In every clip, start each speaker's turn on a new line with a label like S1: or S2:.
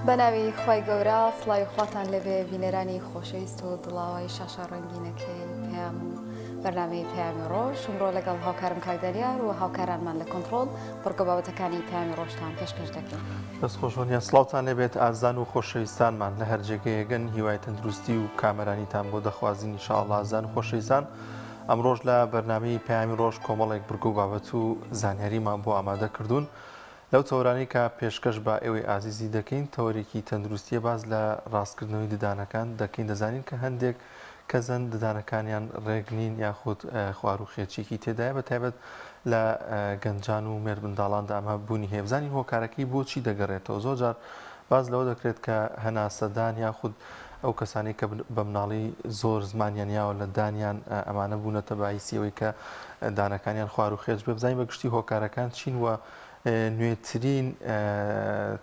S1: بەناوی خی گەورە سڵای خواتان لەبێ بینەرانی خۆشەویست و دڵاوای شاشە ڕەنگینەکەی پێیان و بەرنامەی پەیامی ڕۆژ ئەمڕۆ لەگەڵ هاوکارم کاکداریار و هاوکارانمان لە کۆنتڕۆڵ بڕگە بابەتەکانی پەیامی ڕۆژتان پێشکەش دەکەین.
S2: دەست خۆشۆنیان سڵاوتان لەبێت ئازان و خۆشەویستانمان لە هەرجێگەیەگەن هیوای تەندروستی و کامەرانیتان بۆ دەخوازین ئینشاءڵڵا ئازان و خۆشەویستان. ئەمڕۆژ لە بەرنامەی پەیامی ڕۆژ کۆمەڵێک بڕگە و بابەت و زانیاریمان بۆ ئامادە کردوون. لەو تەورانی کە پێشکەش بە ئێوەی ئازیزی دەکەین تەوەرێکی تەندروستیە باز لە ڕاستکردنەوەی ددانەکان دەکەین. دەزانین کە هەندێک کەزن ددانەکانیان ڕێگنین یاخود خوار و خێچێکی تێدایە بە تایبەت لە گەنجان و مێرد منداڵاندا ئەمە بوونی هەیە. بزانین هۆکارەکەی بۆچی دەگەڕێتەوە. زۆر جار باز لەوە دەکرێت کە هەناسەدان یاخود ئەو کەسانی کە بە مناڵی زۆر زمانیان یاوە لە دانیان ئەمانە بوونەتە باعیسیەوەی کە دانەکانیان خوار و خێچ بێ. بزانین بەگشتی هۆکارەکان چین وە نوێترین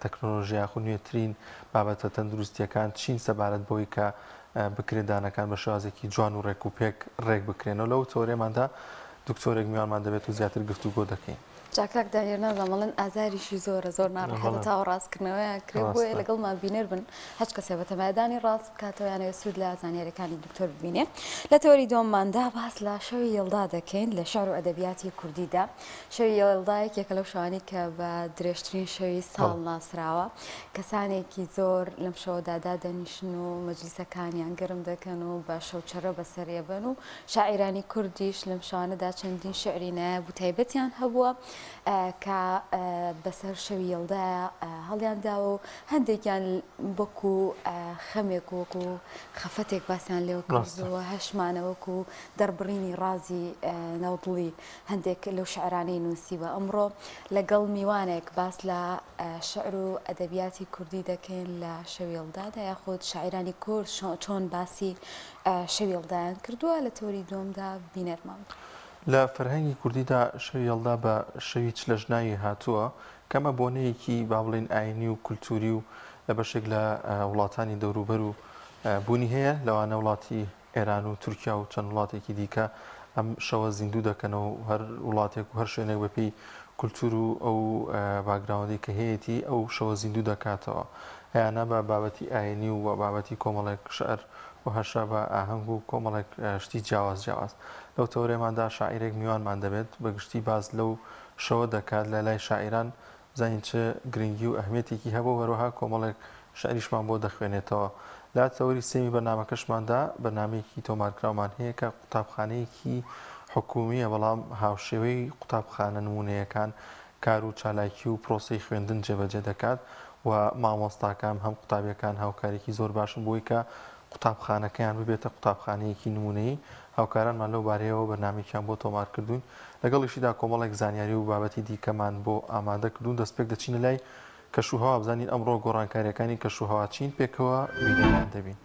S2: تەکنۆلۆژیا یاخود نوێترین بابەتە تەندروستیەکان چین سەبارەت بۆی کە بکرێدانەکان بە شێوازێکی جوان و ڕێک و پێک ڕێک بکرێنەوە. لەو تۆرێماندا دکتۆرێک میوانمان دەبێت و زیاتر گفتوگۆ دەکەین.
S1: جاکاک دانیێر نازانڵێن ئازاریشی زۆرە زۆر ناڕەحەتە تاوە ڕاستکردنەوەیە کرێ بۆیە لەگەڵمان بینەر بن هەچ کەسێ بە تەمایدانی ڕاست بکاتەوە یانەوە سوود لە زانیاریەکانی دکتۆر ببینێ. لە تەوەری دۆمماندا باس لە شەوی یڵدا دەکەین لە شەعر و ئەدەبیاتی کوردیدا. شەوی یڵدایەک یەکە لەو شەوانی کە بە درێژترین شەوی ساڵ ناسراوە. کەسانێکی زۆر لەم شەوەدا دادەنیشن و مەجلیسەکانیان گەرم دەکەن و بە شەوچەرە بەسەرێبن و شاعیرانی کوردیش لەم شەوانەدا چەندین شعری نایە بوو تایبەتیان هەبووە کە بەسەر شەوی یڵدایە هەڵیاندا و هەندێکیان وەکو خەمێک وەکو خەفەتێک باسییان لێوە کردووە هەشمانە وەکو دەربڕینی ڕازی ناودڵی هەندێک لەو شعرانەی نووسیوە. ئەمڕۆ لەگەڵ میوانێک باس لە شعر و ئەدەبیاتی کوردی دەکەین لە شەوی یڵدادا یاخود شاعیرانی کورد چۆن باسی شەوی یڵدایان کردووە. لە تۆری دۆمدا بینەرمان
S2: لە فەرهەنگی کوردیدا شەوی یڵدا بە شەوی چلەژناوی هاتووە کەمە بۆنەیەکی با بڵێن ئاینی و کولتوری و لە بەشێک لە وڵاتانی دەوروبەر و بوونی هەیە لەوانە وڵاتی ئێران و تورکیا و چەند وڵاتێکی دیکە ئەم شەوە زیندوو دەکەنەوە و هەر وڵاتێک و هەر شوێنێک بەپێی کولتور و ئەو باگراوندی کە هەیەی ئەو شەوە زیندوو دەکاتەوە. یانە بە بابەتی ئاینی و بابەتی کۆمەڵێک شعر و هەرشا بە ئاهەنگ و کۆمەڵێک شتی جیاواز. لەو تەورێماندا شاعیرێک میوانمان دەبێت بەگشتی باز لەو شەوە دەکات لە لای شاعیران زانین چه گرنگی و ئەهمیەتێکی هەبوو هەروەها کۆمەڵێک شعریشمان بۆ دەخوێنێتەوە. لا تەوری سێمی بەرنامەکەشماندا بەرنامەیەکی تۆمارکراومان هەیە کە قوتابخانەیەکی حکومیە بەڵام هاوشێوەی قوتابخانە نمونەیەکان کار و چالاکی و پرۆسەی خوێندن جێبەجێ دەکات و مامۆستاکان هەم قوتابیەکان هاوکارێکی زۆر باشن بۆی کە قوتابخانەکەیان ببێتە قوتابخانەیەکی نمونەیی. هاوکارانمان لەو بارەیەوە بەرنامێکیان بۆ تۆمار کردوون لەگەڵیشیدا کۆمەڵێک زانیاری و بابەتی دیکەمان بۆ ئامادە کردوون. دەستپێک دەچینە لای کەشوهەوا بزانین ئەمڕۆ گۆڕانکاریەکانی کەشوهەوا چین پێکەوە ویدیۆیان دەبین.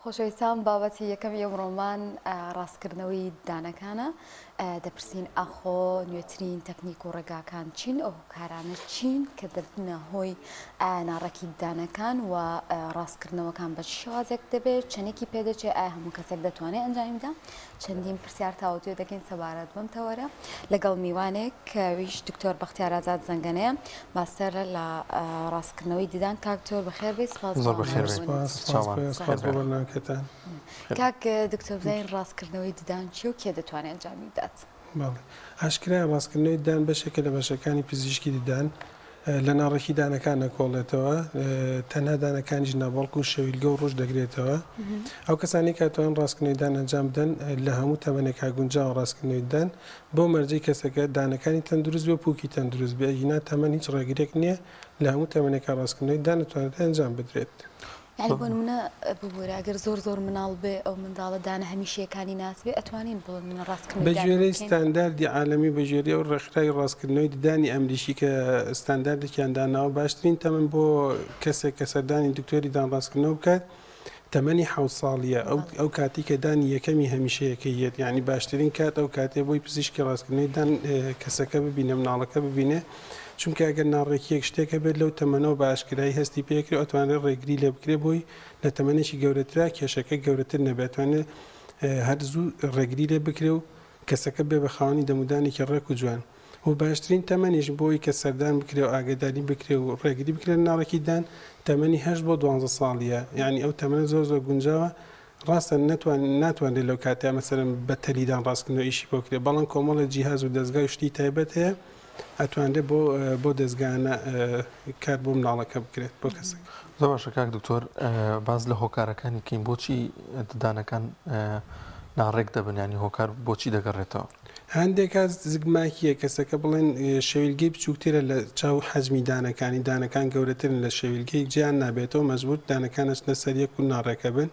S1: خۆشەویستان بابەتی یەکەم ئێمڕۆمان ڕاستکردنەوەی دانەکانە دەپرسین ئاخۆ نوێترین تەکنیک و ڕێگاکان چین ئەو کارانە چین کە دەبنە هۆی ناڕەکی دانەکان و ڕاستکردنەوەکان بە شێوازێک دەبێت چەندێکی پێدەچێت ئایا هەموو کەسێک دەتوانێت ئەنجامیدا چەندین پرسیار تاوتوێ دەکەین سەبارەت بەم تەوەرە لەگەڵ میوانێک کە ویش دکتۆر بەختیار ئازاد زەنگەنەیە ماستەرە لە ڕاستکردنەوەی دیدان کاکتۆر بەخێر بێت کاک دکتۆر بزانین ڕاستکردنەوەی دیدان چی و کێ دەتوانێت ئەنجامی بدات؟
S3: ئاشکرا ڕاستکردنەوەی دیدان بەشێکە لە بەشەکانی پزیشکی دیدان لە ناڕێکی دانەکان نەکۆڵێتەوە تەنها دانەکانیش نابڵک و شەویلگە و ڕۆژ دەگرێتەوە ئەو کەسانی کاتوان ڕاستکردنەوەی دان ئەنجام بدەن لە هەموو تەمەنێک گونجاو ڕاستکردنەوەی دان بۆ مەرجەی کەسەکە دانەکانی تەندروست بێ پووکی تەندروست بێ ئەگینا تەمەن هیچ ڕێگرێک نییە لە هەموو تەمەنێکا ڕاستکردنەوەی دان دەتوانێت ئەنجام بدرێت.
S1: یعنی بۆ نمونە ببوورە ئەگەر زۆر مناڵ بێ ئەو منداڵە دانە هەمیشەیەکانی ناسبێ ئەتوانین بڵێن منە ڕاستکردن
S3: بە ژێرەی ستانداردی عالەمی بە ژێری و ڕێکخراوی ڕاستکردنەوەی ددانی ئەمریکی کە ستانداردێکیان داناوە باشترین تەمەن بۆ کەسێک کە سەردانی دکتۆری دان ڕاستکردنەوە بکات تەمەنی 7 ساڵیە ئەو کاتی کە دانی یەکەمی هەمیشەیەکەیەت یعنی باشترین کات ئەو کاتێ بۆی پزیشکی ڕاستکردنەوەی دان کەسەکە ببینە مناڵەکە ببینێ چونکە ئەگەر ناڕێکیەک شتێکە بێت لەو تەمەنەوە بە ئاشکرایی هەستی پێکرێ ئەتوانێت ڕێگری لێ بکرێ بۆی لە تەمەنێکی گەورەترا کێشەکە گەورەتر نەبێتوانێت هەر زوو ڕێگری لێ بکرێ و کەسەکە بێ بە خاوەنی دەمودانێکی ڕێک و جوان و باشترین تەمەنیش بۆی کە سەردان بکرێ و ئاگداری بکرێ و ڕێگری بکرێ ناڕێکی دان تەمەنی 8 بۆ 12 ساڵیە یعنی ئەو تەمەنە زۆر گونجاوە ڕاستە ناتوانێت لەو کاتیا مەسەرم بە تەلیدان ڕاستکردنەوە ئیشی بۆکرێ بەڵام کۆمەڵە جیهاز و دەستگای شتی تایبەت هەیە ئەتوانێت بۆ دەستگانە کار بۆ مناڵەکە بکرێت بۆ کەسێک.
S2: زۆر باشە کاک دکتۆر باز لە هۆکارەکانی کەین بۆچی ددانەکان ناڕێک دەبن ینی هۆکار بۆچی دەگەڕێتەوە؟
S3: هەندێک زگماکیە کەسەکە بڵێن شەویلگەی بچووکترە لە چاو حەجمی دانەکان گەورەترن لە شەویلگەی جیان نابێتەوە مەزبوط دانەکانش لەسەر یەک و ناڕێکە بن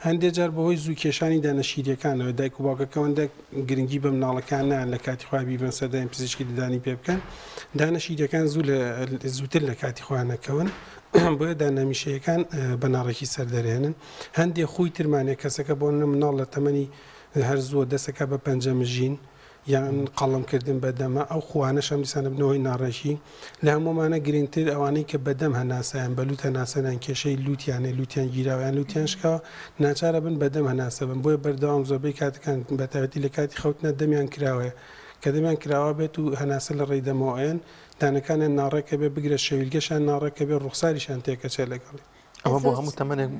S3: هەندێک جار بەهۆی زوو کێشانی دانەشیریەکانەوە دایک و باوکەکەوەندە گرنگی بە مناڵەکان نان لە کاتی خوا بیبن سەردانی پزیشکی ددانی پێ بکەن دانەشیریەکان زووتر لە کاتی خوانەکەون بۆیە دانەمیشەیەکان بە ناڕێکی سەردەرێنن هەندێک خۆی ترمانێک کەسەکە بۆ مناڵ لە تەمەنی هەر زووە دەسەکە بە پەنجەمژین یان قەڵمکردن بەدەمە ئەو خوانە شەم دیسانە بنەوەی ناڕێژی لە هەمومانە گرنگتر ئەوانەی کە بەدەم هەناسایان بەلووت هەناسەیان کێشەی لوتیانێ لوتیان گیراویان لوتیان شکاوە ناچارە بن بەدەم هەناسە بن بۆیە بەردەوام زۆربەی کاتەکان بەتابەتی لە کاتی خەوتنە دەمیان کراوەیە کە دەمیان کراوە بێت و هەناسە لە ڕێی دەمەوەیان دانەکانیان ناڕێکە بێ بگرە شەویلگەشان ناڕێکە بێ ڕوخساریشان تێکەچێت لەگەڵی
S2: ئەمە بۆ هەموو تەمەنێک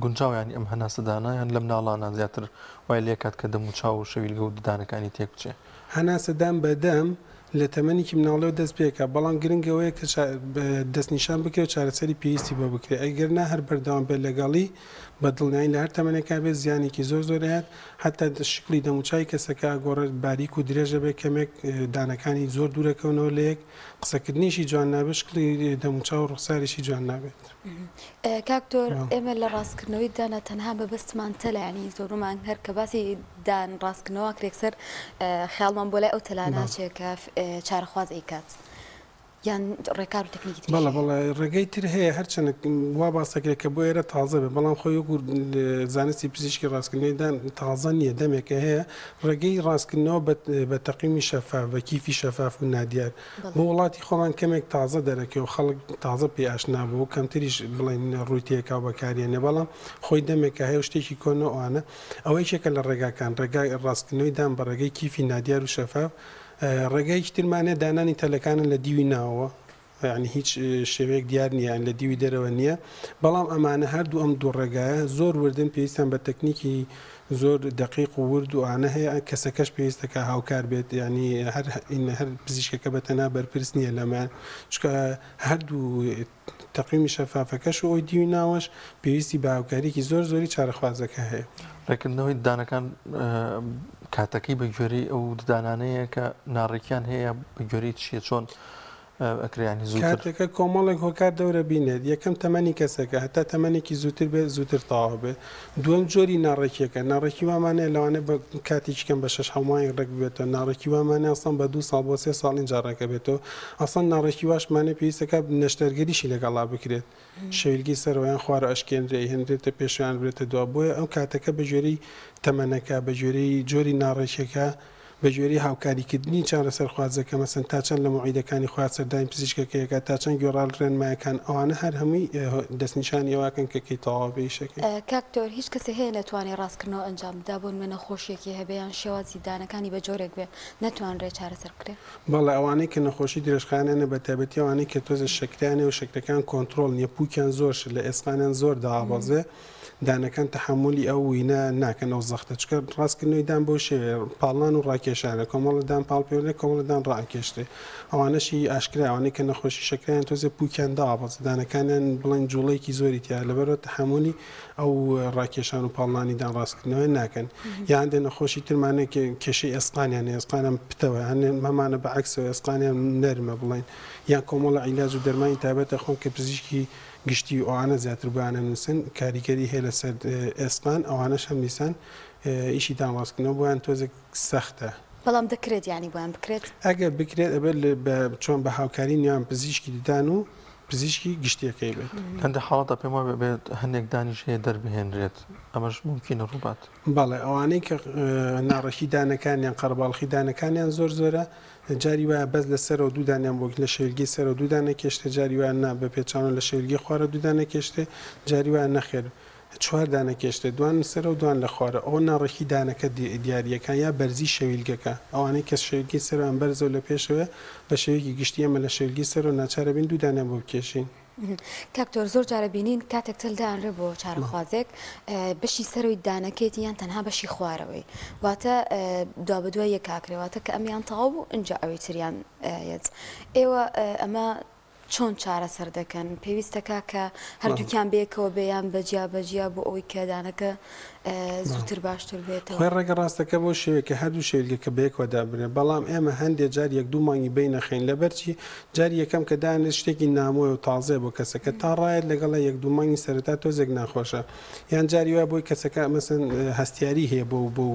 S2: گونجاویانی ئەم هەناسەدانایان لە مناڵانە زیاتر وای لێ کات کە دەم و چاو و شەویلگە و ددانەکانی تێک بچێ
S3: هەناسەدان بەدەم لە تەمەنێکی مناڵەوە دەست پێکە بەڵام گرنگەوەیە کە دەستنیشان بکرێت و چارەسەری پێویستی بۆ بکرێت ئەگەرنا هەر بەردەوام بێت لەگەڵی بە دڵنیایی لە هەر تەمەنێکا بێت زیانێکی زۆر هەیە حتا شکلی دەموچای کەسەکە گۆڕێت باریک و درێژە بێت کەمێک دانەکانی زۆر دوورەکەونەوە لە یەک قسەکردنیشی جوان نابێت شکلی دەموچاو و ڕوخساریشی جوان نابێت.
S1: کاکتۆر ئێمە لە ڕاستکردنەوەی دانە تەنها بەبستمان تەلانی زۆرمان هەر کە باسی دان ڕاستکردنەوە کرێکسەر خیاڵمان بۆ لای ئەو تەلاناچێت کە چارەخوازی کات یان ڕێکار و تەکنیکی
S3: بەڵێ ڕێگەی تر هەیە هەرچەند وا باسەکرێت کە بۆ ئێرە تازە بێت بەڵام خۆی وەکو زانستی پزیشکی ڕاستکردنەوەیدان تازە نییە دەمێکە هەیە ڕێگەی ڕاستکردنەوە بە تەقیمی شەفاف بە کیفی شەفاف و نادیار بۆ وڵاتی خۆمان کەمێک تازە دەرەکەوە خەڵک تازە پێ ئاشنا بوو کەمتریش بڵێن ڕووی تێکا بەکارێنێ بەڵام خۆی دەمێکە هەیە شتێکی کۆنەوەوانە ئەوەی شێکە لە ڕێگاکان ڕێگای ڕاستکردنەوەی دان بە ڕێگەی کیفی نادیار و شەفاف ڕێگایکی ترمانێ دانانی تەلەکانن لە دیوی ناوە یعنی هیچ شێوەیەک دیار نییە لە دیوی دەرەوە نییە بەڵام ئەمانە هەردوو ئەم دوو ڕێگایە زۆر وردن پێویستیان بە تەکنیکی زۆر دقیق و ورد و ئانە هەیە کەسەکەش پێویستەکە هاوکار بێت ینی هەر پزیشکەکە بەتەنا بەرپرس نییە لەمان چکە هەردوو تەقیمی شەفافەکەش و ئەوی دیوی ناوەش پێویستی بە هاوکاریکی زۆری چارەخوازەکە هەیە.
S2: ڕێکردنەوەی ددانەکان کاتەکەی بە گوێرەی ئەو ددانانەیە کە ناڕێکیان هەیە بە گوێرەی چیە چۆن ئەکرێنی زووتر
S3: کاتێکە کۆمەڵێک هۆکار دەورە بینێت یەکەم تەمەنی کەسەکە هەتا تەمەنێکی زووتر بێت زووتر تاوا بێت دووەم جۆری ناڕێکیەکە ناڕێکی وامانەیە لەوانێ بە کاتێکیکەم بە 6 هەمای ڕێک بێتەوە ناڕێکی وامانە ئەسڵان بە 2 ساڵ بۆ 3 ساڵ اینجا ڕێکە بێتەوە ئەسڵان ناڕێکی واشمانە پێویستەکە نەشتەرگەریشی لەگەڵا بکرێت شەویلگی سەرەوەیان خوارە ئەشکێنرێ هێنرێتە پێشیان برێتە دووە بۆیە ئەو کاتەکە بە ژێرەی تەمەنەکە بە ژێرەی جۆری ناڕێکیەکە بە جۆری هاوکاریکردنی چارەسەر خوازەکە مەسن تا چەند لە موعیدەکانی خوا سەردانی پزیشکەکەیەکە تا چەند گۆڕال ڕێنمایەکان ئەوانە هەر هەمووی دەستنیشان ئێواکەن کەکەی تەواوبیشەکە
S1: کاکتۆر هیچ کەسێ هەیە نەتوانێت ڕاستکردنەوە ئەنجام بدا بۆ منە خۆشیێکی هەبێیان شێوازی دانەکانی بە جۆرێک بێ نەتوانرێت چارەسەر بکرێت
S3: بەڵێ ئەوانەی کە نەخۆشی درێژخانیانە بە تایبەتی ئەوانەی کە تۆزە شەکرانێ و شەکرەکان کۆنتترۆل نیە پووکیان زۆرش لە ئێسقانیان زۆر داوازێ دانەکان تەحملی ئەو وینە ناکەن ئەو زەختە چکە ڕاستکردنەوەی دان بۆ شێ پاڵان و ڕاکێشانە کۆمەڵدان پاڵپێونە کۆمەڵدان ڕاکێشتێ ئەوانەشی ئاشکرا ئەوانەی کە نەخۆشی شەکریان تۆزە پووکیان داوەز دانەکانیان بڵێن جوڵەیەکی زۆری تیا لەبەرەوە تەحملی ئەو ڕاکێشان و پاڵانیدان ڕاستکردنەوەی ناکەن یان دێ نەخۆشی ترمانە کێشەی ئێسقانیان ئێسقانم پتەوە هەنێ مەمانە بەعکسەوە ئێسقانیان نەرمە بڵێن یان کۆمەڵە عیلاج و دەرمانی تایبەتە خۆن کە پزیشکی گشتی ئەوانە زیاتر بانە نووسن کاریگەری هەیە لەسەر ئێسقان ئەوانەش هەم نیسان ئیشی دامڕاستکردنەوە بۆیان تۆزێک سەختە
S1: بەڵام دەکرێت ینی بۆیان بکرێت
S3: ئەگەر بکرێت ئەبێت چۆن بە هاوکاری نیان پزیشکی ددان و پزیشکی گشتیەکەی بێت
S2: هەندێک حاڵەتە پێم وایە بێت هەندێک دانیش هەیە دەربهێنرێت ئەمەش ممکنە ڕووبات
S3: بەڵێ ئەوانەی کە ناڕەشی دانەکانیان قەرباڵخی دانەکانیان زۆر زۆرە جاری وایە بەس لەسەرەوە دوودانیان بۆ لە شێلگی سەرەوە دوودانە کێشتە جاری وایە نا بە پێچانە لە شێلگی خوارە دوودانە کێشتێ جاری وایە نەخێر چوار دانە کێشتە دوان سەر و دوان لە خوارە ئەو ناڕێکی دانەکە دیارریەکە یا بەرزی شەویلگەکە ئەوانەی کە شێلگی سەران بەرزە لە پێشەوە بە شێوەیەکی گشتی ئەمە لە شێلگی سەر و ناچارە بین دوودانیان بۆ بکێشین
S1: کاکتۆر زۆر جارە بینین کاتێک تلدانرێ بۆ چارەخوازێک بەشی سەرۆی دانەکەیت یان تەنها بەشی خوارەوەی واتە دوا بەدوای یەک کاکرێواتە کە ئەمیان تەواو بوو اینجا ئەوەی تریان یەت ئێوە ئەمە چۆن چارەسەر دەکەن پێویستەکە کە هەردووکیان بێکەوە بێیان بەجیا بەجیا بۆ ئەوەی کە دانەکە زووتر باشتر بێتەوە
S3: خۆی ڕێگە ڕاستەکە بۆ شێوەیەکە هەردوو شێلگەکە بێکەوەدا بنێ بەڵام ئێمە هەندێک جار یەک دوو مانگی بینەخین لەبەرچی جاری یەکەم کە دانێت شتێکی نامۆی و تازێ بۆ کەسەکە تا ڕایەت لەگەڵە یەک دوو مانگی سەرەتا تۆزێک ناخۆشە یان جاری وایە بۆی کەسەکە مەسن هەستیاری هەیە بۆ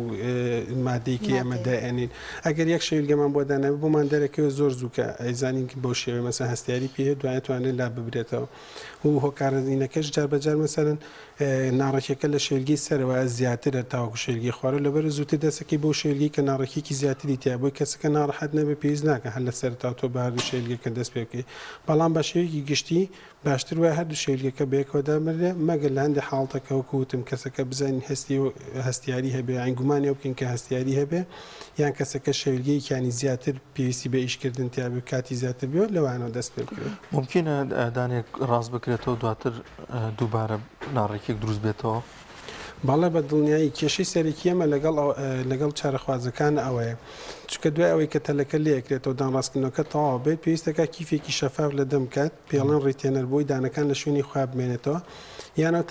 S3: مادەیەکی ئەمە دائێنین ئەگەر یەک شێلگەمان بۆ دانەوە بۆمان دەرەکەوە زۆر زووکە ئەیزانین بۆ شێوە مەسن هەستیاری پێ دوایە توانێت لا ببرێتەوە و هۆکارەزینەکەش جار بەجار مەسەرن ناڕێکەکە لە شێلگی سەرەوە زیاترە تاوەکو شێلگی خوارە لەبەر زووتر دەسەکەی بۆ شێلگی کە ناڕێکێکی زیاتری تیا بۆی کەسەکە ناڕەحەت نەبێ پێویست ناکە هەر لە سەرتا تۆ بە هەردوو شێلگەکە دەست پێ بکەی بەڵام بە شێوەیەکی گشتی باشتر وایە هەردوو شێلگەکە بەیەکەوەدا بمرێ مەگەر لە هەندێک حاڵتەکە وەکو وتم کەسەکە بزانین هەستیاری هەبێ یان گومانی بکەین کە هەستیاری هەبێ یان کەسەکە شێلگەیەکیانی زیاتر پێویستی بە ئیشکردن تیا بێ کاتی زیاتر بێ لەوانەوە دەست پێ بکرێت
S2: ممکنە دانێک ڕاست بکرێتەوە دواتر دووبارە ناڕێکێک دروست بێتەوە
S3: باڵە بە دڵنیایی کێشەی سەرەکی ئەمە لەگەڵ چارەخوازەکان ئەوەیە چکە دوای ئەوەی کە تەلەکە لێکرێتەوە دانڕاستکردنەوەکە تەواو بێت پێویستەکە کیفێکی شەفاف لە دەم کات پێڵەن ڕیتێنەر بۆی دانەکان لە شوێنی خواب بمێنێتەوە یانەوە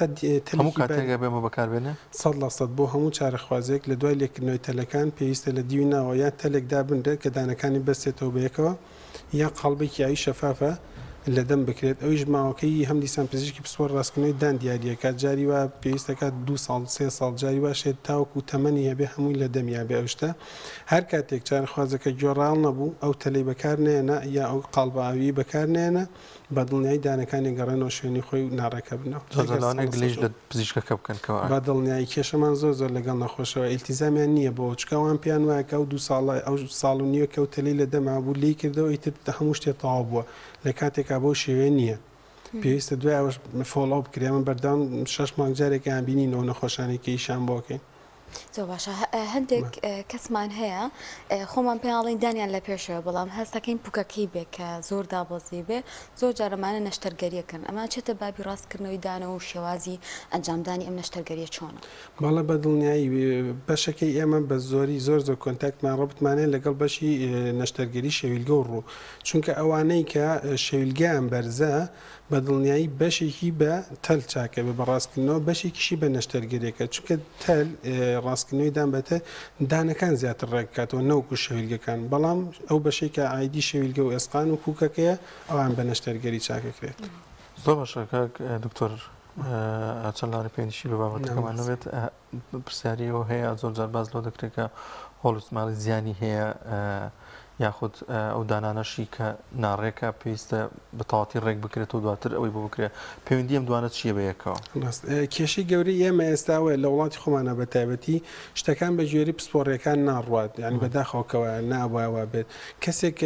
S2: هەموو کاتێکە بێمە بەکاربێنێ
S3: 100% بۆ هەموو چارەخوازێک لە دوای لێکردنەوەی تەلەکان پێویستە لە دیوی ناوە یان تەلێکدا بنرێت کە دانەکانی بەستێتەوە بەیەکەوە یا قەڵبێکی ئاوی شەفافە لە دەم بکرێت ئەویش ماوەکەی هەم دیسان پزیشکی پسپۆر ڕاستکردنەوەی دان دیاریەکە جاری وە پێویستەکە 2 ساڵ 3 ساڵ جاری واشێت تاوەکو تەمەنی هەبێ هەمووی لە دەمیا بێ ئەوشتە هەر کاتێک چارەخوازەکە گۆڕاڵ نەبوو ئەو تەلەی بەکار نێنە یا ئەو قاڵباوی بەکار نێنە بە دڵنیایی دانەکانی گەڕێنەوە شوێنی خۆی و ناڕێکە بنەوە
S2: گلێژ لە پزیشکەکە بکەنکەوە
S3: بە دڵنیایی کێشەمان زۆر زۆر لەگەڵ نەخۆشەوە ئیلتیزامیان نییە بۆ چکەوان پیان وایە کە ئەو 2 ساڵە ئەو ساڵ و نیوە کەوتەلی لە دەما بوو لی کردەوە ئیتر هەموو شتێ تەواو بووە لە کاتێکا بۆ شێوێ نییە پێویستە دوای ئەوش فۆڵاو بکرێ من بەردەوام 6 مانگ جارێکیان بینینەوە نەخۆشانێکی ئیشان بۆکەین
S1: زۆر باشە هەندێک کەسمان هەیە خۆمان پێڵین دانیان لە پێشەوە بەڵام هەستەکەین پوکەکەی بێ کە زۆر دابەزی بێ زۆر جارەمانە نەشتەرگەریەکەن ئەمە چێتە بابی ڕاستکردنەوەی دانەوە و شێوازی ئەنجامدانی ئەم نەشتەرگەریە چۆنە
S3: باڵە بە دڵنیایی بەشەکەی ئێمە بە زۆری زۆر کۆنتاکتمان ڕبتمانێت لەگەڵ بەشی نەشتەرگەری شەویلگە و ڕوو چونکە ئەوانەی کە شەویلگەیان بەرزە بەدڵنیایی بەشێکی بە تەل چاکە بە بەڕاستکردنەوە بەشێکیشی بە نەشتەرگەریەکە چونکە تەل ڕاستکردنەوەی دامبەتە دانەکان زیاتر ڕێککاتەوە نەوەکو شەویلگەکان بەڵام ئەو بەشێکە ئایدی شەویلگە و ئێسقان و کوکەکەیە ئەوان بە نەشتەرگەری چاکەکرێت.
S2: زۆر باشە دکتۆر چەند لاری پێنیشی بە بابەتەکەمانەوێت پرسیاریەوە هەیە زۆر جار باز لەوە دەکرێت کە هەڵوسماڵی زیانی هەیە یاخود ئەو دانانەشی کە ناڕێکە پێویستە بە تەواتی ڕێک بکرێت و دواتر ئەوەی بۆ بکرێت پەیوەندی ئەم دوانە چییە بەیەکەوە؟
S3: کێشەی گەورەی ئێمە ئێستاوە لە وڵاتی خۆمانە بە تایبەتی شتەکان بە ژێری پسپۆڕیەکان ناڕوات یعنی بەداخەوەکەوە نابواوە بێت کەسێک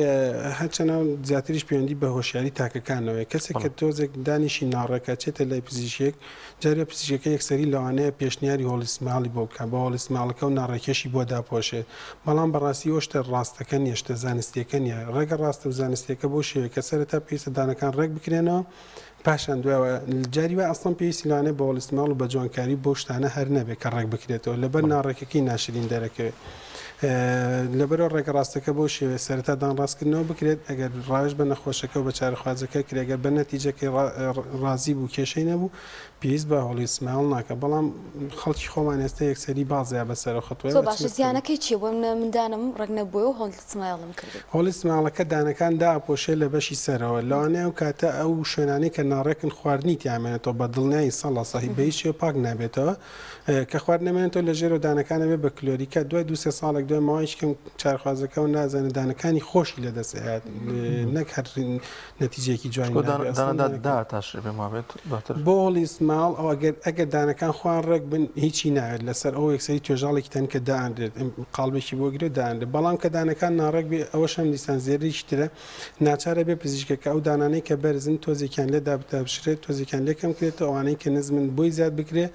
S3: هەرچەنە زیاتریش پەیوەندی بە هۆشیاری تاکەکانەوەی کەسێک کە تۆزێک دانیشی ناڕێکە چێتە لای پزیشک جارێ پزیشەکە یەکسەری لەوانەیە پێشنیاری هۆڵیسماڵی بۆ بکە بە هۆڵیسماڵەکە و ناڕێکێشی بۆ داپۆشێت بەڵام بەڕاستی ئەو شتە ڕاستەکە نیە شتە زانستیەکە نیە ڕێگە ڕاستە و زانستیەکە بۆ شێوەیە کە سەرەتا پێویستە دانەکان ڕێک بکرێنەوە پاشان دوایەوە جاری وای ئەسڵم پێویستی لەوانەیە بە هۆڵیسماڵ و بە جوانکاری بۆ شتانە هەر نەبێت کە ڕێک بکرێتەوە لەبەر ناڕێکەکەی ناشرین دەرەکەوێت. لەبەرەوە ڕێگە ڕاستەکە بۆ شێوێ سەرەتا دانڕاستکردنەوە بکرێت ئەگەر ڕاش بە نەخۆشەکە و بە چارەخوازەکە کرێگەر بە نەتیجەکەی ڕازی بوو کێشەی نەبوو پێویست بە هۆڵیسماڵ ناکە بەڵام خەڵکی خۆمان ئێستا یەکسەری بازیە بەسەر خەتوە
S1: باش زیانەکەی چیە بۆ مندانم ڕێک نەبووە و هۆڵیسماڵم کرد
S3: هۆڵیسماڵەکە دانەکان داپۆشێ لە بەشی سەرەوە لەوانەیە و کاتە ئەو شوێنانەی کە ناڕێکن خواردنی تیامێنێتەوە بە دڵنیایی سەڵە سەهی بەهیچ پاک نابێتەوە کە خوارد نامێنێتەوە لە ژێرە دانەکانە بێ بە کلۆریکە دوای دو سێ ساڵێک دوای ماوەیەکم چارخوازەکە و نازانێت دانەکانی خۆشی لەدەستێت نەک هەر نەتیجەیەکی جوانی بۆ هۆڵیسماڵ ئەگەر دانەکان خوان ڕێک بن هیچی ناوێت لەسەر ئەو یەکسەری توێژاڵێکی تەن کە داانرێت قاڵبێکی بۆ گرێت داانرێت بەڵام کە دانەکان ناڕێک بێ ئەوەش هەم دیسان زێریشترە ناچارە بێ پزیشکەکە ئەو دانانەی کە بەرزن تۆزێکیان لێدا بتابشرێت تۆزێکیان لێکم کرێتەوە ئەوانەی کە نزمن بۆی زیاد بکرێ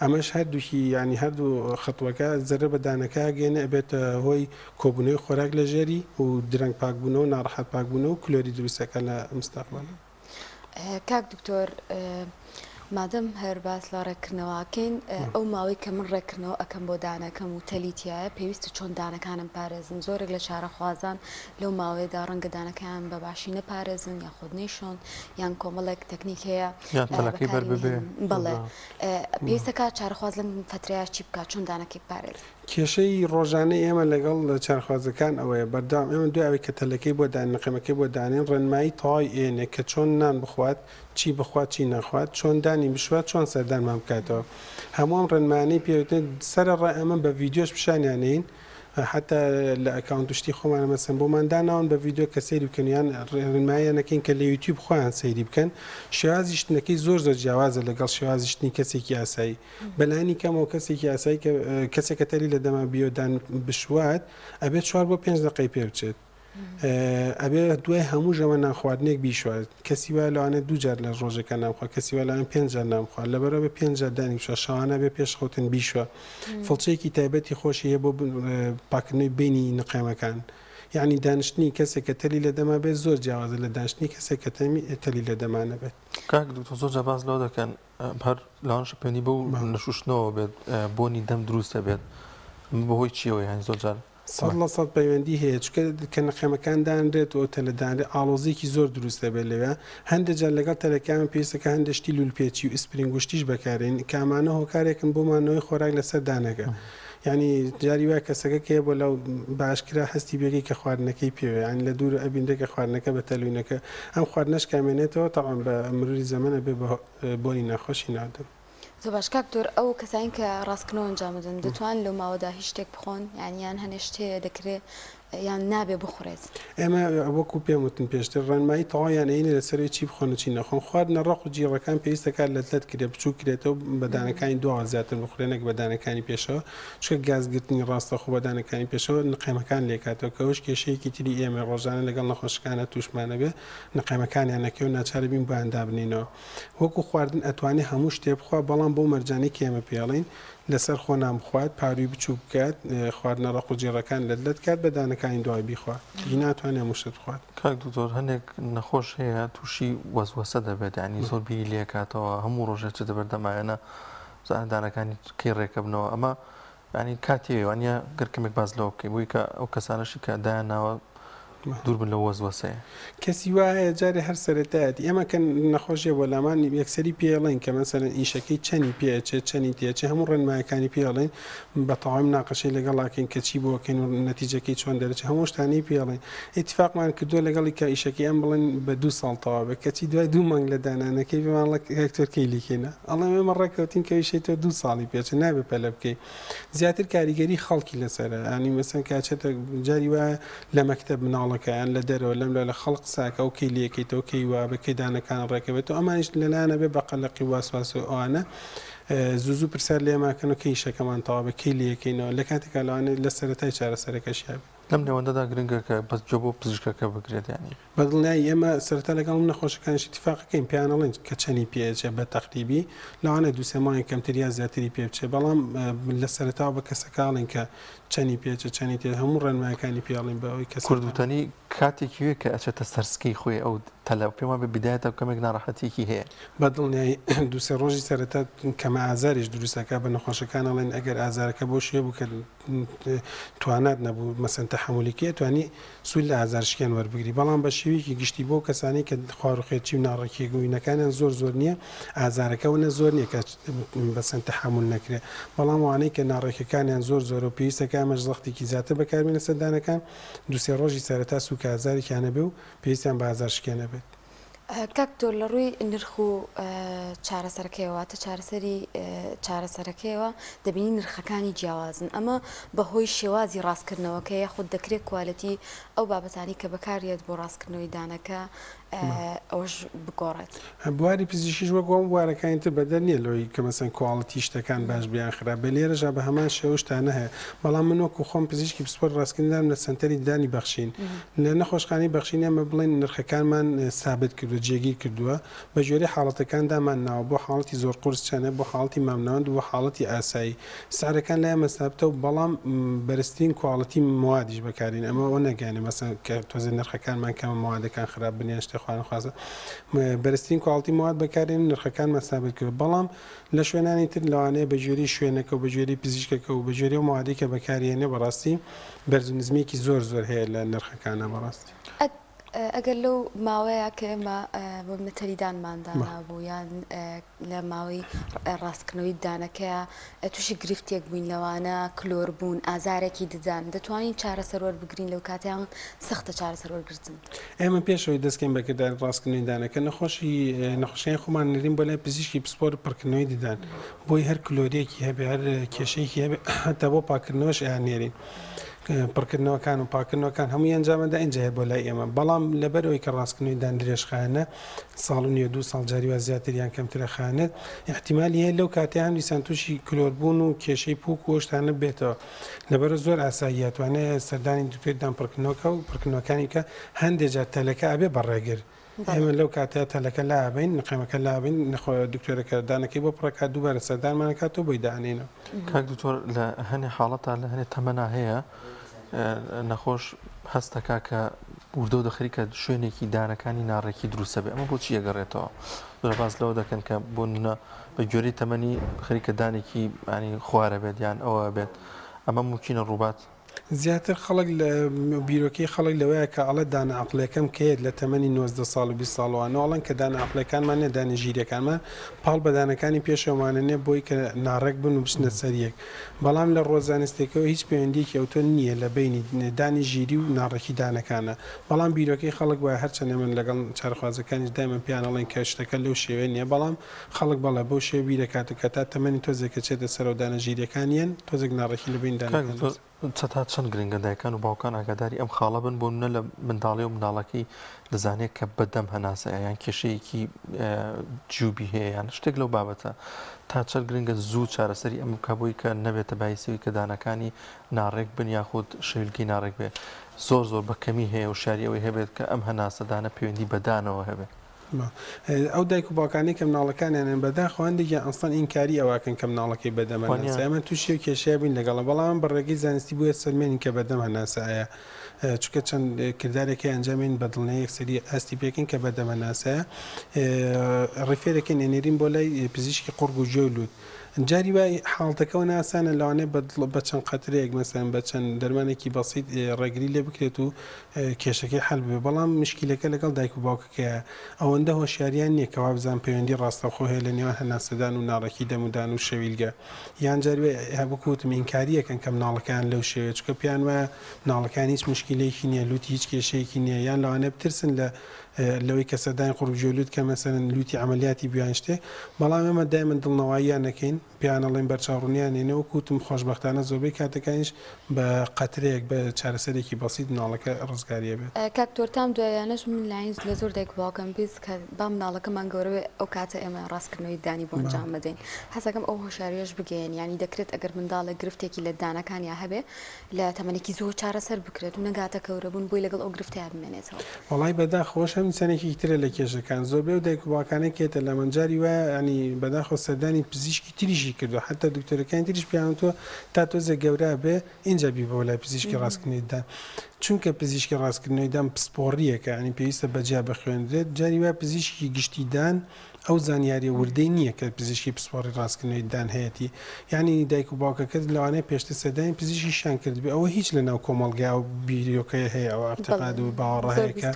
S3: ئەمەش هەردووکی ینی هەردوو خەتوەکە زەرە بە دانەکە گەێنە ئەبێت هۆی کۆبوونەوەی خۆراک لە ژێری و درەنگ پاکبوونەوە ناڕەحەت پاکبوونەوە و کلۆری دروستەکە لە مستەقبەل.
S1: کاک دکتۆر مادەم هەر باس لە ڕێکردنەوەکەین ئەو ماوەی کە من ڕێکردنەوە ئەەکەم بۆ دانەکەم و تەلیتیایە پێویستە چۆن دانەکانم پارێزن زۆرێک لە چارەخوازان لەو ماوەیەدا ڕەنگە دانەکان بە باشی نەپارێزن یا خۆ نەیشۆن یان کۆمەڵێک تەکنیکەیە بڵێ پێویستە کات چارەخواز لەم فترەیە چی بکات چۆن دانەکەی پارێز
S3: کێشەی ڕۆژانەی ئێمە لەگەڵ چارخوازەکان ئەوەیە بەردام ئێمە دوای کە تەلەکەی بۆ دانەقەمەکەی بۆ دانێن ڕێنمایی تەواوی ئێنێ کە چۆن نان بخوات چی بخوات چی نەخوات چۆن دانی بشوات چۆن سەردانمان بکاتەوە هەمووم ڕێنمانەی پێوتێت سەر ڕای ئەمە بە ڤیددیۆش پیشانیانین حتا لە ئەکاونتشتی خۆمانە مەسن بۆمان داناون بە ڤیددیۆ کە سەیری بکەنیان ڕێنماییانەکەین کە لە یوتیوب خۆیان سەیری بکەن شێوازی شتنەکەی زۆر جیاوازە لەگەڵ شێوازی شتنی کەسێکی ئاسایی بەلانی کەمەوە کەسێکی ئاسایی کەسێکە تەری لە دەما بیۆدان بشوات ئەبێت 4 بۆ 5 دقەی پێ بچێت ئەبێ دوای هەموو ژەوە ناخواردنێک بیشوات کەسی وای لەوانێت 2 جار لە ڕۆژەکە نامخوا کەسی وای لەوان 5 جار نامخوات لەبەرەوە 5 جار دانی بشوە شەوانە بێ پێش خەوتن بیشوە فڵچەیەکی تایبەتی خۆشی هەیە بۆ پاکردنەوەی بینی نقێمەکان یعنی دانیشتنی کەسێک کە تەلی لە دەما بێت زۆر جیاوازە لە دانیشتنی کەسێک کە تەلی لە دەمانە بێت
S2: کاک زۆر جاواز لەوە دەکەن هەر لاوانش پێنی بە و نەشوشتنەوە بێت بۆنی دەم دروستە بێت بەهۆی چیەوە یانی زۆر جار
S3: 100% پەیوەندی هەیە چکە کە نەقێمەکان دانرێت و تەلەدانرێت ئاڵۆزێکی زۆر دروستە بێت لەوێ هەندێک جار لەگەڵ تەلەکان پێویستەکە هەندشتی لولپێچی و ئسپرینگوشتیش بەکارێن کامانە هۆکارێکن بۆمانەوەی خۆراک لەسەر دانەکە ینی جاری وای کەسەکە کێ بۆ لەو باشکرا هەستی بێگەی کە خواردنەکەی پێوێ ینی لە دوور ئەبیندەکە خواردنەکە بە تەلوینەکە ئەم خواردنەش کامێنێتەوە تاوان بە مروری زەمەنە بێ بۆنی ناخۆشی نادەم
S1: زۆر باش کاکتۆر ئەو کەسانی کە ڕاستکردنەوە ئەنجامدن دەتوان لەو ماوەدا هیچ شتێک بخۆن یانیان هەنێ شتەیە دەکرێت یان نابێ بخورێت
S3: ئێمە وەکو پێم وتن پێشتر ڕێنمایی تەواویان ئەینە لەسەر چی بخۆن و چی نەخۆن خواردنە ڕق و جیڕەکان پێویستەکە لەت کرێت بچوو کرێتەوە بەدانەکانی دووە زیاتر بخورێنێک بەدانەکانی پێشەوە چکە گازگرتنی ڕاستە خۆ بەدانەکانی پێشەوە نقێمەکان لێکاتەوە کەەوەش کێشەیەکی تری ئێمە ڕۆژانە لەگەڵ نەخۆشەکانە تووشمانە بێ نقێمەکانیان نەکەی و ناچارە بین بۆیان دابنینەوە وەکو خواردن ئەتوانێت هەموو شتێ بخوا بەڵام بۆ مەرجانی کە ئێمە پێڵین لەسەر خۆ نامخوات پاروی بچوو بکات خواردنە ڕق و جێڕەکان لەت کات بەدانەکانی دوای بیخوات ناتوانێت مشت بخوات
S2: کاک دکتۆر هەندێک نەخۆش هەیە تووشی وەسوەسە دەبێت ینی زۆر بیری لێکاتەوە هەموو ڕۆژێک چ دەبەردەمایەنە دانەکانی کەی ڕێکە بنەوە ئەمە ینی کاتێوانە گەرکەمێک باز لەوە بکەی بووی کە ئەو کەسانەشی کە دایانناوە دوور بن لە وەزوەسەیە
S3: کەسی وایە جارێ هەر سەرەتایەتی ئێمە کە نەخۆشیە بۆلامان یەکسەری پێڵین کە مەسەرەن ئیشەکەی چەنی پێچێت چەنی تێچێ هەموو ڕێنمایەکانی پێڵین بە تەواوی مناقەشەی لەگەڵاکەین کە چی بۆکەین و نەتیجەکەی چۆن دەرەچێت هەموو شتانی پێڵین ئیتفاقمان کردووە لەگەڵی کە ئیشەکەی ئەم بڵێن بە 2 ساڵ تەواو بێت کەچی دوای 2 مانگ لە دانانەکەی بمانڵک هەکتۆرکەی لیکێنە ئەڵێ ئێمە ڕێککەوتین کە ئیشەی تۆ 2 ساڵی پێچێت نابێ پەلە بکەی زیاتر کاریگەری خەڵکی لەسەرە ینی مەسەن کاچێتە جاری وایە لە مەکتەب مناڵەکەیان لە دەرەوە لەم لە خەڵق ساکە و کەی لەکەیتەوە کەی وا بەکەی دانەکان ڕێکەوێت و ئەمانش لەلایەنە بێ بە قەلەقی واسواس و ئەوانە زوو پرسیار لێماکەن و کەی شەکەمان تەواو بە کەی لەکەینەوە لە کاتێکا لەوانە لە سەرەتای چارەسەرەکەشیاب
S2: لەم نێوەندەدا گرنگە کە بەس جۆ بۆ پزیشکەکە بگرێت ینی
S3: بەدڵنیایی ئێمە سەرەتا لەگەڵ نەخۆشەکانشی اتفاقەکەین پیانەڵێن کە چەنی پێچێ بە تەقریبی لەوانە 2 سێمانی کەمتر یا زیاتری پێ بچێ بەڵام لە سەرەتا بە کەسەکاڵین کە چەنی پێچە چەنی تێ هەموو ڕێنمایەکانی پیاڵین بە ئەوەی کەس
S2: کوردوتەنی کاتێکی وێ کە ئەچێتە سەرسکی خۆی ئەو تەلە پێما بە بدایەتە کەمێک ناڕەحەتێکی هەیە
S3: بەدڵنیایی 2 ڕۆژی سەرەتا کەمە ئازاریش دروستەکە بە نەخۆشەکان ئەڵێن ئەگەر ئازارەکە بۆ شوێ بوو کە توانات نەبوو مەسەن تەحمولیکێ توانی سوود لە ئازارشکیان وەربگری بەڵام بە شێوەیەکی گشتی بۆ کەسانی کە خواروخێتی و ناڕێکیگوینەکانیان زۆر نییە ئازارەکەونە زۆر نییە کە بەسەن تەحمل نەکرێت بەڵام وانەی کە ناڕێکەکانیان زۆر و پێویستەکە ئەمەش زەختێکی زیاتر بەکاربێنە سەردانەکان 2 ڕۆژی سەرەتا سوکە ئازارێکیانە بێ و پێویستیان بە ئازارشکیانە بێت
S1: کاکتۆر لە ڕووی نرخ و چارەسەرەکەیەوەتە چارەسەرەکەیەوە دەبینی نرخەکانی جیاوازن ئەمە بەهۆی شێوازی ڕاستکردنەوەکە یاخود دەکرێت کوالەتی ئەو بابەتانی کە بەکارێت بۆ ڕاستکردنەوەی دانەکە ئەوش بگۆڕێت
S3: بواری پزیشکیش وەک ئەم بوارەکانی تر بەدەر نییە لەوەی کە مەسەن کوالەتی شتەکان باش بیان خراپ بە لێرەژە بە هەمان شێوە شتانە هەیە بەڵام من وەکو خۆم پزیشکی پسپۆرت ڕاستکردنم لە سنتەری دانی بەخشین لە نەخۆشخانەی بەخشین ئەمە بڵێن نرخەکانمان ثابت کردو جێگیر کردووە بە ژێری حاڵەتەکاندامان ناوە بۆ حاڵەتی زۆر قورس چەنە بۆ حاڵەتی مامناوەند بۆ حاڵەتی ئاسایی سعرەکان لە ئێمە ثابتە و بەڵام بەرزترین کوالەتی موادیش بەکارین ئەمە ئەوە نەگەیاندێ مەسەن کە تۆزە نرخەکانمان کەمە موادەکان خراپ بنیان شتێ خوان خوازە بەرزترین کوالتی مواد بەکارێن نرخەکانمان ثابت کرد بەڵام لە شوێنانی تر لەوانەیە بە ژێری شوێنەکە و بە ژێری پزیشکەکە و بە ژێری و موادی کە بەکارێنێ بەڕاستی بەرزنزمێکی زۆر هەیە لە نرخەکانە بەڕاستی
S1: ئەگەر لەو ماوەیە کە ئێمە بۆ مەتەریدانماندانا بوو یان لە ماوەی ڕاستکردنەوەی دانەکەیە تووشی گرفتێک بووین لەوانە کلۆر بوون ئازارێکی ددان دەتوانین چارەسەر وەربگرین لەو کاتیان سەختە چارەسەر وەرگرتن
S3: ئێمە پێشەوەی دەستکەین بەکردان ڕاستکردنەوەی دانەکە نەخۆشیان خۆمان نرین بۆ لای پزیشکی پسپۆر پڕکردنەوەی ددان بۆی هەر کلۆریەکی هەبێ هەر کێشەیەکی هەبێ هەتا بۆ پاکردنەوەش ئەیانێرین پڕکردنەوەکان و پاکردنەوەکان هەموو ئەنجامەدا ئەنجا هەیە بۆ لای ئێمە بەڵام لەبەرەوەی کە ڕاستکردنەوەی دان درێژخانە ساڵ و نیوە 2 ساڵ جاریوە زیاتریان کەمترە خانێت احتیمالی هەیە لەو کاتیان دیسان تووشی کلۆربوون و کێشەی پووک و شتانە بێتەوە لەبەرە زۆر ئاسایی توانێت سەردانی دوکتۆردان پڕکردنەوەکە و پڕکردنەوەکانی کە هەندێک جار تەلەکە ئەبێ بەڕێگر ئێمە لەو کاتە تەلەکە لابین نقیمەکە لابین نەخۆ دکتۆرەکە دانەکەی بۆ پڕکات دووبارە سەردانمانەکاتەوە بۆی دانێنەوە
S2: کاک دکتۆر لە هەنێ حاڵەتە لە هەنێ تەمەنا هەیە نەخۆش هەستەکە کە وردە دەخریکە شوێنێکی دانەکانی ناڕێکی دروستە بێ ئەمە بۆچی ئەگەڕێتەوە باز لەوە دەکەن کە بۆ بە گوێری تەمەنی خریکە دانێکی ینی خوارە بێت یان ئەوە بێت ئەمە ممکنە ڕووبات
S3: زیاتر خەڵک لە بیرۆکەی خەڵک لەوەیە کە ئەڵە دانە عقلەکەم کێت لە تەمەنی 90 ساڵ و 20 ساڵوانەوەڵەن کە دانە عقلەکانمان نە دانە ژیرەکانمان پاڵ بەدانەکانی پێشەوانە نێ بۆی کە ناڕێک بن و بچنە سەریەک بەڵام لە ڕۆزانستێکەوە هیچ پەیوەندیەکی ئەوتۆ نییە لە بینی دانی ژیری و ناڕێکی دانەکانە بەڵام بیرۆکەی خەڵک وایە هەرچەندە من لەگەڵ چارەخوازەکانیش دایمەن پیانەڵێن کە شتەکە لەو شێوەیە نییە بەڵام خەڵک بەڵێ بەو شێوە بیرەکات کە تا تەمەنی تۆزێکە چێتە سەر و دانە ژیرەکانیان تۆزێک ناڕێکی لە بین دانەکان
S2: چەتا چەند گرنگە دایکان و باوکان ئاگاداری ئەم خاڵە بن بۆ منە لە منداڵی و منداڵەکەی دەزانێت کە بەدەم هەناسەیە یان کێشەیەکی جوبی هەیە یان شتێک لەو بابەتە تا چەند گرنگە زوو چارەسەری ئەم کابووی کە نەبێتە باعیسەوەی کە دانەکانی ناڕێک بن یاخود شەویلگی ناڕێک بێت زۆر بە کەمی هەیە و شاریەوەی هەبێت کە ئەم هەناسەدانە پەیوەندی بەدانەوە هەبێت
S3: ئەو دایک و باوکانی کە مناڵەکانیان بەداخواندێکی ئەستان ئینکاری ئەوواکەن کە مناڵەکەی بەدەمە ئەمە تووشی و کێشەیە بووین لەگەڵە بەڵام بەڕێگەی زانستی بووە سەرمێنی کە بەدەم هەناسایە چونکە چەند کردارێکی ئەنجامین بەدڵنەیە یەکسەری ئاستی پێکەین کە بەدەمە ناسایە ڕیفێرەکەین ئێنێرین بۆ لای پزیشکی قورگ و جۆلووت جاری وای حاڵەتەکەەوە ناسانە لەوانێ بە چەند قەترەیەک مەسەن بە چەند دەرمانێکی بەسیط ڕێگری لێ بکرێت و کێشەکەی حل بێ بەڵام مشکلەکە لەگەڵ دایک و باوکەکەیە ئەوەندە هۆشیاریان نییە کەوا بزان پەیوەندی ڕاستەخۆ هەیە لە نێوان هەناسەدان و ناڕێکی دەمودان و شەویلگە یان جاروێ هەبکوتم ئینکاریەکەن کەم ناڵەکان لەو شێوە چکە پیان وایە ناڵەکان هیچ مشکلەیەکی نییە لوتی هیچ کێشەیەکی نییە یان لەوانێ بترسن لەوەی کە سەدان قڕوجۆلووت کە مەسەرن لوتی عملیاتی بیان شتێ بەڵام ئێمە دایمە دڵنەوەییان نەکەین پیانەڵێن بەرچاوڕوونیانێنەوە کووتم خۆشببختانە زۆربەی کاتەکانیش بە قەترەیەک بە چارەسەرێکی بەسیط ناڵەکە ڕزگاریە بێت
S1: کاکتۆرتام دوایانش من لاینز لە زۆر دایک باوکەم بیست کە بام ناڵەکەمان گەورەوە ئەو کاتە ئێمە ڕاستکردنەوەی دانی بۆ ئەنجام بدەین حەزەکەم ئەو هۆشاریەش بگەین ینی دەکرێت ئەگەر منداڵە گرفتێکی لە دانەکانیا هەبێ لە تەمەێکی زۆر چارەسەر بکرێت و نەگاتە کەورەبوون بۆی لەگەڵ ئەو گرفتیا بمێنێتەوە
S3: وڵی بەداخۆش هەم سەنێکی ترە لە کێشەکان زۆربێ و دایک و باوکانە کێتە لە منجاری وایە ینی بەداخۆ سەردانی پزیشکی تریشی کردو حتا دکتۆرەکانی تریش پیانەوە تا تۆزە گەورە بێ اینجا بی بۆ لای پزیشکی ڕاستکردنیدا چونکە پزیشکی ڕاستکردنەوەیدان پسپۆڕیەکە ینی پێویستە بەجیا بخوێنرێت جاری وای پزیشکی گشتیدان ئەو زانیاری وردەی نییە کە پزیشکی پسپۆڕی ڕاستکردنەوەیدان هەیەی ینی دایک و باوکەکەت لەوانەیە پێشتە سەدانی پزیشکی شان کرد بێ ئەوە هیچ لە ناو کۆمەڵگا و بیرۆکەیە هەیە ئەو ئەفتقاد و باوەڕەیەکە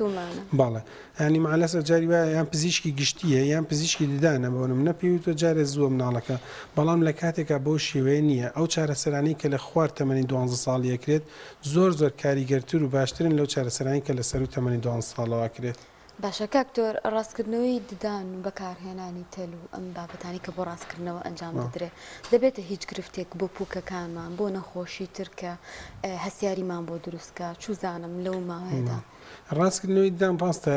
S3: باڵێ ینی مالەسە جاری وایە یان پزیشکی گشتیە یان پزیشکی ددانە بۆنم نەپێویتۆ جارێ زووە مناڵەکە بەڵام لە کاتێکا بۆ شێوەیە نییە ئەو چارەسەرانی کە لە خوار تەمەنی 12 ساڵی یەکرێت زۆر کاریگەرتر و باشترن لەو چارەسەرانی کە لە سەر و تەمەنی 12 ساڵەوە کرێت
S1: باشە کاکتۆر ڕاستکردنەوەی ددان و بەکارهێنانی تەل و ئەم بابەتانی کە بۆ ڕاستکردنەوە ئەنجام بدرێت دەبێتە هیچ گرفتێک بۆ پووکەکانمان بۆ نەخۆشی ترکە هەسیاریمان بۆ دروستکە چوزانم لەو ماوەیەدا
S3: ڕاستکردنەوەی دام ڕاستە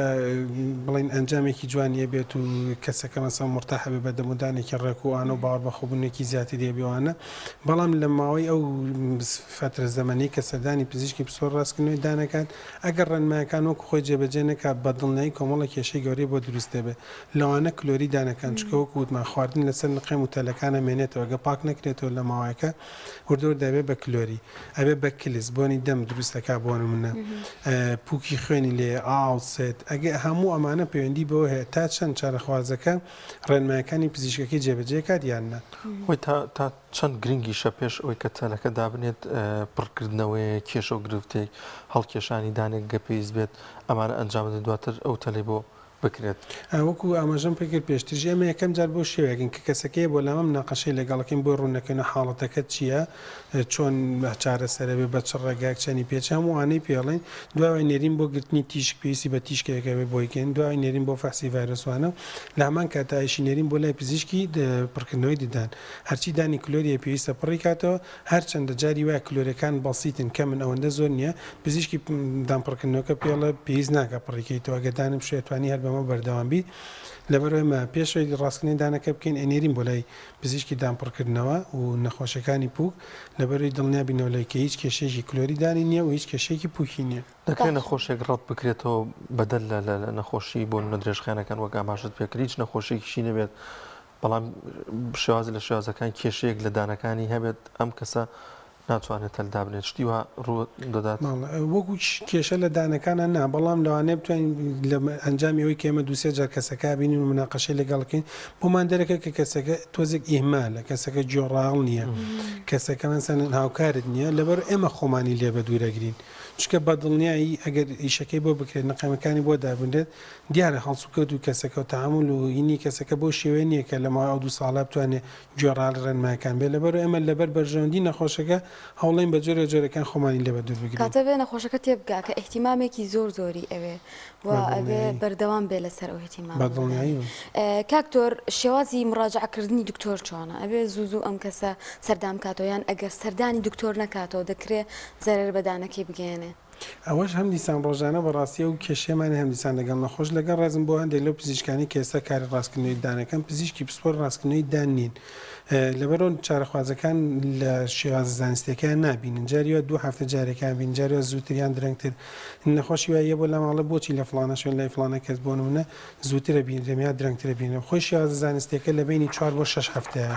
S3: بڵین ئەنجامێکی جوانیە بێت و کەسەکە مەسە مرتاح بێ بە دەمودانێکی ڕێکوانە و باوەڕ بەخۆبوونێکی زیاتر دێبیوانە بەڵام لە ماوەی ئەو فترە زەمەنی کە سەردانی پزیشکی پسۆر ڕاستکردنەوەی دانەکان ئەگەر ڕێنمایەکان وەکو خۆی جێبەجێ نەکات بەدڵنەی کۆمەڵە کێشەی گەورەی بۆ دروستێ بێ لەوانە کلۆری دانەکان چکەوەکو وتمان خواردن لەسەر نقێم و تەلەکانە مێنێتەوە گە پاک نەکرێتەوە لە ماوەیەکە وردۆر دەبێت بە کلۆری ئەبێ بە کلیس بۆنی دەم دروستەکە بۆ نمونە پووکی خوێنی لێ ئاوسێت ئەگە هەموو ئەمانە پەیوەندی بۆ هەیە تا چەند چارەخوازەکە ڕێنمایەکانی پزیشکەکەی جێبەجێ کات یاننا
S2: وی تا چەند گرنگیشە پێش ئەوی کە تەلەکە دابنێت پڕکردنەوەی کێشە و گرفتێک هەڵکێشانی دانێک گە پێویست بێت ئەمانە ئەنجام دواتر ئەو تەلەی بۆ بکرێت
S3: وەکو ئاماژەم پێکرد پێشتر ئێمە یەکەم جار بۆ شێوەیەکن کە کەسەکەی بۆ لامە ناقەشەی لەگەڵەکەین بۆ ڕوونەکەنە حاڵەتەکەت چییە چۆن چارەسەرە بێ بە چ ڕێگاک چەنی پێچ هەمووانەی پێڵێن دوای نێرین بۆ گرتنی تیشک پێویستی بە تیشکەکە بێ بۆیکەین دوای نێرین بۆ فەحسی ڤایرۆسوانە لە هەمان کاتایشی نێرین بۆ لای پزیشکی پڕکردنەوەی ددان هەرچی دانی کلۆریە پێویستە پڕی کاتەوە هەرچەندە جاری وایە کلۆرەکان بەسیتن کە من ئەوەندە زۆر نییە پزیشکی دامپڕکردنەوەکە پێڵە پێویست ناکە پڕیکەیتەوە گەدانم شێتوانی هەر بەمە بەردەوامبی لەبەرەوەمە پێشەوەی ڕاستکردنی دانەکە بکەین ئەنێرین بۆ لای پزیشکی دامپڕکردنەوە و نەخۆشەکانی پووک لەبەرەوەی دڵنیا بینەوە لای کە هیچ کێشەیەکی کلۆری دانی نییە و هیچ کێشێکی پووکی نییە
S2: دەکرێت نەخۆشێک ڕەت بکرێتەوە بەدەل لە نەخۆشی بۆ نەدرێژخانەکان وەک ئاماژت پێکرد هیچ نەخۆشیێکیشی نەبێت بەڵام شێواز لە شێوازەکان کێشەیەک لە دانەکانی هەبێت ئەم کەسە ناتوانێت هەلدا بنێت شتی وە ڕوو دەدات
S3: وەکو کێشە لە دانەکانە نا بەڵام لەوانەیە بتوانین لە ئەنجامیەوەی کە ئێمە دووسێ جار کەسەکە بینین و مناقەشەی لەگەڵکەین بۆمان دەرەکە کە کەسەکە تۆزێک ئیهمالە کەسەکە جۆڕاڵ نییە کەسەکە مەسەن هاوکارت نییە لەبەر ئێمە خۆمانی لێ بە دوورەگرین چکە بە دڵنیایی ئەگەر ئیشەکەی بۆ بکرێت نەقەمەکانی بۆ دابنرێت دیارە هەڵسوکەوت و کەسەکە و تەعامل و هینی کەسەکە بۆ شێوەیە نییە کە لەماوەی ئەو 2 ساڵە بتوانێت گوێڕال ڕێنمایەکان بێت لەبەر ئێمە لەبەر بەرژەوەندی نەخۆشەکە هەوڵین بە جۆرەکان خۆمانی لێ بە دوور بگرین
S1: کاتە بێ نەخۆشەکە تێبگا کە احتیمامێکی زۆری ئەوێ و ئەبێ بەردەوام بێ لەسەر ئەو احتیمام کاکتۆر شێوازی مڕاجعکردنی دکتۆر چۆنە ئەبێ زوو ئەم کەسە سەردام کاتەوەیان ئەگەر سەردانی دکتۆر نەکاتەوە دەکرێت زەرەر بەدانەکەی بگەێنێ
S3: ئەوەش هەم دیسان ڕۆژانە بەڕاستی و کێشێمانی هەم دیسان لەگەڵ نەخۆش لەگەڵ ڕێزم بۆ هەندێک لەو پزیشکانی کە ئێستا کاری ڕاستکردنەوەی دانەکەم پزیشکی پسپۆر ڕاستکردنەوەی دان نین لەبەرەوە چارەخوازەکان لە شێواز زانستیەکان نابینن جاریوە 2 هەفتە جارێکان بین جاریوە زووتریان درەنگتر نەخۆشی وایە بۆ لە ماڵە بۆچی لە فڵانە شوێن لای فڵانە کەس بۆ نمونە زووترە بینرێمیا درەنگترە بینە خۆی شێواز زانستیەکە لە بینی 4 بۆ 6 هەفتەیە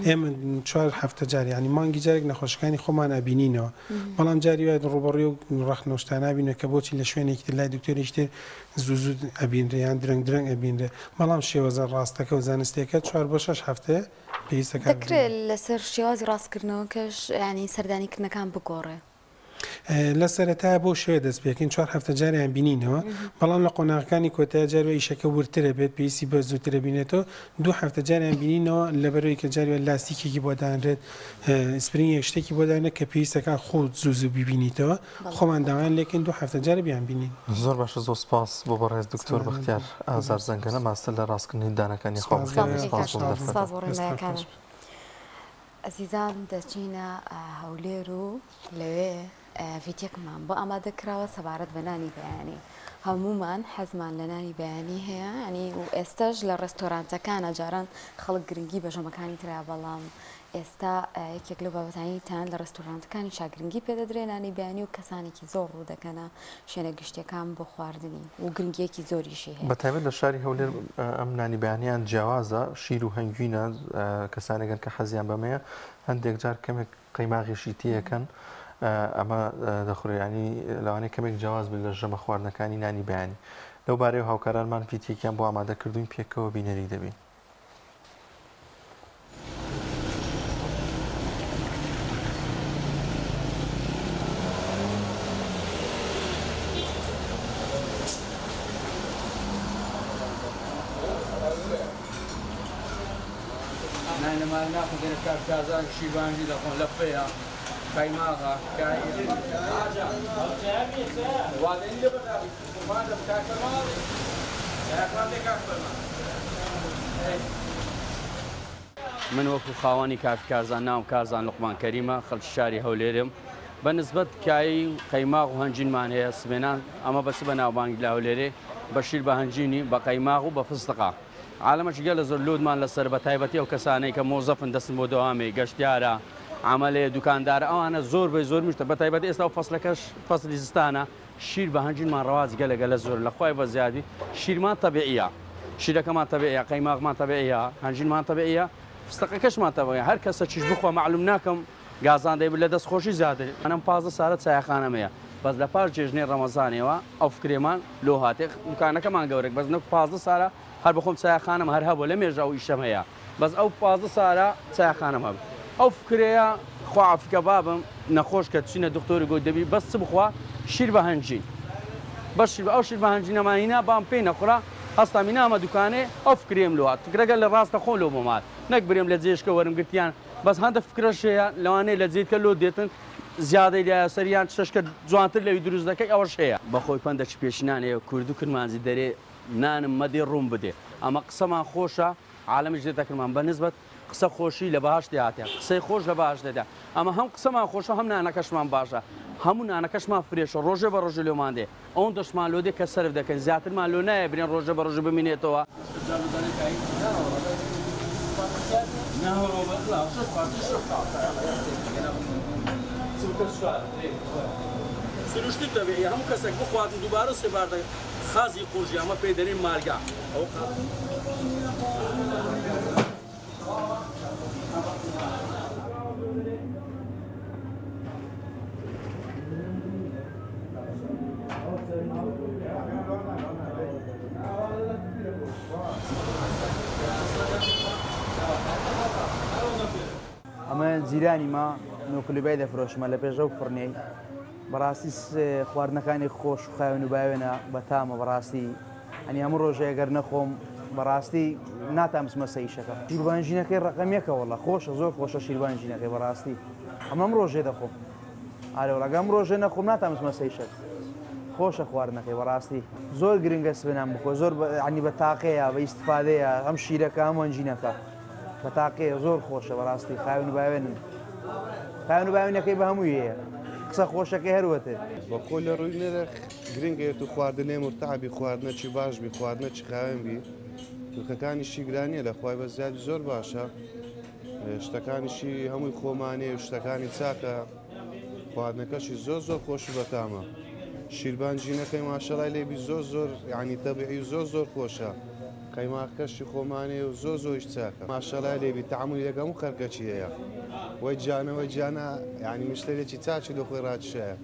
S3: ئێمە 4 هەفتە جاری ینی مانگی جارێک نەخۆشەکانی خۆمان ئەبینینەوە بەڵام جاریوە ڕوبەڕوی و ڕەخنەشتانە بینە کە بۆچی لە شوێنێکی لای دکتۆرێکی تر زوو ئەبینرێ یان درەنگ ئەبینرێ بەڵام شێوەزە ڕاستەکە و زانستیەکە 4 بۆ 6 هەفتەیە پێویستە
S1: دەکرێت لەسەر شێوازی ڕاستکردنەوەکەش ینی سەردانیکردنەکان بگۆڕێ
S3: لە سەرەتا بۆ شوێ دەست پێکەین 4 هەفتە جاریان بینینەوە بەڵام لە قۆناغەکانی کۆتای جاروە ئیشەکە ورترە بێت پێویستی بە زووترە بینێتەوە 2 هەفتە جاریان بینینەوە لەبەرەوەی کە جاروە لاستیکێکی بۆ دانرێت سپرینگ شتێکی بۆ دانێت کە پێویستەکان خۆت زوو ببینیتەوە خۆمان داوایان لێکن 2 هەفتە جارە بیان بینین
S2: زۆر باشە زۆر سپاس بۆ بەڕێز دکتۆر بەختیار ئازار زەنگەنە ماستەر لە ڕاستکردنی دانەکانی
S1: خۆ ئەزیزان دەچینە هەولێر و لەوێ ڤیدیۆکمان بۆ ئامادەکراوە سەبارەت بە نانی بەیانی هەمومان حەزمان لە نانی بەیانی هەیە ینی و ئێستاش لە ڕێستۆرانتەکانە جاران خەڵک گرنگی بە ژەمەکانی ترا بەڵام ئێستا یەکێک لە بابەتانیتان لە ڕێستۆرانتەکانی شاگرنگی پێدەدرێ نانی بەیانی و کەسانێکی زۆر ڕوو دەکەنە شوێنە گشتیەکان بۆ خواردنی و گرنگیەکی زۆریشی هەیە
S2: بەتایبەت لە شاری هەولێر ئەم نانی بەیانیان جیاوازە شیر و هەنگوینە کەسانێکن کە حەزیان بەمەیە هەندێک جار کەمێک قەیماغیشی تیەکەن ئەمە دەخورێنی لەوانەیە کەمێک جیاواز بێت لە ژەمە خواردنەکانی نانی بەیانی لەو بارەیە هاوکارانمان ڤیدیۆکیان بۆ ئامادە کردوین پێکەوە بینەری دەبین.
S4: کارزان شیروانی دەخۆن لە پێە قەیماغا من وەکو خاوەنی کارزان ناوم کارزان لوقمان کەریمە خەڵکی شاری هەولێرم بە نسبەت کایی قەیماغ و هەنجینمان هەیە سبێنان ئەمە بەس بە ناوبانگی لە هەولێرێ بە شیر بە هەنجینی بە قەیماغ و بە فستقا عالمەش گەلە زۆر لودمان لەسەر بە تایبەتی ئەو کەسانەی کە مۆزەفن دەستن بۆ دەوامی گەشتیارە عملەیە دوکاندارە ئەوانە زۆر بەی زۆر میشتە بە تایبەتی ئێستا و فەسلەکەش فەسلی زستانە شیر بە هەنجینمان ڕەوازی گەلە زۆر لەخوای بە زیادی شیرمان تەبیعیە شیرەکەمان تەبیعیە قەیماغمان تەبیعیە هەنجینمان تەبیعیە فستەقەکەشمان تەبیعیە هەر کەسە چیش بخوا معلوم ناکەم گازان دەیبێت لە دەستخۆشی زیاتر ئەم 15 ساڵە چایەخانەمەیە بەس لە پاش جێژنەی ڕەمەزانەوە ئەو فکرێمان لۆ هاتێ دوکانەکەمان گەورێک بەس 15 ساڵە هەر بخۆم چایەخانەم هەر هەبوو لە مێژە و ئیشەم هەیە بەس ئەو 15 ساڵە چایەخانەم هەبوو ئەو فکرەیە خوافکە بابم نەخۆش کە چینە دکتۆری گۆی دەبی بەس چ بخوا شیر بە هەنجین بەس ئەو شیر بە هەنجینەمانینا بام پێی نەخورا هەستا مینامە دوکانێ ئەو فکرێم لۆ هات فکرەگەل لە ڕاستە خۆ لۆ بۆمات نەک برێم لە جێشکە وەرم گرتیان بەس هەندە فکرەش هەیە لەوانەیە لە جێتکە لۆ دێتن زیادەی لە سەریان شەشکە جوانتر لەوی دروست دەکەی ئەوەش هەیە بەخۆی پەندەچ پێشینانەیە کورد و کرمانزی دەرێ نانم مەدێ ڕوون بدێ ئەمە قسەمان خۆشە عالەمیش دێتەکرمان بە نسبەت قسە خۆشی لە بەهاشتی هاتیان قسەی خۆش لە بەهاشتدا ئەمە هەم قسەمان خۆشە هەم نانەکەشمان باشە هەموو نانەکەشمان فرێشە ڕۆژێ بە ڕۆژە لێمان دێ ئەوەن دەشمان لۆ دێ کە سەرف دەکەن زیاترمان لۆ نایە برێن ڕۆژە بە ڕۆژە ببینێتەوە سروشتی تەبیعی هەموو کەسێک بخواتن دووبارە سێبار خازی قورژی ئەمە پێی دەرێن مارگا
S5: ئەمە جیرانی ما نۆکلوبای دەفرۆشمە لە پێشەو فڕنەی بەڕاستی خواردنەکانی خۆش و خاوێن و باوێنە بە تامە بەڕاستی ئەنی هەموو ڕۆژەیە گەر نەخۆم بەڕاستی ناتامسمە سەیشەکە شیربانژینەکەی ڕقەمیەکە وەڵە خۆشە زۆر خۆشە شیربانژینەکەی بەڕاستی ئەمەم ڕۆژێ دەخۆم ئارێوەڵەگەم ڕۆژێ نەخۆم ناتامسمە سەیشەک خۆشە خواردنەکەی بەڕاستی زۆر گرنگە سبێنام بخۆ زۆر عنی بە تاقەیە بە ئیستفادەیە ئەم شیرەکە ئەم وەنجینەکە بە تاقەیە زۆر خۆشە بەڕاستی خاوێن و باوێنن خاوێن و باوێنەکەی بە هەمووی هەیە قسە خۆشەکەی هەروەتێ
S6: بە خۆ لە ڕووی نەرە گرنگێت و خواردنێ مرتەعبی خواردنە چی باش بی خواردنە چی خاوێن بی دوکەکانیشی گرانیە لە خوای بە زیادی زۆر باشە شتەکانیشی هەمووی خۆمانێ و شتەکانی چاکە خواردنەکەشی زۆر زۆر خۆش و بەتامە شیربانجینەکەی ماشەڵای لێبی زۆر ینی تەبیعی زۆر خۆشە قەیماغەکەشی خۆمانێ و زۆریش چاکە ماشەڵای لێبی تەعاملی لەگەڵ و خەرکەچی هەیە وەی جانەوەی جانە ینی مشتێکی چاچی لە خۆی ڕاتشەیە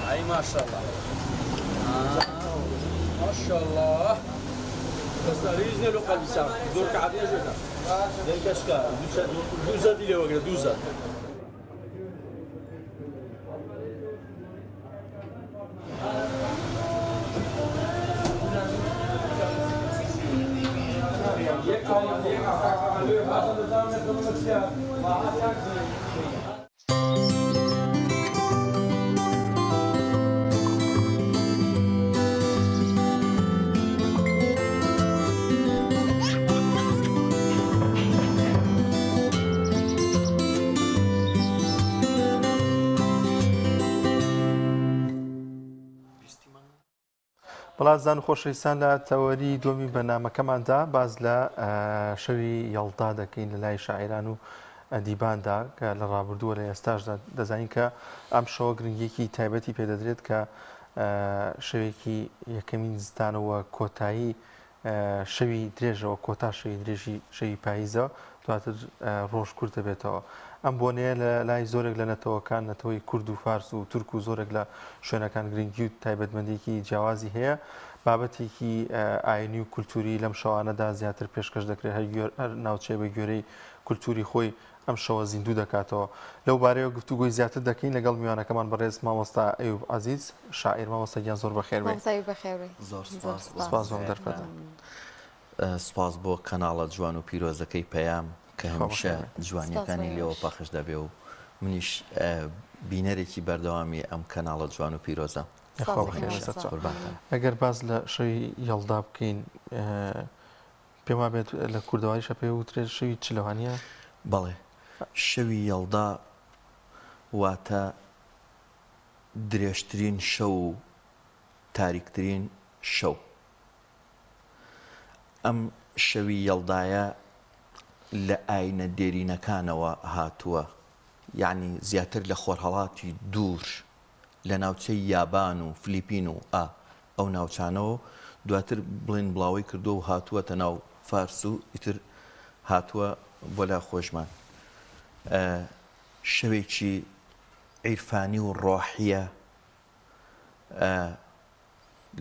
S4: ئەی ماشەڵڵا ما شاء الله بس ريزني لو قلب سام دور كعبيه جدا دين كشكا دوزا دي لو وقت دوزا
S2: بەڵازان و خۆشەویستان لە تەوەری دومی بەرنامەکەماندا باز لە شەوی یەڵدا دەکەین لە لای شاعران و ئەدیباندا کە لە ڕابردووە لە ئێستاشدا دەزانین کە ئەم شەوە گرنگیەکی تایبەتی پێدەدرێت کە شەوێکی یەکەمین زستانەوە کۆتایی شەوی درێژەوە کۆتا شەوی درێژی شەوی پاییزە دواتر ڕۆژ کورت دەبێتەوە. ئەم بۆنەیە لە لای زۆرێک لە نەتەوەکان نەتەوەی کورد و فارس و تورک و زۆرێک لە شوێنەکان گرنگی و تایبەتمەندێکی جیاوازی هەیە بابەتێکی ئاینی و کولتوری لەم شەوانەدا زیاتر پێشکەش دەکرێت هەر ناوچەیە بە گوێرەی کولتوری خۆی ئەم شەوە زیندوو دەکاتەوە. لەو بارەیە گفتوگۆی زیاتر دەکەین لەگەڵ میوانەکەمان بەڕێز مامۆستا ئەیوب عەزیز شاعیر. مامۆستا گیان زۆر بەخێر بێت. سپاس بۆم دەرفەتە.
S7: سپاس بۆ کەناڵە جوان و پیرۆزەکەی پەیام کە هەمیشە جوانیەکانی لێەوە پاخش دەبێ و منیش بینەرێکی بەردەوامی ئەم کەناڵە جوان و پیرۆزە.
S2: ئەگەر باز لە شەوی یەڵدا بکەین پێم وابێت لە کوردەواییشە پێ وترێت شەوی چ لەوانە؟
S7: بەڵێ شەوی یەڵدا واتە درێژترین شەو و تاریکترین شەو. ئەم شەوی یەڵدایە لە ئاینە دێرینەکانەوە هاتووە، یعنی زیاتر لە خۆرهەڵاتی دوور لە ناوچەی یابان و فلیپین و ئەو ناوچانەوە دواتر بڵێن بڵاوی کردو و هاتووەتە ناو فارس و ئیتر هاتووە بۆ لا خۆشمان. شەوێکی عیرفانی و ڕۆحیە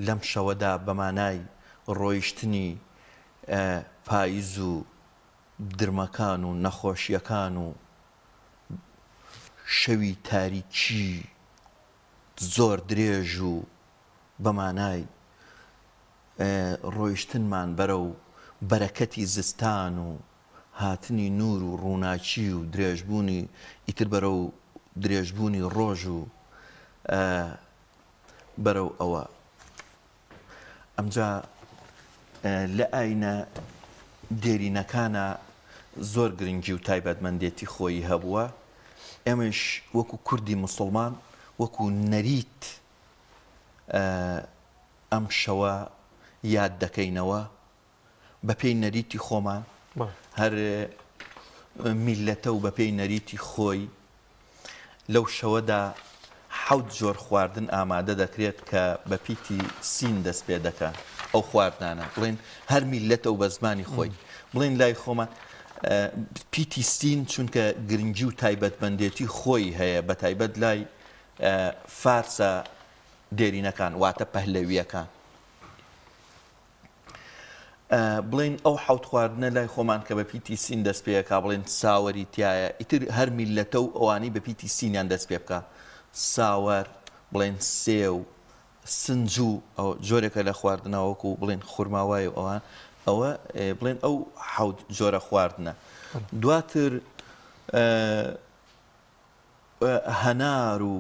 S7: لەم شەوەدا بەمانای ڕۆیشتنی پاییز و درمەکان و نەخۆشیەکان و شەوی تاریکی زۆر درێژ و بەمانای ڕۆیشتنمان بەرە و بەرەکەتی زستان و هاتنی نور و ڕووناچی و درێژبوونی ئیتر بەرە و درێژبوونی ڕۆژ و بەرە و ئەوە. ئەمجا لە ئاینە دێرینەکانە زۆر گرنگی و تایبەتمەندێتی خۆی هەبووە. ئێمەش وەکو کوردی موسڵمان وەکو نەریت ئەم شەوە یاد دەکەینەوە بە پێی نەریتی خۆمان، هەر میلەتە و بە پێی نەریتی خۆی لەو شەوەدا حەوت جۆر خواردن ئامادە دەکرێت کە بە پیتی سین دەست پێ دەکەن. ئەو خواردانە بڵێن هەر میلەتە و بە زمانی خۆی بڵێن لای خۆمان پیتی سین چونکە گرنگی و تایبەتمەندێتی خۆی هەیە بە تایبەت لای فارسە دێرینەکان واتە پەهلەویەکان. بڵێن ئەو حەوت خواردنە لای خۆمان کە بە پیتی سین دەست پێەکە بڵێن ساوەری تایە ئیتر هەر میلەتە و ئەوانەی بە پیتی سینیان دەست پێ بکە ساوەر بڵێن سێو سنجوو ئەو جۆرێکە لە خواردنەوەکو بڵێن خورماوای و ئەوان ئەوە بڵێن ئەو حەوت جۆرە خواردنە. دواتر هەنار و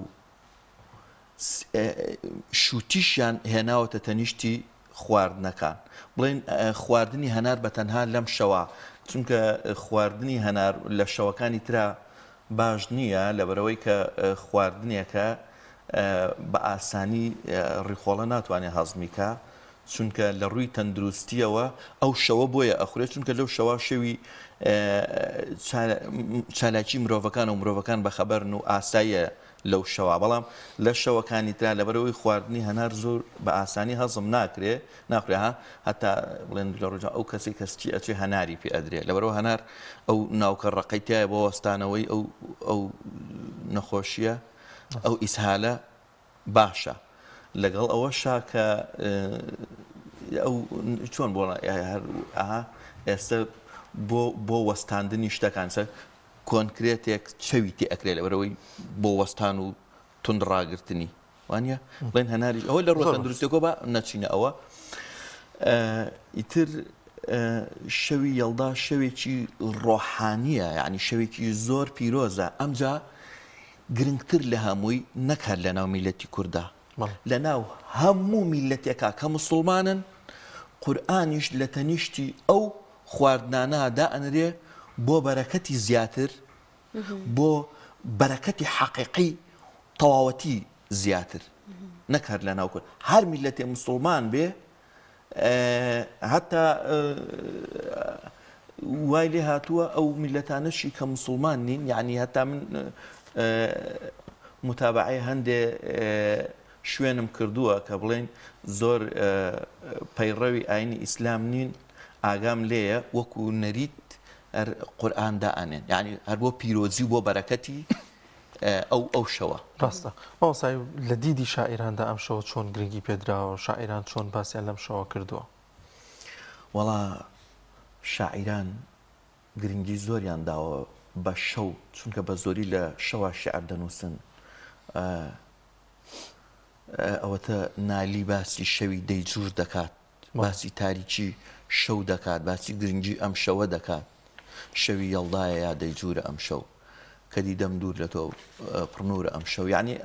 S7: شوتیشیان هێناوەتە تەنیشتی خواردنەکان. بڵێن خواردنی هەنار بە تەنها لەم شەوە چونکە خواردنی هەنار لە شەوەکانی ترا باش نییە لەبەرەوەی کە خواردنێکە بە ئاسانی ڕیخۆڵە ناتوانێت هەزمیکە چونکە لە ڕووی تەندروستیەوە ئەو شەوە بۆیە ئەخورێت چونکە لەو شەوە شەوی چالاکی مرۆڤەکان و مرۆڤەکان بەخەبەرن و ئاساییە لەو شەوە. بەڵام لە شەوەکانی ترا لەبەرەوەی خواردنی هەنار زۆر بە ئاسانی هەزم ناکرێ ها هەتا بڵێن لە ڕۆژە ئەو کەسی کەستی ئەچێ هەناری پێ ئەدرێ لەبەرەوە هەنار ئەو ناوکە ڕقەیتایە بۆ وەستانەوەی ئەو نەخۆشیە ئەو ئیسهالە باشە. لەگەڵ ئەوەشا کە ئەو چۆن ئێستا بۆ وەستاندنی شتەکان کۆنکرێتێک چەوی تێ ئەکرێ لەبەرەوەی بۆ وەستان و تونندڕاگررتنی وانە بڵێن هەناری ئەوە لە ڕۆژان دروستێکۆ بە نەچینە ئەوە ئیتر شەوی یەڵدا شەوێکی ڕۆحانیە یعنی شەوێکی زۆر پیرۆزە ئەمجا گرنگتر لە هەمووی نەکات لە ناو میلەتی کووردا لە ناو هەموو میلەتێکا کە موسڵمانن قورئانیش لە تەنیشتی ئەو خواردنانەدا ئەنرێ بۆ بەرەکەتی زیاتر بۆ بەرەکەتی حەقیقی تەواوەتی زیاتر نەکات لە ناو کورد هەر میلەتێ موسڵمان بێ هەتا وای لێ هاتووە ئەو میلەتانەشی کە موسڵمان نین یعنی هەتا من متابعی هەندێ شوێنم کردووە کە بڵێن زۆر پەیڕەوی ئاینی ئیسلام نین ئاگام لێیە وەکو نەریت قورئاندا ئەنێن یعنی هەر بۆ پیرۆزی بۆ بەرەکەتی ئەو شەوە
S2: ڕاستە ماوەسای لە دیدی شاعیراندا ئەم شەوە چۆن گرنگی پێدراوە شاعیران چۆن باسییان لەم شەوە کردووە
S7: وەڵا شاعیران گرنگی زۆریان داوە بە شەو چونکە بە زۆری لە شەوە شعر دەنووسن ئەوەتە نالی باسی شەوی دەیجوور دەکات باسی تاریکی شەو دەکات باسی گرنگی ئەم شەوە دەکات شەوی یەڵدایە یا دەیجوورە ئەم شەو کە دیدەم دوور لە تۆ پڕنورە ئەم شەو یعنی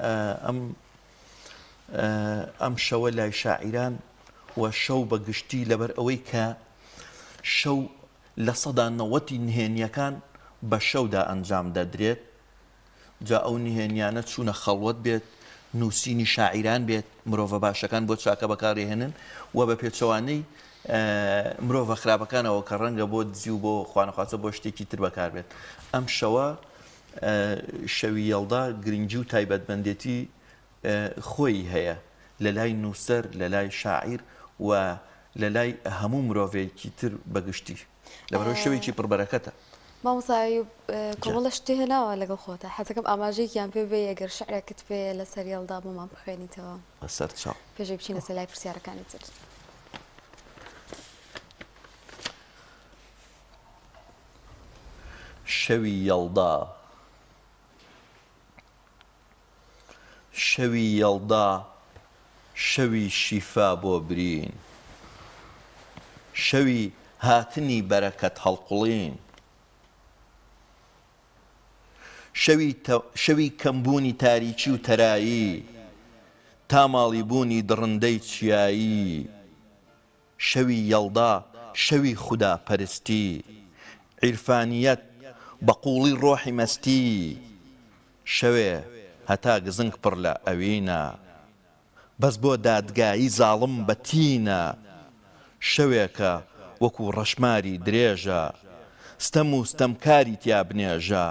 S7: ئەم شەوە لای شاعیران و شەو بەگشتی لەبەر ئەوەی کە شەو لە سەدا نەوەتی نهێنیەکان بە شەودا ئەنجام دەدرێت جا ئەو نهێنیانە چوونە خەڵوەت بێت نووسینی شاعیران بێت مرۆڤە باشەکان بۆ چاکە بەکارهێنن و بە پێچەوانەی مرۆڤە خراپەکانەوە کە ڕەنگە بۆ دزی و بۆ خوانەخواسە بۆ شتێکی تر بەکار بێت ئەم شەوە شەوی یەڵدا گرنگی و تایبەتمەندێتی خۆی هەیە لە لای نووسەر لە لای شاعیر و لە لای هەموو مرۆڤێکی تر بەگشتی لەبەرەوەی شەوێکی پڕبەرەکەتە
S1: مامۆسایی کۆمەڵە شتێ هێناوە لەگەڵ خۆتە حەزەکەم ئاماژەیەکیان پێ بێ ئەگەر شعرێکت پێ لە سەر یەڵدا بۆمان بخوێنیتەوە
S7: بەسەر چاو
S1: پێشەی بچینە سەر لای پرسیارەکانی تر
S7: شەوی یەڵدا شەوی یەڵدا شەوی شیفا بۆ برین شەوی هاتنی بەرەکەت هەڵقوڵین شەوی کەمبوونی تاریکی و تەرایی تا ماڵی بوونی دڕندەی چیایی شەوی یەڵدا شەوی خودا پەرستی عیرفانیەت بە قوڵی ڕۆحی مەستی شەوێ هەتا گزنگ پڕ لە ئەوینە بەس بۆ دادگایی زاڵم بەتینە شەوێکە وەکو ڕەشماری درێژە ستەم و ستەمکاری تیا بنێژە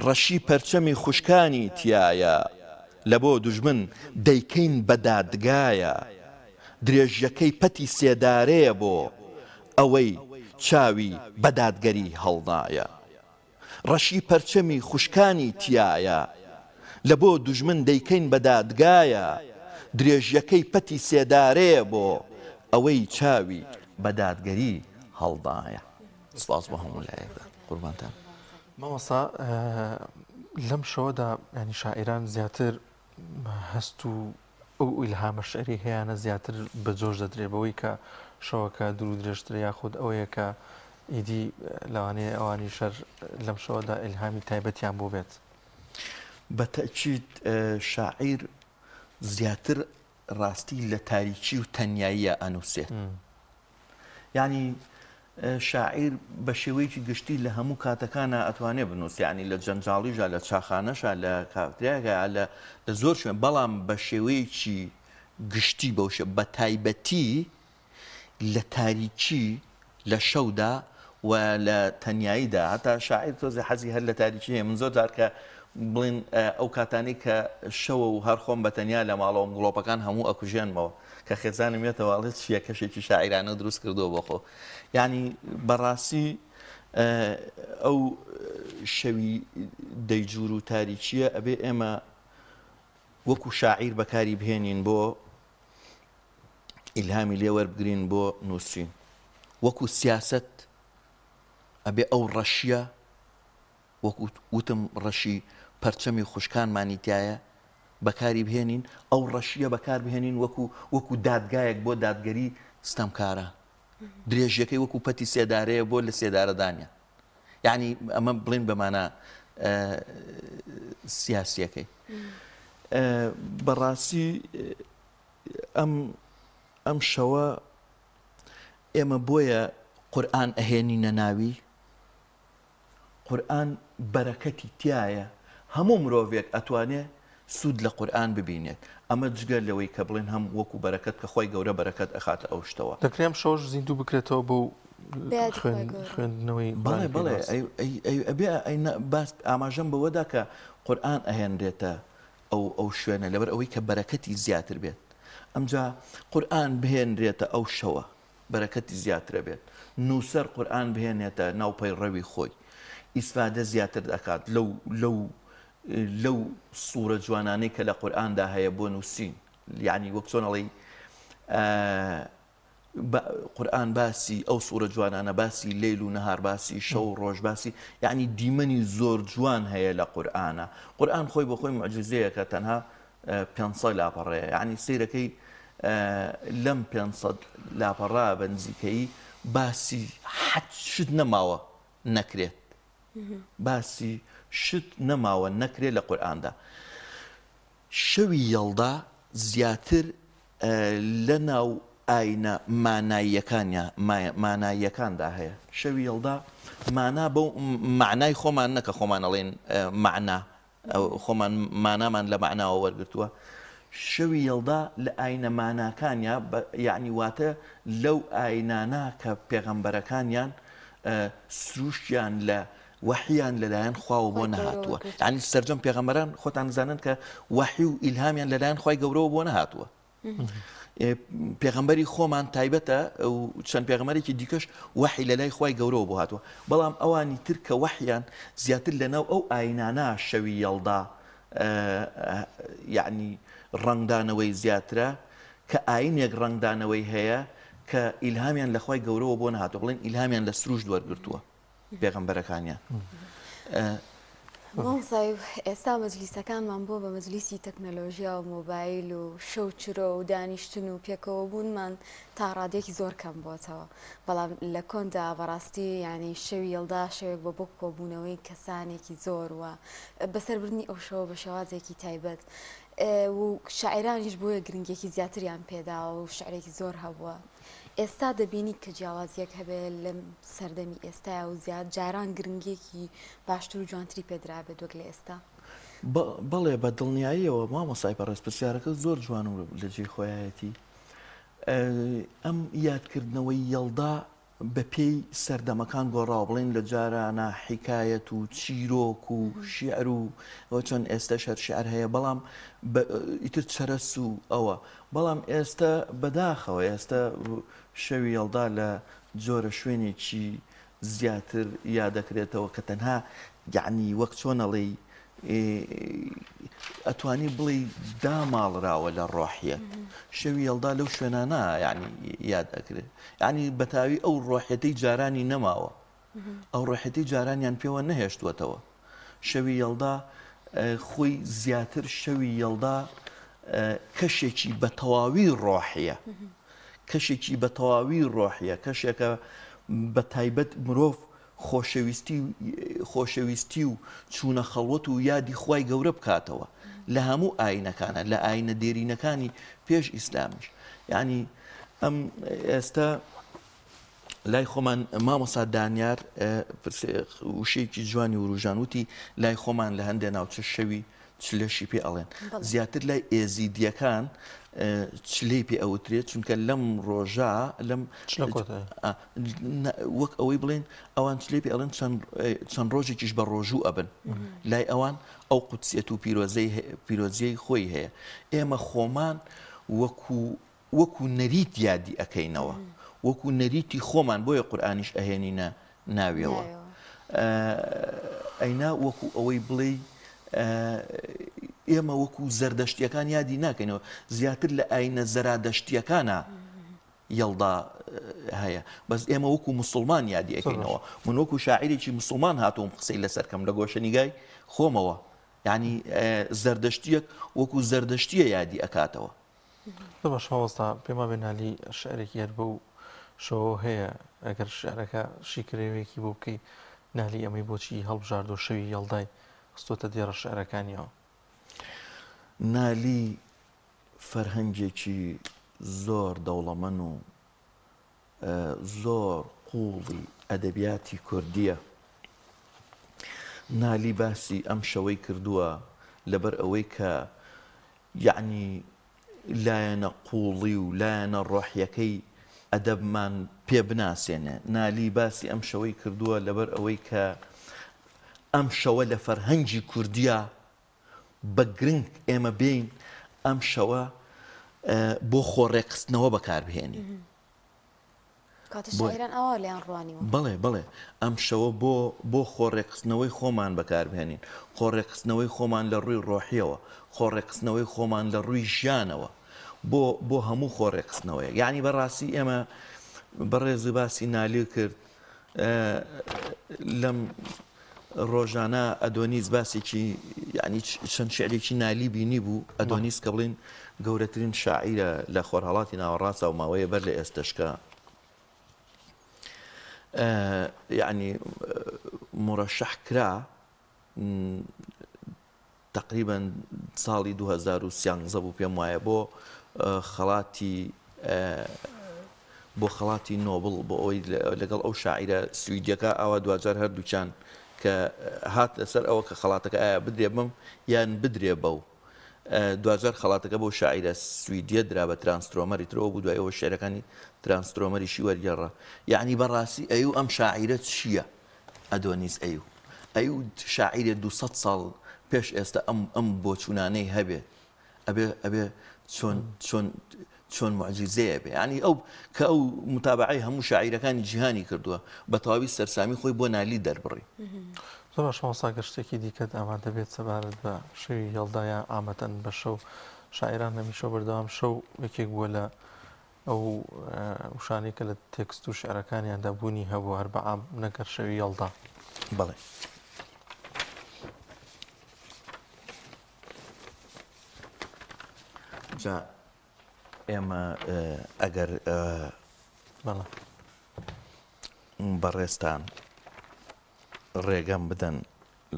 S7: ڕەشی پەرچەمی خوشکانی تایە لە بۆ دوژمن دەیکەین بە دادگایە درێژیەکەی پەتی سێدارەیە بۆ ئەوەی چاوی بە دادگەری هەڵنایە ڕەشی پەرچەمی خوشکانی تایە لە بۆ دوژمن دەیکەین بە دادگایە درێژیەکەی پەتی سێدارەیە بۆ ئەوەی چاوی بە دادگەری هەڵدایە سپاس بە هەموو لایەکدا قوربانتان
S2: مامۆستا لەم شەوەدا ینی شاعیران زیاتر هەست و ئەو ئیلهامە شعری هەیەە زیاتر بە جۆش دەدرێت بەوەی کە شەوەکە دوور و درێژتر یاخود ئەوەیە کە ئیدی لەوانەیە ئەوانی شەر لەم شەوەدا ئیلهامی تایبەتیان بۆ بێت
S7: بە تەئکید شاعیر زیاتر ڕاستی لە تاریکی و تەنیاییە ئەنووسێت یعنی شاعیر بە شێوەیەکی گشتی لە هەموو کاتەکانە ئەتوانێ بنووسێت ینی لە جەنجاڵیژە لە چاخانەشە لە کاتێکە لە زۆر شوێن بەڵام بە شێوەیەکی گشتی بەوشە بە تایبەتی لە تاریکی لە شەودا و لە تەنیاییدا هەتا شاعیر تۆزی حەزی هەر لە تاریکی هەیە من زۆر جار کە بڵین ئەو کاتانی کە شەوە و هەر خۆم بە تەنیا لە ماڵەوە گڵۆپەکان هەموو ئەکوژێنمەوە کە خێزانم وێتەواڵێت چیە کەشێکی شاعیرانە دروست کردووە بۆخۆ یعنی بەڕاستی ئەو شەوی دەیجوور و تاریکیە ئەبێ ئێمە وەکو شاعیر بەکاری بهێنین بۆ ئیلهامی لێ وەربگرین بۆ نووسین وەکو سیاست ئەبێ ئەو ڕەشیە وەکو وتم ڕەشی پەرچەمی خوشکانمانی تایە بەکاری بهێنین ئەو ڕەشیە بەکار بهێنین وەکو دادگایەک بۆ دادگەری ستەمکارە درێژیەکەی وەکو پەتی سێدارەیە بۆ لە سێدارەدانیان یعنی ئەمە بڵین بەمانە سیاسیەکەی بەڕاستی ئەم شەوە ئێمە بۆیە قورئان ئەهێنینە ناوی قورئان بەرەکەتی تایە هەموو مرۆڤێک ئەتوانێت سوود لە قورئان ببینێت ئەمە جگە لەوەی کە بڵێن هەم وەکو بەرەکەت کە خۆی گەورە بەرەکەت ئەخاتە ئەو شتەوە
S2: دەکرێم شەوش زیندوو بکرێتەوە بۆ خوێندنەوەی
S7: بەڵێ ئەبێ باس ئاماژەم بەوەدا کە قورئان ئەهێنرێتە ئەو شوێنە لەبەر ئەوەی کە بەرەکەتی زیاتر بێت ئەمجا قورئان بهێنرێتە ئەو شەوە بەرەکەتی زیاترە بێت نووسەر قورئان بهێنێتە ناوپەی ڕەوی خۆی ئیسفادە زیاتر دەکات لەو سوورە جوانانەی کە لە قورئاندا هەیە بۆ نووسین یعنی وەک چۆن ئەڵێ قورئان باسی ئەو سوورە جوانانە باسی لەیل و نەهار باسی شەو و ڕۆژ باسی یعنی دیمەنی زۆر جوان هەیە لە قورئانە قورئان خۆی بە خۆی معجزەیە کە تەنها 500 لاپەڕەیە یعنی سیرەکەی لەم 500 لاپەڕا بەنزیکەی باسی حەج شت نەماوە نەکرێت باسی شت نەماوە نەکرێت لە قورئاندا شەوی یەڵدا زیاتر لە ناو ئاینە ماناییەکاندا هەیە شەوی یەڵدا مانا بەو معنای خۆمان نەکە خۆمان ئەڵێن معنا خۆمان مانامان لە معناوە وەرگرتووە شەوی یەڵدا لە ئاینە ماناکانیا یعنی واتە لەو ئاینانە کە پێغەمبەرەکانیان سروشتیان لە وحیان لەلایەن خواوە بۆ نەهاتووە یعنی سەرجەم پێغەمبەران خۆتان زانن کە وحی و ئیلهامیان لەلایەن خوای گەورەوە بۆ نەهاتووە پێغەمبەری خۆمان تایبەتە و چەند پێغەمبەرێکی دیکەش وحی لە لای خوای گەورەوە بۆ هاتووە بەڵام ئەوانی تر کە وحیان زیاتر لەناو ئەو ئاینانە شەوی یەڵدا یعنی ڕنگدانەوەی زیاترە کە ئاینێک ڕنگدانەوەی هەیە کە ئیلهامیان لە خوای گەورەوە بۆ نەهاتووە بڵێن ئیلهامیان لە سروشت وەرگرتووە پێغەمبەرەکانیان
S1: مامۆستای ئێستا مەجلیسەکانمان بۆ بە مەجلیسی تەکنەلۆژیا و مۆبایل و شەوچرۆ و دانیشتن و پێکەوە بوونمان تا ڕادێکی زۆر کەم بۆتەوە بەڵام لە کۆندا بەڕاستی یعنی شەوی یەڵدا شەوێک بە بۆ کۆبوونەوەی کەسانێکی زۆر وە بەسەربردنی ئەو شەوە بە شێوازێکی تایبەت و شاعرانیش بۆیە گرنگێکی زیاتریان پێداوە و شعرێکی زۆر هەبووە ئێستا دەبینی کە جیاوازیەک هەبێت لەم سەردەمی ئێستاە و زیاد جاران گرنگێکی باشتر و جوانتری پێدرابێت وەک لە ئێستا
S7: بەڵێ بە دڵنیاییەوە مامۆستای پەڕێز پرسیارەکە زۆر جوان و لە جێی خۆیەتی ئەم یادکردنەوەی یەڵدا بە پێی سەردەمەکان گۆڕاوە بڵێن لە جارانە حیکایەت و چیرۆک و شیعر و چۆن ئێستا شعر هەیە بەڵام ئیتر چەرەس و ئەوە بەڵام ئێستا بەداخەوە ئێستا شەوی یەڵدا لە جۆرە شوێنێکی زیاتر یادەکرێتەوە کە تەنها یعنی وەک چۆنەڵێ ئەتوانی بڵێ داماڵراوە لە ڕۆحیەت شەوی یەڵدا لەو شوێنانە یعنی یاد ئەکرێت یعنی بەتاوی ئەو ڕۆحەتەی جارانی نەماوە ئەو ڕۆحەتەی جارانیان پێوە نەهێشتوەتەوە شەوی یەڵدا خۆی زیاتر شەوی یەڵدا کەشێکی بە تەواوی ڕۆحیە کەشێکی بە تەواوی ڕۆحیە کەشێکە بە تایبەت مرۆڤ خۆشەویستی و چوونە خەڵوەت و یادی خوای گەورە بکاتەوە لە هەموو ئاینەکانە لە ئاینە دێرینەکانی پێش ئیسلامیش یعنی ئەم ئێستا لای خۆمان مامۆستا دانیار وشەیەکی جوانی وروژان وتی لای خۆمان لە هەندێک ناوچە شەوی چلەشی پێ ئەڵێن زیاتر لای ئێزیدیەکان چلەی پێ ئەوترێت چونکە لەم ڕۆژە لەم وەک ئەوەی بڵێن ئەوان چلەی پێ ئەڵێن چەند ڕۆژێکیش بە ڕۆژوو ئەبن لای ئەوان ئەو قودسیەت و پیرۆزیەی خۆی هەیە ئێمە خۆمان وەکو نەریت یادی ئەەکەینەوە وەکو نەریتی خۆمان بۆیە قورئانیش ئەهێنینە ناویەوە ئەینا وەکو ئەوەی بڵێ ئێمە وەکو زەردەشتیەکان یادی ناکەینەوە زیاتر لە ئاینە زەرادەشتیەکانە یەڵدا هەیە بەس ئێمە وەکو مسلمان یادی ئەەکەینەوە من وەکو شاعیرێکی مسلمان هاتووم قسەی لەسەرکەم لە گۆشەنیگای خۆمەوە یعنی زەردەشتیەک وەکو زەردەشتیە یادی ئەکاتەوە
S2: بەش هەوەستا پێما بێنالی شعرێکی هەر بەو شەوە هەیە ئەگەر شعرەکە شیکرێوێکی بۆ بکەی نالی ئەمەی بۆچی هەڵبژاردۆ شەوی یەڵدای خستۆتە دێڕە شعرەکانیەوە
S7: نالی فەرهەنگێکی زۆر دەوڵەمەند و زۆر قوڵی ئەدەبیاتی کوردیە نالی باسی ئەم شەوەی کردووە لەبەر ئەوەی کە یعنی لایەنە قوڵی و لایەنە ڕۆحیەکەی ئەدەبمان پێ بناسێنێ نالی باسی ئەم شەوەی کردووە لەبەر ئەوەی کە ئەم شەوە لە فەرهەنگی کوردیە بە گرنگ ئێمە بین ئەم شەوە بۆ خۆڕێکخستنەوە بەکاربهێنی بەڵێ بەڵێ ئەم شەوە بۆ خۆڕێکخستنەوەی خۆمان بەکاربهێنین خۆڕێکخستنەوەی خۆمان لە ڕووی ڕۆحیەوە خۆڕێکخستنەوەی خۆمان لە ڕووی ژیانەوە بۆ هەموو خۆڕێکخستنەوەی یعنی بەڕاستی ئێمە بەڕێزی باسی نالی کرد لەم ڕۆژانە ئەدۆنیس باسێکی ینی چەند شعرێکی نالی بینی بوو ئەدۆنیس کە بڵین گەورەترین شاعیرە لە خۆرهەڵاتی ناوەڕاستە و ماوەیە بەر لە ئێستشکە یعنی مرەشەح کرا تقریبا ساڵی 2013 بوو پێم وایە بۆ خەڵاتی نۆبڵ بۆ ئەوەی لەگەڵ ئەو شاعیرە سویدیەکە ئەوە دوجار هەردووچان کە هات لەسەر ئەوە کە خەڵاتەکە ئایا بدرێ بم یان بدرێ بەو دوجار خەڵاتەکە بۆ شاعیرە سویدیە درا بە ترانسسترۆمەری ترەوە بوو دوای ئەوە شعرەکانی ترانسسترۆمەریشی وەرگێڕا یعنی بەڕاستی ئەو ئەم شاعیرە چییە ئەدۆنیس ئەو شاعیرە 200 ساڵ پێش ئێستا ئەم بۆ چوونانەی هەبێت ئەبێ چۆن معجزەیە بێ ینی ئەو کە ئەو متابعی هەموو شاعیرەکانی جیهانی کردووە بە تەواوی سەرسامی خۆی بۆ نالی دەربڕی
S2: زۆر شانسا گەشتێکی دیکەت ئامادە بێت سەبارەت بە شەوی هەڵدایە ئامەتەن بە شەو شاعیران هەمیشە بەردەوام شەو یەکێک بووە لە ئەو وشانەی کە لە تێکست و شعرەکانیاندا بوونی هەبوو هەر بە عام نەگەر شەوی هەڵدا
S7: بەڵێ جا ئێمە ئەگەر بەڕێستان ڕێگەم بدەن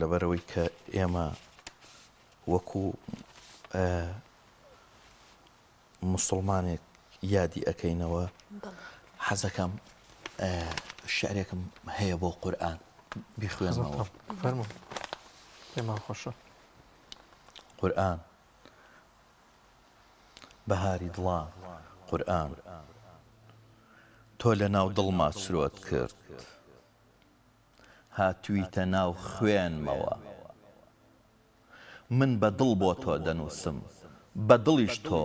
S7: لەبەرەوەی کە ئێمە وەکو موسڵمانێک یادی ئەەکەینەوە حەزەکەم شعرێکم هەیە بۆ قورئان بیخوێنمەوە
S2: پێمان خۆشە
S7: قورئان بەهاری دڵان قورئان تۆ لە ناو دڵما چرۆت کرد هاتوویتە ناو خوێنمەوە من بە دڵ بۆ تۆ دەنووسم بە دڵیش تۆ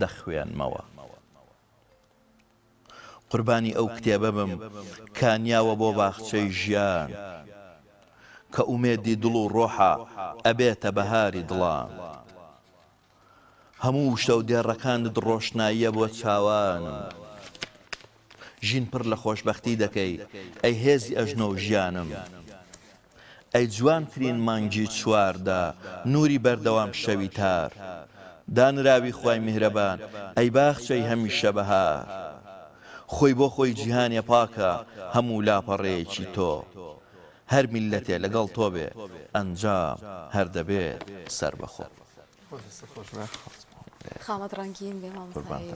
S7: دەخوێنمەوە قوربانی ئەو کتێبە بم کانیاوە بۆ باخچەی ژیان کە ئومێدی دڵ و ڕۆحە ئەبێتە بەهاری دڵان هەموو شتە و دێڕەکانت ڕۆشناییە بۆ چاوانم ژین پڕ لە خۆشبەختی دەکەی ئەی هێزی ئەژنە و ژیانم ئەی جوانترین مانگی چواردا نوری بەردەوام شەوی تار دانراوی خوای میهرەبان ئەی باخچەی هەمیشە بەهار خۆی بۆ خۆی جیهانێ پاکە هەموو لاپەڕەیەکی تۆ هەر میلەتێ لەگەڵ تۆ بێ ئەنجام هەر دەبێت سەر بەخۆ
S1: خامەت ڕەنگین بێ مامۆستای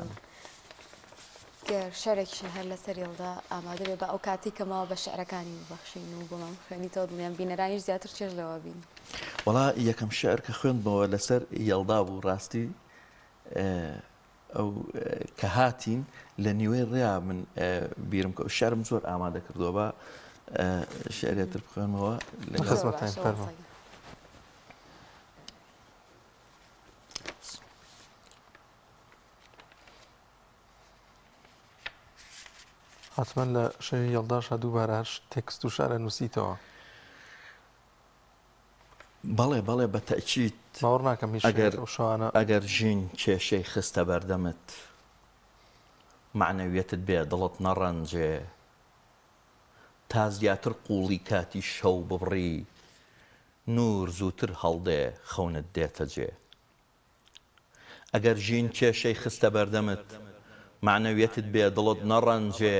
S1: گەر شەرێکیشە هەر لە سەریڵدا ئامادە بێ بە ئەو کاتی کەمەوە بە شعرەکانی ببەخشین و بۆمان خوێنیتەوە دڵیان بینەرانیش زیاتر چێژ لەوە بین
S7: وەڵا یەکەم شعر کە خوێندمەوە لەسەر یەڵدا بوو ڕاستی ئەو کە هاتین لە نیوەی ڕێیا من بیرم کە شعرم زۆر ئامادە کردووە بە شعرێتر بخوێنمەوە
S2: حتمما لە شەوی هەڵداشە دووبارە تێکست و شارە نووسیتەوە
S7: بەڵێ بەڵێ بە تەکید
S2: باوەڕ ناکەم هیچ شەوانە
S7: ئەگەر ژین کێشەی خستە بەردەمت معنەویەتت بێ دڵت نەڕەنجێ تا زیاتر قوڵی کاتی شەو ببڕی نور زووتر هەڵدێ خەونت دێتە جێ ئەگەر ژین کێشەی خستە بەردەمت معنەویەتت بێ دڵت نەڕەنجێ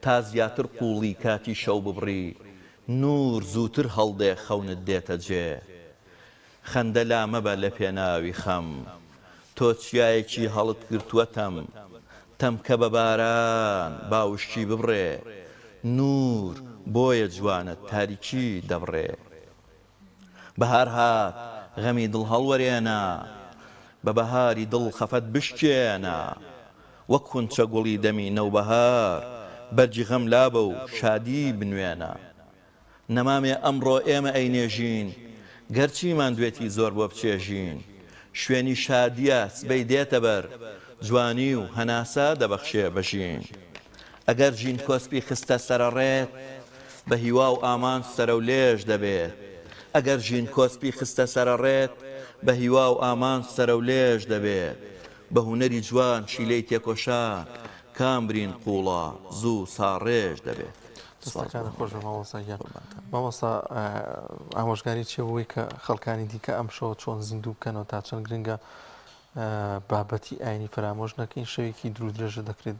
S7: تا زیاتر قوڵی کاتی شەو ببڕی نور زووتر هەڵدێ خەونت دێتە جێ خەندە لا مەبە لە پێناوی خەم تۆ چیایەکی هەڵت گرتووەتەم تەمکە بە باران باوشتی ببڕێ نور بۆیە جوانت تاریکی دەبڕێ بەهار هات غەمی دڵ هەڵوەرێنە بە بەهاری دڵ خەفەت بشکێنە وەک خونچە گوڵی دەمی نەوبەهار بەرجی غەم لابە و شادی بنوێنە نەمامێ ئەمڕۆ ئێمە ئەینێژین گەرچیمان دوێتی زۆر بۆ بچێژین شوێنی شادیە سبەی دێتە بەر جوانی و هەناسە دەبەخشێ بەژین ئەگەر ژین کۆسپی خستە سەرەڕێت بە هیوا و ئامان سەرە و لێژ دەبێت ئەگەر ژین کۆسپی خستە سەرەڕێت بە هیوا و ئامان سەرە و لێژ دەبێت بە هونەری جوان شیلەی تێکۆشان کامبرین قوڵە زوو ساڕێژ دەبێت
S2: دەستەکانە خۆش مامۆستا ئامۆژگاری چێەوەی کە خەڵکانی دیکە ئەم شەوە چۆن زیندوو بکەنەوە تا چەند گرنگە بابەتی ئاینی فرامۆژ نەکەین شەوێکی دوور درێژە دەکرێت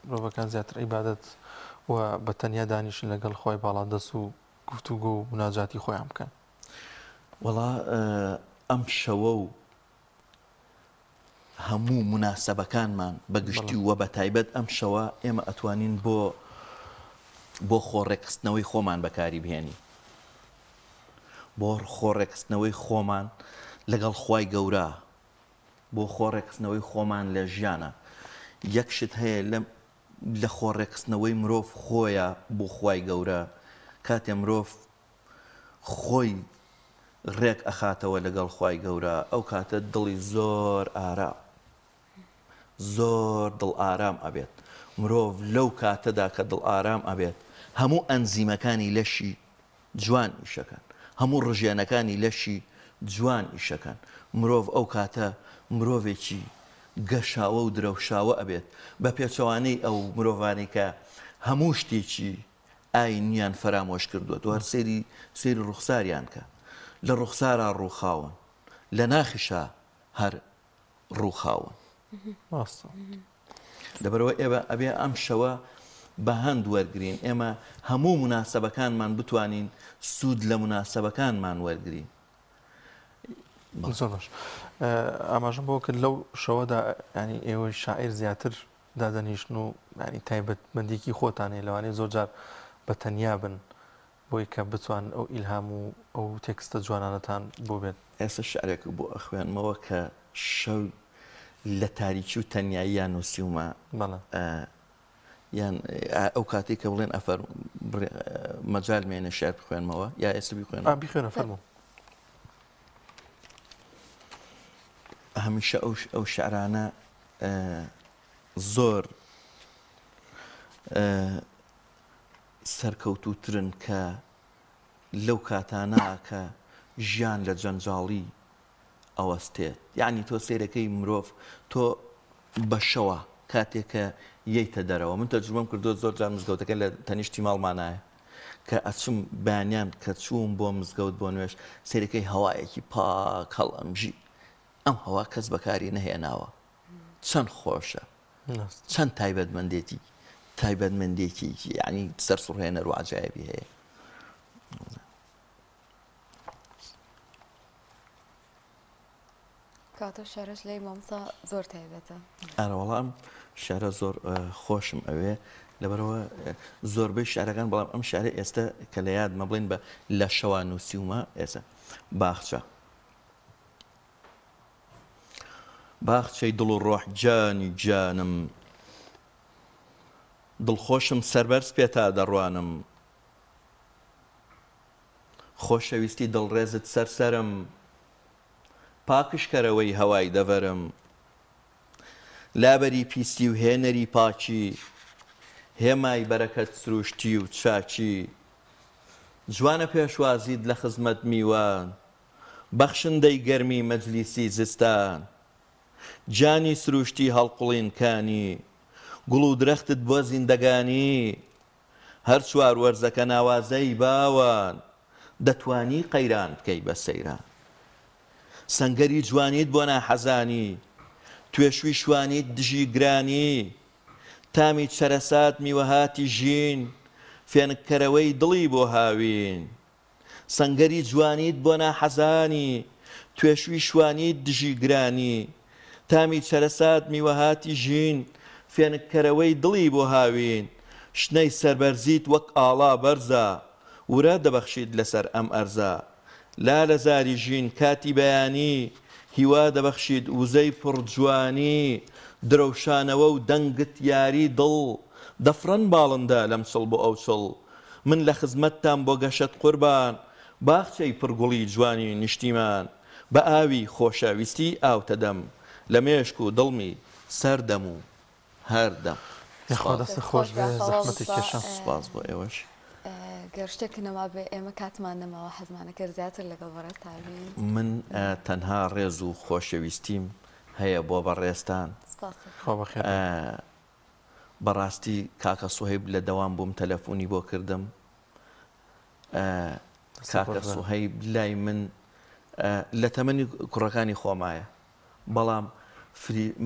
S2: مرۆڤەکان زیاتر عیبادەت و بە تەنیا دانیشن لەگەڵ خۆی باڵادەست و گفتوگۆ و مناجاتی خۆیان بکەن
S7: وەڵا ئەم شەوە و هەموو مناسەبەکانمان بەگشتی وە بە تایبەت ئەم شەوە ئێمە ئەتوانین بۆ خۆڕێکخستنەوەی خۆمان بەکاری بهێنی بۆ خۆڕێکخستنەوەی خۆمان لەگەڵ خوای گەورە بۆ خۆڕێکخستنەوەی خۆمان لە ژیانە یەکشت هەیە لە خۆڕێکخستنەوەی مرۆڤ خۆیە بۆ خوای گەورە کاتێ مرۆڤ خۆی ڕێک ئەخاتەوە لەگەڵ خوای گەورە ئەو کاتە دڵی زۆر ئارام زۆر دڵ ئارام ئەبێت مرۆڤ لەو کاتەدا کە دڵ ئارام ئەبێت هەموو ئەنزیمەکانی لەشی جوان ئیشەکەن هەموو ڕژێنەکانی لەشی جوان ئیشەکەن مرۆڤ ئەو کاتە مرۆڤێکی گەشاوە و درەوشاوە ئەبێت بە پێچەوانەی ئەو مرۆڤانی کە هەموو شتێکی ئاینیان فرامۆش کردووە و هەر سێری ڕوخساریان کە لە ڕوخسارە ڕووخاون لە ناخیشە هەر ڕووخاون لەبەرەوە ئێوە ئەبێ ئەم شەوە بە هەند وەرگین ئێمە هەموو مناسەبەکانمان بتوانین سوود لە مناسەبەکانمان وەرگین
S2: زۆر باش ئاماژەم بۆ کرد لەو شەوەدا ینی ئێوەی شاعیر زیاتر دادەنیشن و ینی تایبەتمەندێکی خۆتانێ لەوانەیە زۆر جار بە تەنیا بن بۆی کە بتوان ئەو ئیلهام و ئەو تێکستە جوانانەتان بۆ بێت
S7: ئێستا شعرێک بۆ ئەخوێنمەوە کە شەو لە تاریکی و تەنیاییان نووسیومە یان ئەو کاتێک کە بڵێن ئەفەر مەجال مێنە شعر بخوێنمەوە یا ئێستا
S2: بیخوێنە فەرموو
S7: هەمیشە ئەو شعرانە زۆر سەرکەوتوترن کە لەو کاتانە کە ژیان لە جەنجاڵی ئەوەستێت یعنی تۆ سیرەکەی مرۆڤ تۆ بەشەوە کاتێککە یەیتە دەرەوە من تەجروبەم کردو زۆر جار مزگەوتەکە لە تەنیشتی ماڵمانایە کە ئەچم بانیان کە چووم بۆ مزگەوت بۆ نوێش سیرەکەی هەوایەکی پاک هەڵ ئەمژی ئەم هەوا کەس بەکاری نەهێناوە چەند خۆشە چەند تایبەتمەندێکی یعنی سەر سوڕهێنەر و عەجایبی هەیە
S1: کاتە شارەش لای مامسا زۆر تایبەتە
S7: ئارە وەڵام شارە زۆر خۆشم ئەوێ لەبەرەوە زۆربەی شارەکان بەڵام ئەم شارە ئێستا کە لە یادمە بڵێن بە لە شەوا نووسیومە ئێستا باخچە باخچەی دڵ و ڕۆح جانی جانم دڵخۆشم سەربەرز پێتا دەڕوانم خۆشەویستی دڵڕێزت سەرسەرم پاکشکەرەوەی هەوای دەڤەرم لابەری پیسی و هێنەری پاچی هێمای بەرەکەت سروشتی و چاچی جوانە پێشوازیت لە خزمەت میوان بەخشندەی گەرمی مەجلیسی زستان جانی سروشتی هەڵقوڵینکانی گوڵ و درەختت بۆ زیندەگانی هەر چوار وەرزەکە ناوازەی باوان دەتوانی قەیران بکەی بە سەیران سەنگەری جوانیت بۆ ناحەزانی توێشوی شوانیت دژی گرانی تامی چەرەسات میوەهاتی ژین فێنکەرەوەی دڵی بۆ هاوین سەنگەری جوانیت بۆ ناحەزانی توێشوی شوانیت دژی گرانی تامی چەرەسات میوەهاتی ژین فێنکەرەوەی دڵی بۆ هاوین شنەی سەربەرزیت وەک ئاڵا بەرزە ورە دەبەخشیت لەسەر ئەم ئەرزە لا لە زاری ژین کاتی بەیانی هیوا دەبەخشیت وزەی پڕجوانی درەوشانەوە و دەنگت یاری دڵ دەفرەن باڵندا لەم سڵ بۆ ئەو سڵ من لە خزمەتتان بۆ گەشت قوربان باخچەی پڕگوڵی جوانی نیشتیمان بە ئاوی خۆشەویستی ئاوتەدەم لە مێشک و دڵمی سەردەم و هەردەم
S2: دەست خۆش بێ زەحمەتی کێشە
S7: سپاس بۆ ئێوەش
S1: گەشتێکنەوە بێ ئێمە کاتمان نەماوە حەزمانە کرد زیاتر لەگەڵ بەڕێز تابین
S7: من تەنها ڕێز و خۆشەویستیم هەیە بۆ بەڕێستان بەڕاستی کاکە سوهەیب لە دەوام بووم تەلەفۆنی بۆ کردم کاکە سوهەیب لای من لە تەمەنی کوڕەکانی خۆمایە بەڵام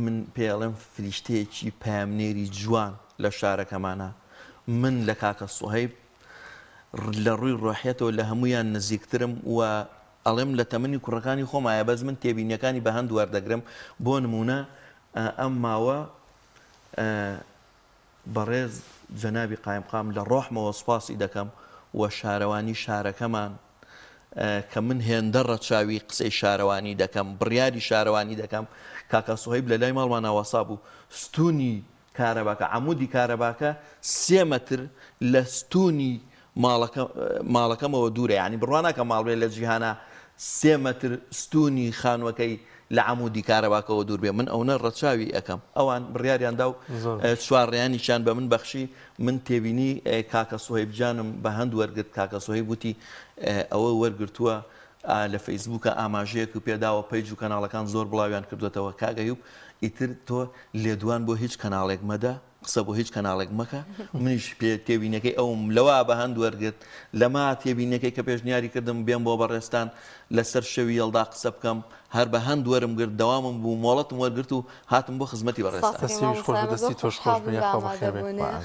S7: من پێڵم فریشتەیەکی پامنێری جوان لە شارەکەمانە من لە کاکە سوهەیب لە ڕووی ڕۆحیەتەوە لە هەمویان نزیکترم و ئەڵێم لە تەمەنی کوڕەکانی خۆمایە بەس من تێبینیەکانی بە هەند وەردەگرم بۆ نمونە ئەم ماوە بەڕێز جەنابی قایمقام لە ڕۆحمەوە سوپاسی دەکەم و شارەوانی شارەکەمان کە من هێندە ڕەچاوی قسەی شارەوانی دەکەم بڕیاری شارەوانی دەکەم کاکە سوهەیب لە لای ماڵمان ئاوەسا بوو ستونی کارەباکە عەمودی کارەباکە 3 مەتر لە ستونی ماڵەکەمەوە دوورە یعنی بڕواناکە ماڵبێ لە جیهانە 3 مەتر ستونی خانوەکەی لە عەمودی کارەباکەوە دوور بێ من ئەوە ڕەچاوی ئەەکەم ئەوان بڕیاریاندا و چوارڕیانیشان بە من بەخشی من تێبینی کاکە سوهەیب جانم بە هەند وەرگرت کاکە سوهەیب وتی ئەوە وەرگرتووە لە فەیسبووکە ئاماژەیەک و پێداوە پەیج و کەناڵەکان زۆر بڵاویان کردوێتەوە کاگەیوب ئیتر تۆ لێدوان بۆ هیچ کەناڵێک مەدە قسە بۆ هیچ کەناڵێک مەکە منیش پێ تێبینەکەی ئەوم لەوا بە هەند وەرگرت لەما تێبینەکەی کە پێشنیاری کردم بێم بۆ بەڕێستان لەسەر شەوی هێڵدا قسە بکەم هەر بە هەند وەرم گرت دەوامم بوو مۆڵەتم وەرگرت و هاتم بۆ خزمەتی بەڕێستان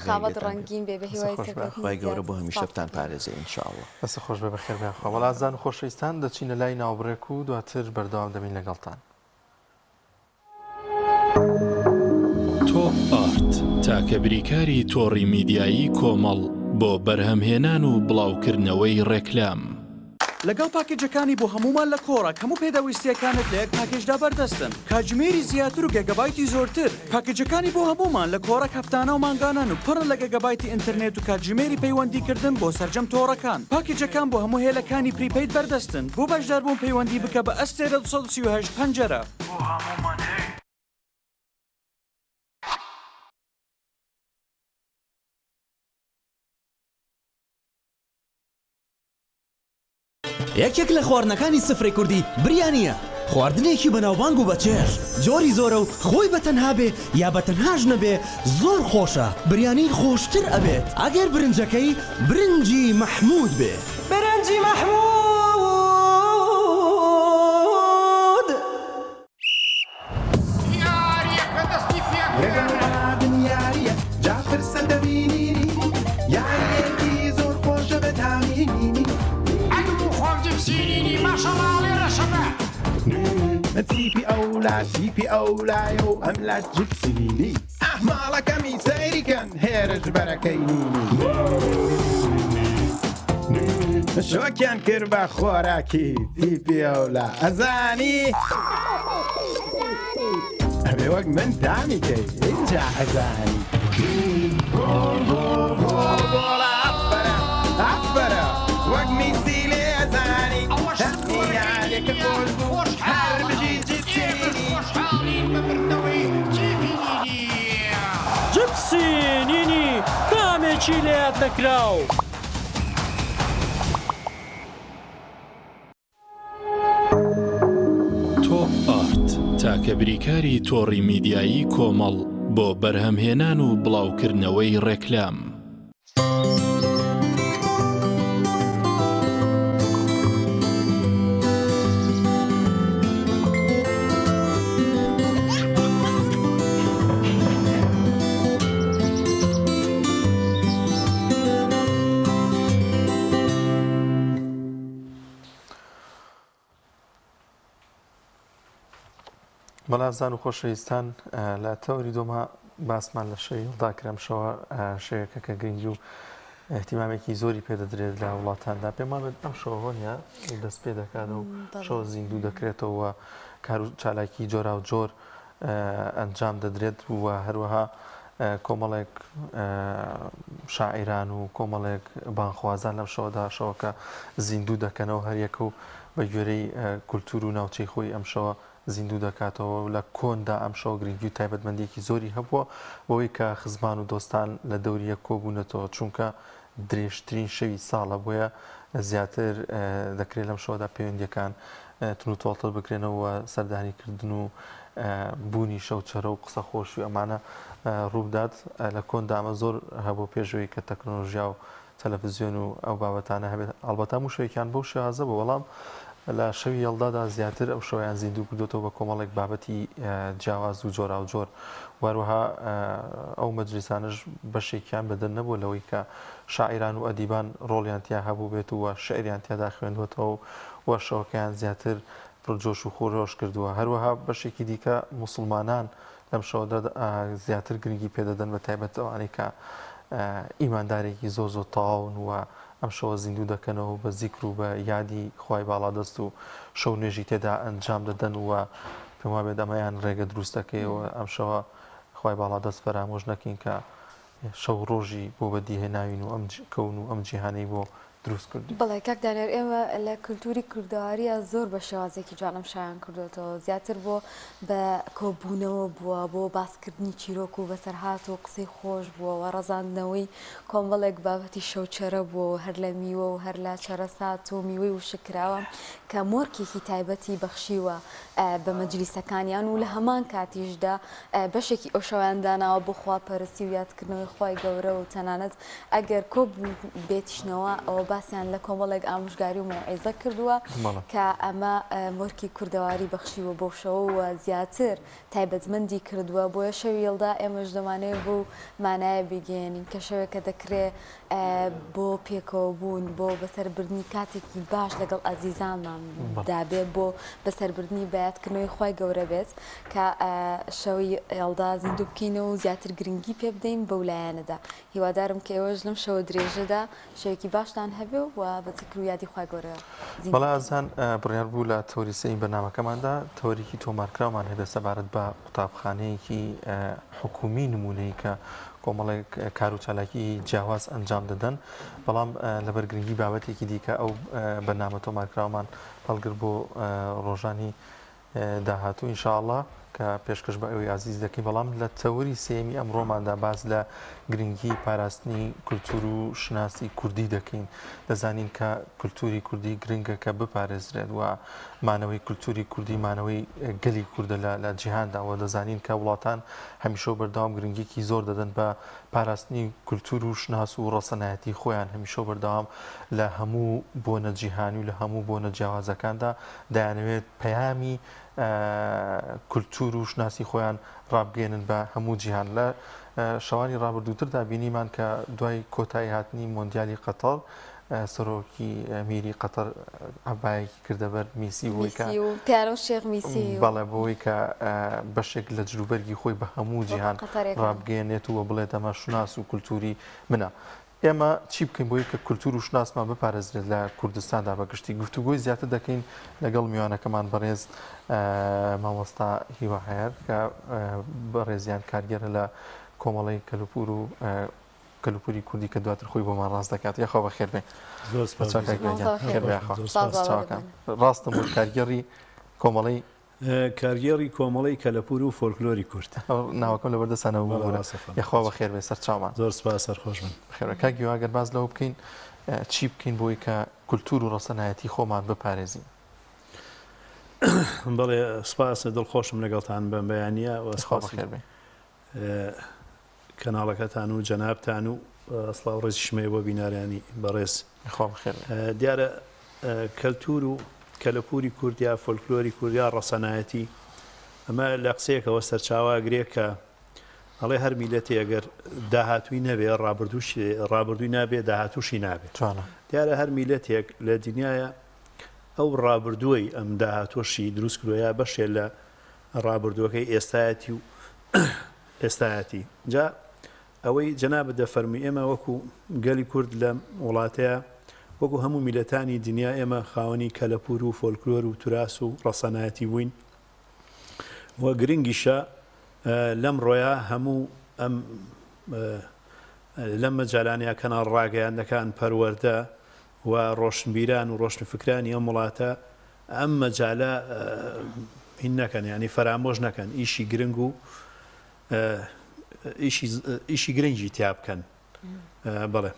S1: خاوەت ڕەنگین بێ بە هیوای
S7: خی گەورە بۆ هەمیشەتان پارێزێ ئینشاءڵڵا
S2: دەست خۆش بێ بەخێر بێ وەڵازان و خۆشەویستان دەچینە لای ناوبڕێک و دواتر بەردەوام دەبین لەگەڵتان
S8: تۆپ ئارت تاکە بریکاری تۆڕی میدیایی کۆمەڵ بۆ بەرهەمهێنان و بڵاوکردنەوەی ڕێکلام
S9: لەگەڵ پاکێجەکانی بۆ هەمومان لە کۆڕە هەموو پێداویستیەکانت لە یەک پاکێجدا بەردەستن کاتژمێری زیاتر و گەگەبایتی زۆرتر پاکێجەکانی بۆ هەمومان لە کۆڕە هەفتانە و مانگانان و پڕن لە گەگەبایتی ئینتەرنێت و کاتژمێری پەیوەندیکردن بۆ سەرجەم تۆڕەکان پاکێجەکان بۆ هەموو هێلەکانی پریپەید بەردەستن بۆ بەشداربوون پەیوەندی بکە بە ئەستێرە 238 پەنجەرە
S10: یەکێک لە خواردنەکانی سفرەی کوردی بریانیە خواردنێکی بەناوبانگ و بەچێژ جۆری زۆرە و خۆی بەتەنها بێ یا بەتەنهاش نەبێ زۆر خۆشە بریانی خۆشتر ئەبێت ئەگەر برنجەکەی برنجی مەحموود بێ برنجی مەحموود
S11: یاریەکە دەستی
S12: پێکردن یاریە جافر سەردەبینینی یاریەکی زۆر خۆشە بەتامینینی تیپی ئەولا تیپی ئەولایە و ئەم لا جپسینی ئەحماڵەکەمی سەیریکەن هێرش بەرەکەینی شۆکیان کرد بە خۆراکی تیپی ئەولا ئەزانی ئەبێ وەک من تامیکەی اینجا ئەزانی ئەفبەرە وەک میسی لێ ئەزانی هەمیانێکە خۆش بوو هەر بژی جپسینی
S13: جپسینینی دامێکی لێت نەکراو
S8: تۆپ ئارت تاکە بریکاری تۆڕی میدیایی کۆمەڵ بۆ بەرهەمهێنان و بڵاوکردنەوەی ڕێکلام.
S2: بەڵازان و خۆشەویستان لە تەوری دۆمە باسمان لە شەوی هەڵداکرێمشەوە شەوێکە کە گرنگی و احتیمامێکی زۆری پێدەدرێت لە وڵاتاندا پێمان بێت ئەم شەوهۆنیە دەست پێ دەکات و شەو زیندوو دەکرێتەوە کار و چالاکی جۆرا و جۆر ئەنجام دەدرێت و هەروەها کۆمەڵێک شاعیران و کۆمەڵێک بانخوازان لەم شەوەدا شەوەکە زیندوو دەکەنەوە هەریەکە و بە گوێرەی کولتور و ناوچەی خۆی ئەم شەوە زیندوو دەکاتەوە و لە کۆندا ئەم شەو گرنگی و تایبەتمەندێکی زۆری هەبووە بۆی کە خزمان و دۆستان لە دەوریە کۆبوونەتەوە چونکە درێژترین شەوی ساڵە بۆیە زیاتر دەکرێت لەم شەوەدا پەیوەندیەکان تون و تۆڵتر بکرێنەوە سەردانیکردن و بوونی شەوچەرە و قسە خۆش و ئەمانە ڕوودات لە کۆندا ئەمە زۆر هەبوو پێشەوەی کە تەکنۆلۆژیا و تەلەڤیزیۆن و ئەو بابەتانە هەبێت ئەڵبەتە هەموو شوێکیان بەو شێوازە بە وەڵام لە شەوی هەڵدادا زیاتر ئەو شەویان زیندوو کردوێتەوە بە کۆمەڵێک بابەتی جیاواز و جۆرا و جۆر وەروەها ئەو مەجلیسانش بەشێکیان بەدەن نەبوو لەوەی کە شاعیران و ئەدیبان ڕۆڵیان تیا هەبوو بێت و شعریان تیادا خوێندوێتەوە و شەوەکەیان زیاتر پرجۆش و خۆڕۆش کردووە هەروەها بەشێکی دیکە موسڵمانان لەم شەوەدا زیاتر گرنگی پێدەدەن بە تایبەت ئەوانەی کە ئیماندارێکی زۆر زۆر تەواون و ئەم شەوە زیندوو دەکەنەوە بە زیکر و بە یادی خی باڵادەست و شەو نوێژی تێدا ئەنجام دەدەن و پێم وابێت ئەمەیان ڕێگە دروستەکەیەوە ئەم شەوە خی باڵادەست فەرامۆژ نەکەین کە شەو ڕۆژی بۆ بەدیهێناوین و ئەم کەون و ئەم جیهانەی بۆ دروست کردی
S1: بەڵێ کاک دانێر ئێمە لە کولتوری کوردەواریە زۆر بە شێوازێکی جوانم شایان کردوێتەوە زیاتر بۆ بە کۆبوونەوە بووە بۆ باسکردنی چیرۆک و بەسەرهات و قسەی خۆش بووە و ڕەزاندنەوەی کۆمەڵێک بابەتی شەوچەرە بووە هەر لە میوە و هەر لە چەرەسات و میوەی و شکراوە کە مۆرکێکی تایبەتی بەخشیوە بە مەجلیسەکانیان و لە هەمان کاتیشدا بەشێکی ئەو شەویانداناوە بۆ خواپەرستی و یادکردنەوەی خی گەورە و تەنانەت ئەگەر کۆبوو بێتیشنەوە ئەوە باسییان لە کۆمەڵێک ئامۆژگاری و مۆعیزە کردووە کە ئەمە مۆرکی کوردەواری بەخشیوە بۆ شەوە و زیاتر تایبەتمەندی کردووە بۆیە شەوی هێڵدا ئێمەش دەمانەیە بۆ مانایە بگەێنین کە شەوێکە دەکرێت بۆ پێکەوە بوون بۆ بەسەربردنی کاتێکی باش لەگەڵ ئازیزانمان دابێت بۆ بەسەربردنی بەیادکردنەوەی خی گەورە بێت کە شەوی هێڵدا زیندوو بکەینەوە و زیاتر گرنگی پێ بدەین بەو لایەنەدا هیوادارم کە ئێوەش لەم شەوە درێژەدا شەوێکی باشتان هەبێ و بە زیکر و یادی خی گەورە
S2: بەڵا ئازان بڕیار بوو لە تۆریسەی بەنامەکەماندا تۆریکی تۆمارکراومان هەبێت سەبارەت بە قوتابخانەیەکی حکومی نمونەی کە کۆمەڵێک کار و چالاکی جیاواز ئەنجام دەدەن بەڵام لەبەرگرنگی بابەتێکی دیکە ئەو بەنامە تۆمارکراومان هەڵگر بۆ ڕۆژانی داهاتوو ئینشاءڵڵا کە پێشکەش بە ئەوەی عزیز دەکەین بەڵام لە تەوری سێمی ئەمڕۆماندا باز لە گرنگی پاراستنی کولتور و شناسی کوردی دەکەین دەزانین کە کولتوری کوردی گرنگە کە بپارێزرێت و مانەوەی کولتوری کوردی مانەوەی گەلی کووردە لە جیهانداوە دەزانین کە وڵاتان هەمیشە بەردەوام گرنگێکی زۆر دەدەن بە پاراستنی کولتور و شناس و ڕەسەنایەتی خۆیان هەمیشە بەردەوام لە هەموو بۆنە جیهانی و لە هەموو بۆنە جیاوازەکاندا دەیانەوێت پەیامی کولتور و شناسی خۆیان ڕابگەێنن بە هەموو جیهان لە شەوانی ڕابردووتردا بینیمان کە دوای کۆتایی هاتنی مۆندیالی قەتەر سەرۆکی میری قەتەر عەبایەکی کردەبەر میسی بۆی کە
S1: پیانۆ شێخ میسی
S2: بەڵێ بۆی کە بەشێک لە جلوبەرگی خۆی بە هەموو جیهان ڕابگەێنێت و بڵێت ئەمە شناس و کولتوری منە ئێمە چی بکەین بۆی کە کولتور و شناسمان بپارێزرێت لە کوردستاندا بەگشتی گفتوگۆی زیاتر دەکەین لەگەڵ میوانەکەمان بەڕێز مامۆستا هیوا هەیەر کە بەڕێزیان کارگەرە لە کۆمەڵی کەلوپور و کەلوپوری کوردی کە دواتر خۆی بۆمان ڕاست دەکات یاخوا بەخێر بێ ڕاستم بۆ کارگەڕی کۆمەڵی
S14: کارگێڕی کۆمەڵی کەلەپور و فۆلکلۆری کورد
S2: ناوەکەم لەبەردەستانەوە یاخوا بەخێر بێ سەرچاومان
S14: زۆر سپاس سەرخۆش بن
S2: خێرەکە گیواگەر باز لەوە بکەین چی بکەین بۆی کە کولتور و ڕەسەنایەتی خۆمان بپارێزین
S14: بەڵێ سپاس دڵخۆشم لەگەڵتان بە بەیانیە
S2: خوا بەخێر بێ
S14: کەناڵەکەتان و جەنابتان و سڵاو ڕێزی شمەیە بۆ بیناریانی بەڕێز دیارە کەلتور و کەلەپوری کوردیا فۆلکلۆری کوردیا ڕەسەنایەتی ئەمە لە قسەیەکەوە سەرچاواگرێت کە ئەڵێ هەر میلەتی ئەگەر داهاتووی نەبێ ڕابردووی نابێت داهاتووشی نابێت دیارە هەر میلەتێک لە دنیاە ئەو ڕابردووی ئەم داهاتۆشی دروست کردویە بەشێ لە ڕابردووەکەی ئێستایەتی و ئێستایەتی جا ئەوەی جەنابەت دەفەرمی ئێمە وەکو گەلی کورد لە وڵاتەیە وەکو هەموو میلەتانی دنیا ئێمە خاوەنی کەلەپور و فۆلکلۆر و توراس و ڕەسەنایەتی بووین وە گرنگیشە لەم ڕۆیە هەموو ئەم لەم مەجالانیا کەناڵ ڕاگەیاندەکان پەروەردە و ڕۆشنبیران و ڕۆشنفکرانی ئەم وڵاتە ئەم مەجالە هین نەکەن ینی فەرامۆژ نەکەن ئیشی گرنگ و ئیشی گرنگی تیا بکەن بڵێ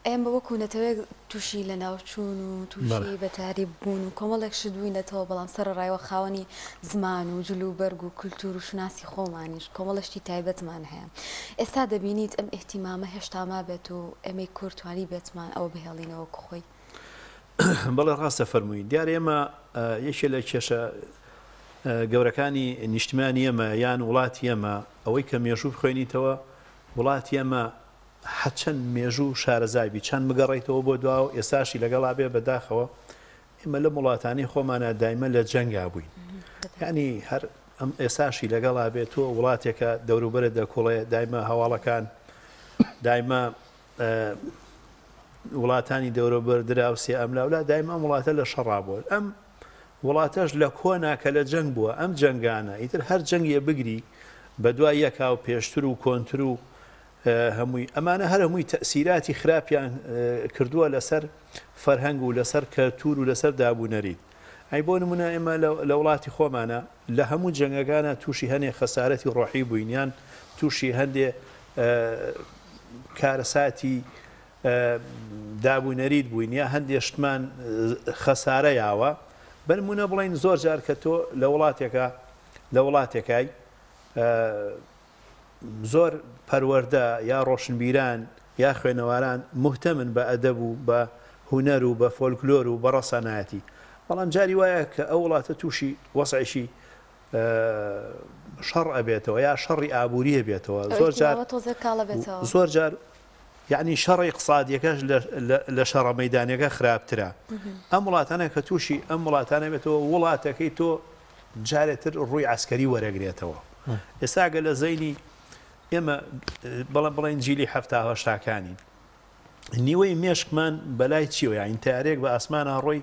S1: ئێمە وەکو نەتەوەی تووشی لە ناوچوون و تووشی بەتاری بوون و کۆمەڵێک شدوینەتەوە بەڵام سەرڕایوە خاوەنی زمان و جلوبەرگ و کولتور و شناسی خۆمانیش کۆمەڵشتی تایبەتمان هەیە ئێستا دەبینیت ئەم ئێحتیمامە هێشتاما بێت و ئەمەی کورتوانی بێتمان ئەوە بهێڵینەوە خۆی
S14: بەڵێ ڕاستە فەرمووی دیارە ئێمە یەکێ لە کێشە گەورەکانی نیشتمانی ئێمە یان وڵاتی ئێمە ئەوەی کە مێژوو بخوێنیتەوە وڵاتی ئێمە حەچەند مێژوو شارەزایبی چەند بگەڕێیتەوە بۆ دواوە ئێستاشی لەگەڵا بێ بەداخەوە ئێمە لە وڵاتانی خۆمانە دایمە لە جەنگا بووین ینی هەر ئەم ئێستاشی لەگەڵا بێت تۆ وڵاتێکە دەوروبەرە دەکوڵێ دایمە هەواڵەکان دایمە وڵاتانی دەوروبەر دراوسێ ئەملاولا دایمە ئەم وڵاتە لە شەڕابووە ئەم وڵاتەش لە کۆنا کە لە جەنگ بووە ئەم جەنگانە ئیتر هەر جەنگیە بگری بە دوای یەکا و پێشتر و کۆنتر و هەمووی ئەمانە هەر هەمووی تەسیراتی خراپیان کردووە لەسەر فەرهەنگ و لەسەر کەلتور و لەسەر دابوونەریت ئەی بۆ نمونە ئێمە لە وڵاتی خۆمانە لە هەموو جەنگەکانە تووشی هەنێ خەسارەتی ڕۆحی بووینیان تووشی هەندێ کارەساتی دابوونەریت بووین یا هەندێ شتمان خەسارە یاوە بنمونە بڵین زۆر جار کە تۆ لە وڵاتێکای زۆر پەروەردە یا ڕۆشنبیران یا خوێنەواران مهتەمن بە ئەدەب و بە هونەر و بە فۆلکلۆر و بە ڕەسەنایەتی بەڵام جاری وایە کە ئەو وڵاتە تووشی وەسعیشی شەڕ ئەبێتەوە یا شەڕی ئابووریە بێتەوە زۆر جار یعنی شەڕی اقتصادیەکەش لە شەڕە مەیدانەکە خراپترە ئەم وڵاتانە کە تووشی ئەم وڵاتانە بێتەوە وڵاتەکەی تۆ جارێتر ڕووی عسکەری وەرەگرێتەوە ئێستاگە لە زەینی ئێمە بڵێن جیلی هەفتاهەشتاکانی نیوەی مێشکمان بەلای چیوە یاین تارێک بە ئاسمانە ڕۆی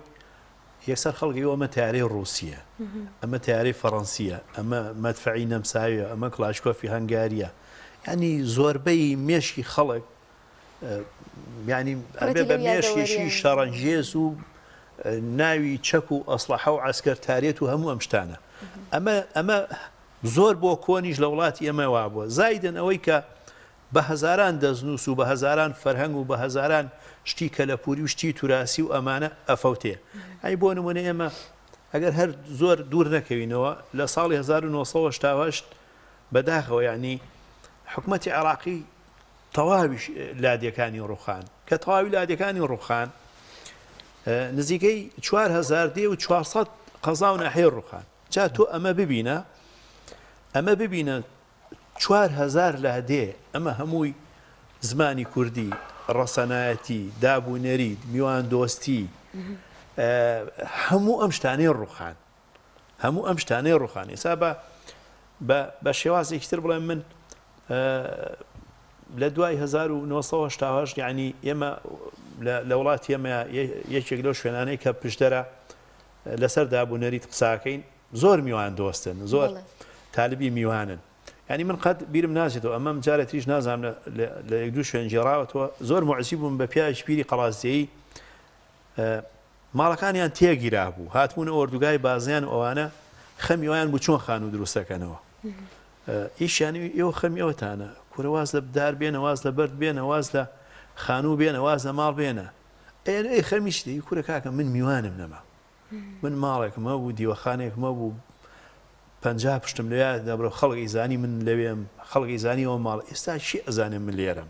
S14: یەکسەر خەڵکی ئەمە تارەی ڕووسیە ئەمە تارەی فەڕەنسیە ئەمە مەدفەعی نەمساویە ئەمە کلاشکۆفی هەنگاریە ینی زۆربەی مێشکی خەڵک ینی بە مێشیشی شەڕەنجێز و ناوی چەک و ئەسلحە و عسکەرتارێت و هەموو ئەم شتانە ئەمە زۆر بۆ کۆنیش لە وڵاتی ئێمە وا بووە زایدن ئەوەی کە بە هەزاران دەستنووس و بە هەزاران فەرهەنگ و بە هەزاران شتی کەلەپوری و شتی توراسی و ئەمانە ئەفەوتێ ئەی بۆ نمونە ئێمە ئەگەر هەر زۆر دوور نەکەوینەوە لە ساڵی 1970 بەداخەوە یعنی حکومەتی عێراقی تەواوی لادیەکانی ڕوخان کە تەواوی لادیەکانی ڕوخان نزیکەی 4000 دێ و 400 قەزا و ناحەیە ڕوخان جا تۆ ئەمە ببینە 4000 لادێ ئەمە هەمووی زمانی کوردی ڕەسەنایەتی دابوونەری میوان دۆستی هەموو ئەم شتانەی ڕوخان هەموو ئەم شتانەی ڕوخان ئێستا بە شێوازێکی تر بڵێم من لە دوای 1970 یعنی ئێمە لە وڵاتی ئێمە یەکێک لەو شوێنانەی کە پشتەرە لەسەر دابوونەریت قساکەین زۆر میوان دۆستن زۆر تالبی میوانن ینی من قەت بیرم ناچێتەوە ئەمەم جارێتیش نازانم لە یەک دوو شوێن جێڕاوەتەوە زۆر معجزی بووم بە پیاوێکی پیری قەڵازیەیی ماڵەکانیان تێگیرا بوو هاتبوونە ئۆردوگای بازیان ئەوانە خەمیوایان بوو چۆن خان و دروستەکەنەوە ئیشیانی ئێوە خەمی ئەوتانە کورە واز لە بدار بێنە واز لە بەرد بێنە واز لە خانوو بێنە واز لە ماڵ بێنە ئەی خەمیشتی کورە کاکە من میوانم نەما من ماڵێکمە بوو دیوەخانێکمە بوو 50 پشتم لێ دەبڕ خەڵکی زانی من لەوێم خەڵکی زانیەوە ماڵ ئێستا شی ئەزانم من لێرەم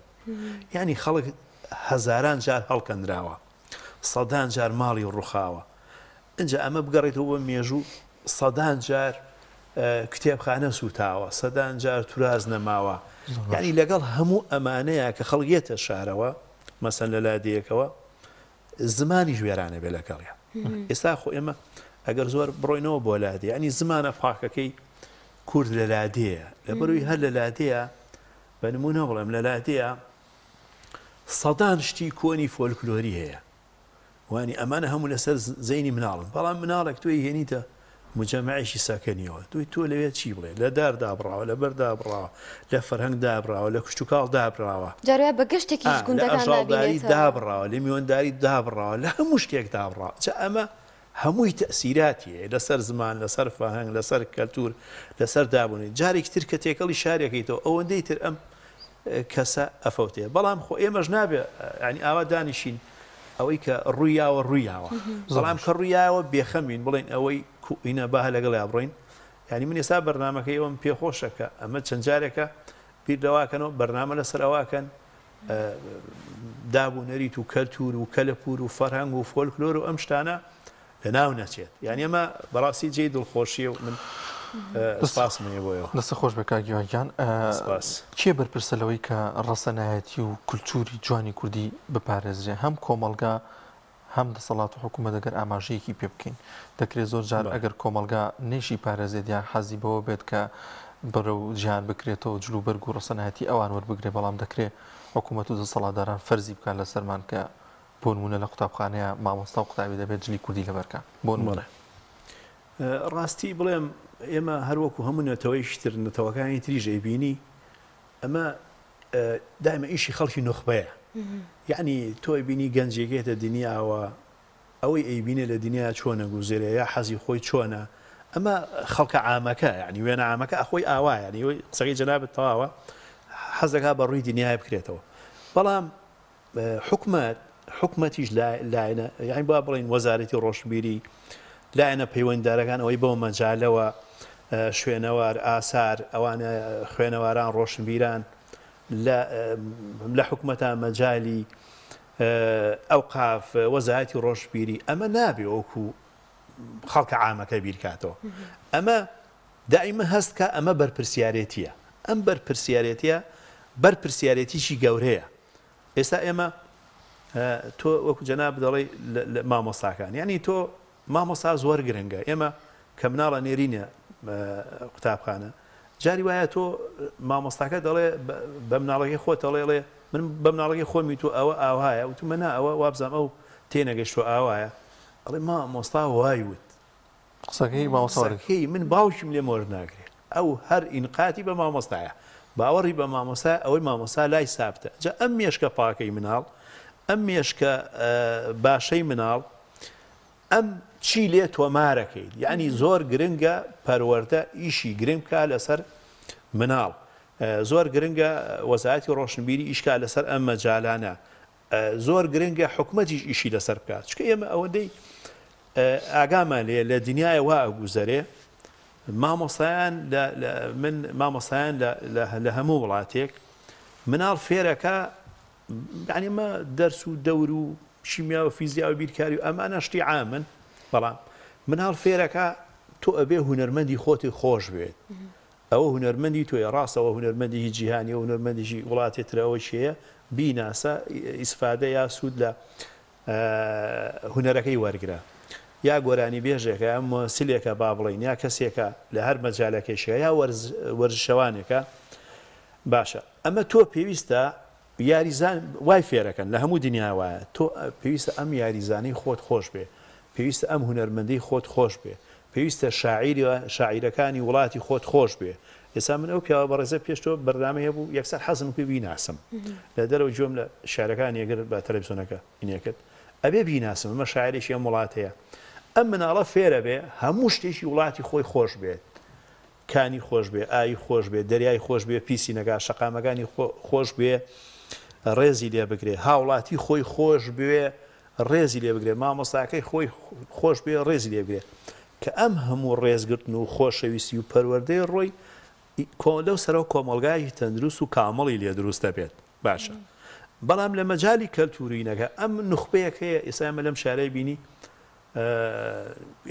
S14: ینی خەڵک هەزاران جار هەڵکەندراوە سەدان جار ماڵی ڕوخاوە اینجا ئەمە بگەڕێتەوە بە مێژوو سەدان جار کتێبخانە سوتاوە سەدان جار توراز نەماوە یعنی لەگەڵ هەموو ئەمانەیە کە خەڵگێتە شارەوە مەسەن لە لادەیەکەوە زمانی ژێرانە بێ لەگەڵیان ئێستا خۆ ئێمە ئەگەر زۆر بڕۆینەوە بۆ لادێ ئەنی زمانە پاکەکەی کورد لە لادەیە لەبەروی هەر لە لادەیە بە نمونە بڵێم لە لادەیە سەدان شتی کۆنی فۆلکلۆری هەیە وانی ئەمانە هەموو لەسەر زەینی مناڵن بەڵام مناڵێک توی هێنیتە مجەمەعیشی ساکەنیەوە دوی تۆ لەوێ چی بڵێ لە داردا بڕاوە لە بەردا بڕاوە لە فەرهەنگدا بڕاوە لە کشت و کاڵ دابراوە
S1: جارێ بە گەشتێکی گوندەکان
S14: داڕاوی دابڕاوە لە میوەنداری دابڕاوە لە هەموو شتێک دابڕاوە جا ئەمە هەمووی تەسیراتیە لەسەر زمان لەسەر فەهەنگ لەسەر کەلتور لەسەر دابوونی جارێکی تر کە تێکەڵی شارێکیتەوە ئەوەندەی تر ئەم کەسە ئەفەوتێ بەڵام خۆ ئێمەش نابێ ینی ئاوا دانیشین ئەوەی کە ڕوویاوە ڕوویاوە بەڵام کە ڕوویاوە بێخەمین بڵێن ئەوەی کوئینە با لەگەڵ بڕۆین ینی من ێستا بەرنامەکەی ئەوم پێخۆشەکە ئەمە چەند جارێکە بیردەواکەنەوە بەرنامە لەسەر ئەواکەن دابوونەریت و کەلتور و کەلەپور و فەرهەنگ و فۆلکلۆر و ئەم شتانە لەناو نەچێت یعنی ئەمە بەڕاستی جێی دڵخۆشیە و من سپاسمێ بۆیەوە
S2: دەستە خۆش بە کاگیۆیان کێ بەرپرسەلەوەی کە ڕەسەنایەتی و کولتوری جوانی کوردی بپارێزرێ هەم کۆمەلگا هەم دەسەڵات و حکوومەت ئەگەر ئاماژەیەکی پێ بکەین دەکرێت زۆر جار ئەگەر کۆمەلگا نێشی پارێزێت یان حەزی بەوە بێت کە بەرە و جیان بکرێتەوە جلوبەرگ و ڕەسەنایەتی ئەوان وەربگرێ بەڵام دەکرێت حکوومەت و دەسەڵاتداران فەرزی بکات لەسەرمان کە بۆ نمونە لە قوتابخانەیە مامۆستا و قوتابی دەبێت جلی کوردی لەبەرکە بۆ نمونە
S14: ڕاستی بڵێم ئێمە هەروەکو هەموو نەتەوەی تر نەتەوەکانی تریژ ئەیبینی ئەمە دائما ئیشی خەڵکی نخبەیە یعنی تۆی بینی گەنجێکێتە دنیاوە ئەوەی ئەیبینێ لە دنیا چۆنە گوزێرە یا حەزی خۆی چۆنە ئەمە خەڵکە عامەکە یعنی وێنە عامەکە ئەخۆی ئاوا ینی قسەی جەنابەت تەواوە حەزەکە بە ڕووی دنیای بکرێتەوە بەڵام حکومەتیش لایەنە یعنی با بڵین وەزارەتی ڕۆشنبیری لایەنە پەیوەنددارەکان ئەوەی بەو مەجالەوە شوێنەوار ئاسار ئەوانە خوێنەواران ڕۆشنبیران لە حکومەتە مەجای ئەوقاف وەزارەتی ڕۆشنبیری ئەمە نابێ وەکو خەڵکە عامەکە بیرکاتەوە ئەمە دائیمە هەست کە ئەمە بەرپرسیارەتیە ئەم بەرپرسیارەتیە بەرپرسیارەتیشی گەورەیە ئێستا ئێمە تۆ وەکو جەناب دەڵێ مامۆستاکان یعنی تۆ مامۆستا زۆر گرنگە ئێمە کە مناڵە نێرینە قوتابخانە جاری وایە تۆ مامۆستاکە دەڵێ بە مناڵەکەی خۆت دەڵێ من بە مناڵەکەی خۆمی تو ئەوە ئاوایە و تو منە ئەوە وابزانام ئەو تێنەگەشتوە ئاوایە ئەڵێ مامۆستا وایوت قسەکەی من باوکیم لێ مۆر ناگرێت ئەو هەر ئینقاتی بە مامۆستایە باوەڕی بە مامۆستا ئەوەی مامۆستا لای سابتە جا ئەم مێشکە پاکەی مناڵ ئەم مێشکە باشەی مناڵ ئەم چی لێ تۆمارەکەیت یعنی زۆر گرنگە پەروەردە ئیشی گرنگکە لەسەر مناڵ زۆر گرنگە وەزارەتی ڕۆشنبیری ئیشکا لەسەر ئەم مەجالانە زۆر گرنگە حکومەتیش ئیشی لەسەر بکات چکە ئێمە ئەوەندەی ئاگامان لێ لە دنیای وا ئەگوزەرێ مامۆستایان من مامۆستایان لە هەموو وڵاتێک مناڵ فێرەکە یعنی ئەمە دەرس و دەور و شیمیا و فیزیا و بیرکاری و ئەمانە شتی عامن بەڵام مناڵ فێرەکە تۆ ئەبێ هونەرمەندی خۆتی خۆش بێت ئەوە هونەرمەندی تۆی ڕاستەوە هونەرمەندی جیهانی و هونەرمەندیشی وڵاتێترەوە شەیە بیناسە ئیسفادە یا سوود لە هونەرەکەی وەرگرە یا گۆرانی بێژێکە ئەم سلێکە با بڵین یا کەسێکە لە هەر مەجالەکەشەیە یا وەرزشەوانێکە باشە ئەمە تۆ پێویستە یاریزان وای فێرەکەن لە هەموو دنیا وایە تۆ پێویستە ئەم یاریزانەی خۆت خۆش بێ پێویستە ئەم هونەرمەندی خۆت خۆش بێ پێویستە شاعیرەکانی وڵاتی خۆت خۆش بێ ئێستا من ئەو پیاوە بەڕێزە پێشتۆ بەردامەیە بوو یەکسەر حەزم پێ بیناسم لە دەرەوە جۆم لە شارەکان یەگەر بە تەلەڤیزۆنەکە ئینەکەت ئەبێ بیناسم ئەمە شاعرێکی ئەم وڵاتەیە ئەم مناڵە فێرە بێ هەموو شتێکی وڵاتی خۆی خۆش بێت کانی خۆش بێ ئاوی خۆش بێ دەریای خۆش بێ پیسینەکە شەقامەکانی خۆش بێ ڕێزی لێ بگرێ هاوڵاتی خۆی خۆش بێ ڕێزی لێ بگرێ مامۆستاکەی خۆی خۆش بێ ڕێزی لێ بگرێ کە ئەم هەموو ڕێزگرتن و خۆشەویستی و پەروەردەی ڕۆی لەو سەرەوە کۆمەلگایکی تەندروست و کامەڵی لێ دروست دەبێت باشە بەڵام لە مەجای کەلتورینەکە ئەم نخبەیەک هەیە ئێستا ئێمە لەم شارەی بینی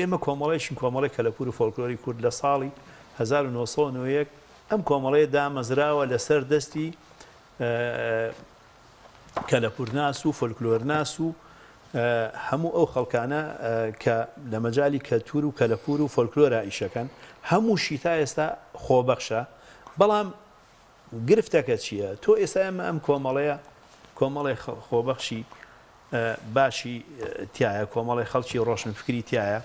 S14: ئێمە کۆمەڵێشین کۆمەڵی کەلەپور و فۆلکلۆری کورد لە ساڵی 1990 ئەم کۆمەڵەیە دامەزراوە لەسەر دەستی کەلەپورناس و فۆلکلۆرناس و هەموو ئەو خەڵکانە کە لە مەجای کەلتور و کەلەپور و فۆلکلۆرە ئیشەکەن هەمووشی تا ئێستا خۆبەخشە بەڵام گرفتەکە چییە؟ تۆ ئێستا ئێمە ئەم کۆمەڵی خۆبەخشی باشی تایە کۆمەڵی خەڵکی ڕۆشنفکری تایە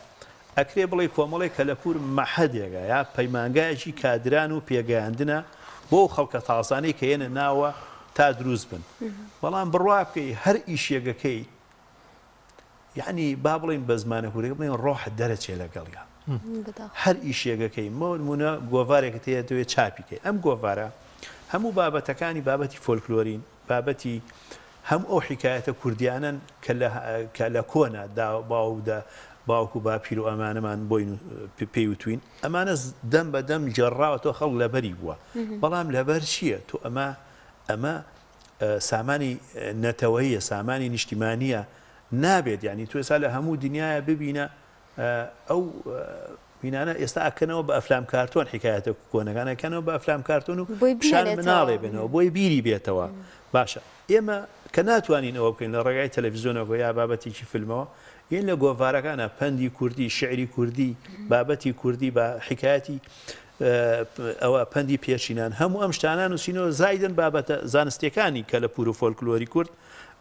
S14: ئەکرێ بڵێ کۆمەڵی کەلەپور مەحەدێگە یا پەیمانگایەکی کادران و پێگەیاندنە بۆ خەڵکە تازانەی کە هێنە ناوە تا دروست بن بەڵام بڕوا بکەی هەر ئیشێگەکەی یعنی با بڵین بە زمانە کوورێک بڵێن ڕۆحت دەرەچێ لەگەڵیا هەر ئیشێگەکەی مۆنمونە گۆڤارێکت هەیە دەوێت چاپیکەی ئەم گۆڤارە هەموو بابەتەکانی بابەتی فۆلکلۆرین بابەتی هەموو ئەو حکایەتە کوردیانن کە لە کۆنا باوکو باپیر و ئەمانەمان بۆین پێیوتوین ئەمانە دەم بە دەم جێڕاوە تۆ خەڵک لەبەری بووە بەڵام لەبەر چییە تۆ ئەمە سامانی نەتەوەیە سامانی نیشتیمانیە نابێت ینی تو ێستا لە هەموو دنیاە ببینە ئەو بینانە ئێستا ئەکەنەوە بە ئەفلام کارتۆن حکایەتە کۆنەکان ئەکەنەوە بە ئەفلام کارتۆن و پیشان مناڵێ بنەوە بۆی بیری بێتەوە باشە ئێمە کە ناتوانین ئەوە بکەین لە ڕێگای تەلەڤیزیۆنەوە یا بابەتێکی فیلمەوە یەن لە گۆڤارەکانە پەندی کوردی شعری کوردی بابەتی کوردی بە حکایەتی ئەوە پەندی پێشینان هەموو ئەم شتانان و سینەوە زایدن بابەتە زانستیەکانی کە لە پور و فۆلکلۆری کورد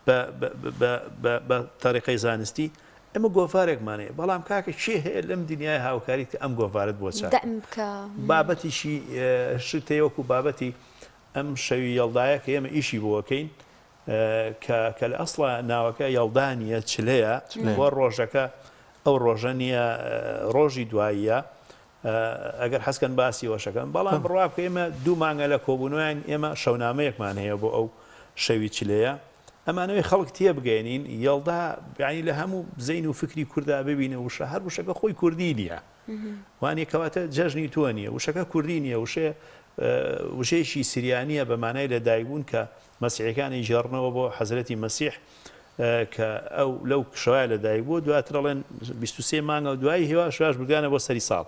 S14: بە تەریقەی زانستی ئەمە گۆڤارێکمانەیە بەڵام کاکە چێ هەیە لەم دنیای هاوکاری کە ئەم گۆڤارت بۆ چاک بابەتیشی شتەیەوەکو بابەتی ئەم شەوی یەڵدایە کە ئێمە ئیشی بۆەکەین کە لە ئەسڵە ناوەکە یەڵدانیە چلەیە بۆ ڕۆژەکە ئەو ڕۆژە نییە ڕۆژی دواییە ئەگەر حەسکەن باسی وەشەکەن بەڵام بڕوا بکە ئێمە دوو مانگە لە کۆبوونەوەیان ئێمە شەونامەیەکمان هەیە بۆ ئەو شەوی چلەیە ئەمانەوەی خەڵک تێ بگەێنین یەڵدا یعنی لە هەموو زەین و فکری کووردا ببینە وشە هەر وشەکە خۆی کوردی نییە وانێ کەواتە جەژنی تۆ نییە وشەکە کوردی نییە وشەیەکی سریانیە بەمانای لە دایکبوون کە مەسیحەکانی ژێڕنەوە بۆ حەزرەتی مەسیح کە ئەو لەو شەوای لە دایک بوو دواتر ئەڵێن 23 مانگە و دوایی هێوا شواش بگانە بۆ سەری ساڵ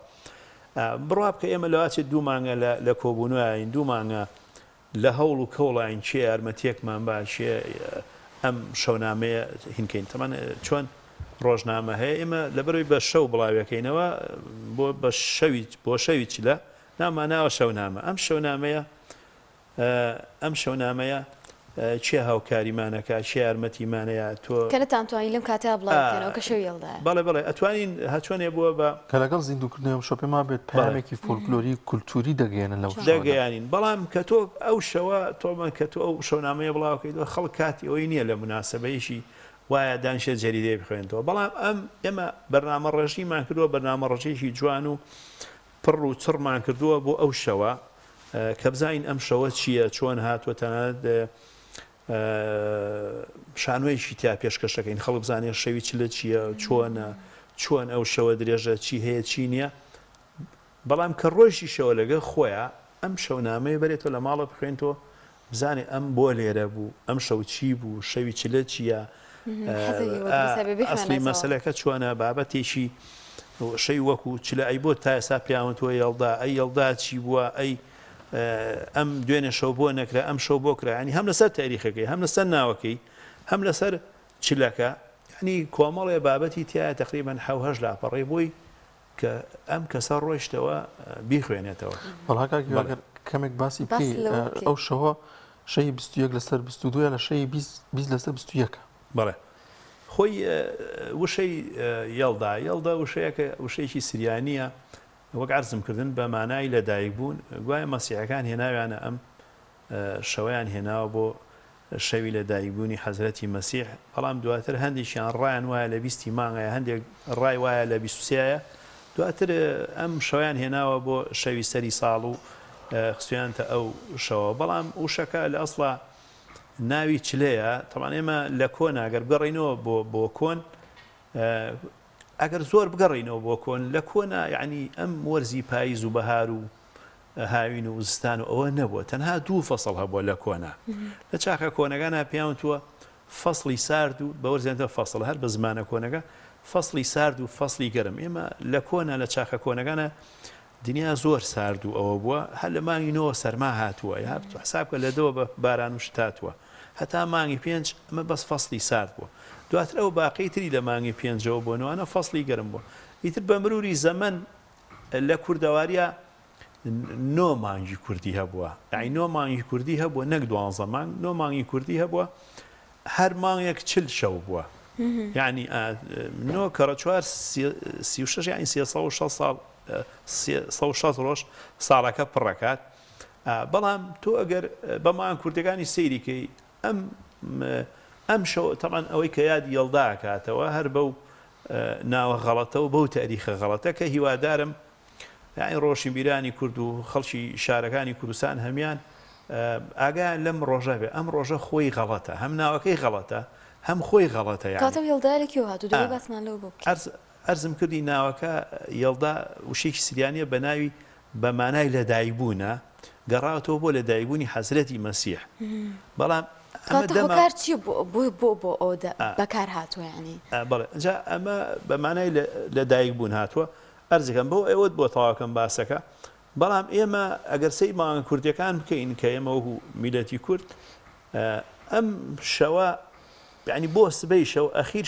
S14: بڕوا بکە ئێمە لەواچێت دوو مانگە لە کۆبوونەوەین دوو مانگە لە هەوڵ و کەوڵین چێ یارمەتیەکمان باشێ ئەم شەونامەیە هینکەین تەمان چۆن ڕۆژنامە هەیە ئێمە لەبەرەوەی بە شەو بڵاوەکەینەوە بۆ شەوی چلە ناماناوە شەونامە ئەم شەونامەیە چێ هاوکاریمانەکە چێ یارمەتیمانەیە تۆ
S1: کە نەتانتوانین لەم کاتیا بڵاوکەنەوە کە شەوی یەڵدایە
S14: بەڵێ ئەتوانین هەچۆنێ بووە بە
S2: کە لەگەڵ زیندووکردنەوە شۆپێما بێت پامێکی فۆلکلۆری کولتوری دەگەێنن لەو
S14: دەگەیانین بەڵام کە تۆ ئەو شەوە تۆمان کە تۆ ئەو شەونامەیە بڵاوکەیتەوە خەڵک کاتی ئەوەی نییە لە مناسبەیەشی وایە دانشێ جەریدەی بخوێنەوە بەڵام ئێمە بەرنامە ڕێژیمان کردووە بەرنامە ڕێژێکی جوان و پڕ و چڕمان کردووە بۆ ئەو شەوە کە بزانین ئەم شەوە چییە چۆن هاتووە تەنانەت شانۆیەکی تا پێشکەشەکەین خەڵک بزانێت شەوی چ لە چییە چۆن ئەو شەوە درێژە چی هەیە چی نییە بەڵام کە ڕۆژی شەوە لەگە خۆیان ئەم شەونامەیە بەرێتەوە لە ماڵە بخوێنتەوە بزانێ ئەم بۆ لێرە بوو ئەم شەو چی بوو شەوی چ لە چییە ئەسلی مەسەلەکە چۆنە بابەتێکی شەی وەکو چ لە ئەی بۆ تا ئێستا پیاوەتەوە یەڵدا ئەی یەڵدا چی بووە ئەی ئەم دوێنێ شەو بۆ نەکرا ئەم شەو بۆ کرا ینی هەم لەسەر تاریخەکەی هەم لەسەر ناوەکەی هەم لەسەر چلەکە ینی کۆمەڵێ بابەتی تایە تقریبان حەوهەش لاپەڕێ بۆی کە ئەم کەسە ڕۆیشتەوە بیخوێنێتەوە
S2: بەڵاکەر کەمێک باسی بکەی ئەو شەوە شەی 21 لەسەر 22 لە شەی 20 لەسەر 21
S14: بەڵێ خۆی وشەی یەڵدا وشەیەکە وشەیەکی سریانیە وەک عەرزم کردن بە مانای لەدایک بوون گوایە مەسیحەکان هێناویانە ئەم شەوەیان هێناوە بۆ شەوی لەدایکبوونی حەزرەتی مەسیح بەڵام دواتر هەندێکیان ڕایان وایە لە 20 مانگایە هەندێک ڕای وایە لە 23ە دواتر ئەم شەوەیان هێناوە بۆ شەوی سەری ساڵ و خستویانتە ئەو شەوە بەڵام وشەکە لە ئەسڵا ناوی چلەیە تەمان ئێمە لە کۆن ئەگەر بگەڕێینەوە بۆ کۆن ئەگەر زۆر بگەڕینەوە بۆ کۆن لە کۆنا یعنی ئەم وەرزی پاییز و بەهار و هاوین و زستان و ئەوە نەبووە تەنها 2 فەسڵ هەبووە لە کۆنا لە چاکە کۆنەکانە پێیانوتووە فەسڵی سارد و بەوەرزیانتە فەسڵ هەر بە زمانە کۆنەکە فەسڵی سارد و فەسڵی گەرم ئێمە لە کۆنا لە چاکە کۆنەکانە دنیا زۆر سارد و ئەوە بووە هەر لە مانگی 9 سەرما هاتووە یا حسابکە لە دەوە بە باران و شتاتوە هەتا مانگی 5 ئەمە بەس فەسڵی سارد بووە دواتر ئەو باقی تری لە مانگی 5ەوە بۆنەوەە فەسڵی گەرم بووە ئیتر بە مروری زەمن لە کوردەواریە 9 مانگی کوردی هەبووە یعنی 9 مانگی کوردی هەبووە نەک 12 مانگ 9 مانگی کوردی هەبووە هەر مانگێک 40 شەو بووە یعنی 9 کەڕە 4 36 یعنی 360 ساڵ 160 ڕۆژ ساڵەکە پڕەکات بەڵام تۆ ئەگەر بەمان کوردەکانی سەیریکەی ئەم شەو تەمان ئەوەی کە یاد یەڵداکاتەوە هەر بەو ناوە غەڵەتەوە بەو تاریخە غەڵەتە کە هیوادارم یعنی ڕۆشن بیرانی کورد و خەڵکی شارەکانی کوردستان هەمیان ئاگایان لەم ڕۆژە بێ ئەم ڕۆژە خۆی غەڵەتە هەم ناوەکەی غەڵەتە هەم خۆی غەڵەتە
S1: کاتە هێڵدارێکی هاتوو دوای باسمان لەوە بۆ
S14: ئەرزم کردی ناوەکە یەڵدا وشێکی سریانیە بە ناوی بە مانای لەدایکبوونە گەڕاوەتەوە بۆ لەدایکبوونی حەزرەتی مەسیح بەڵام
S1: کار چی بۆ ئەو بەکار هاتووە ینی
S14: بەڵێ جا ئەمە بە مانای لەدایکبوون هاتووە ئەرزەکەم بۆ ئێوەت بۆ تەواوکەم باسەکە بەڵام ئێمە ئەگەر سەی مانگە کوردەکان بکەین کە ئێمە وەکو میلەتی کورد ئەم شەوە یعنی بۆ سبەی شەو ئەخیر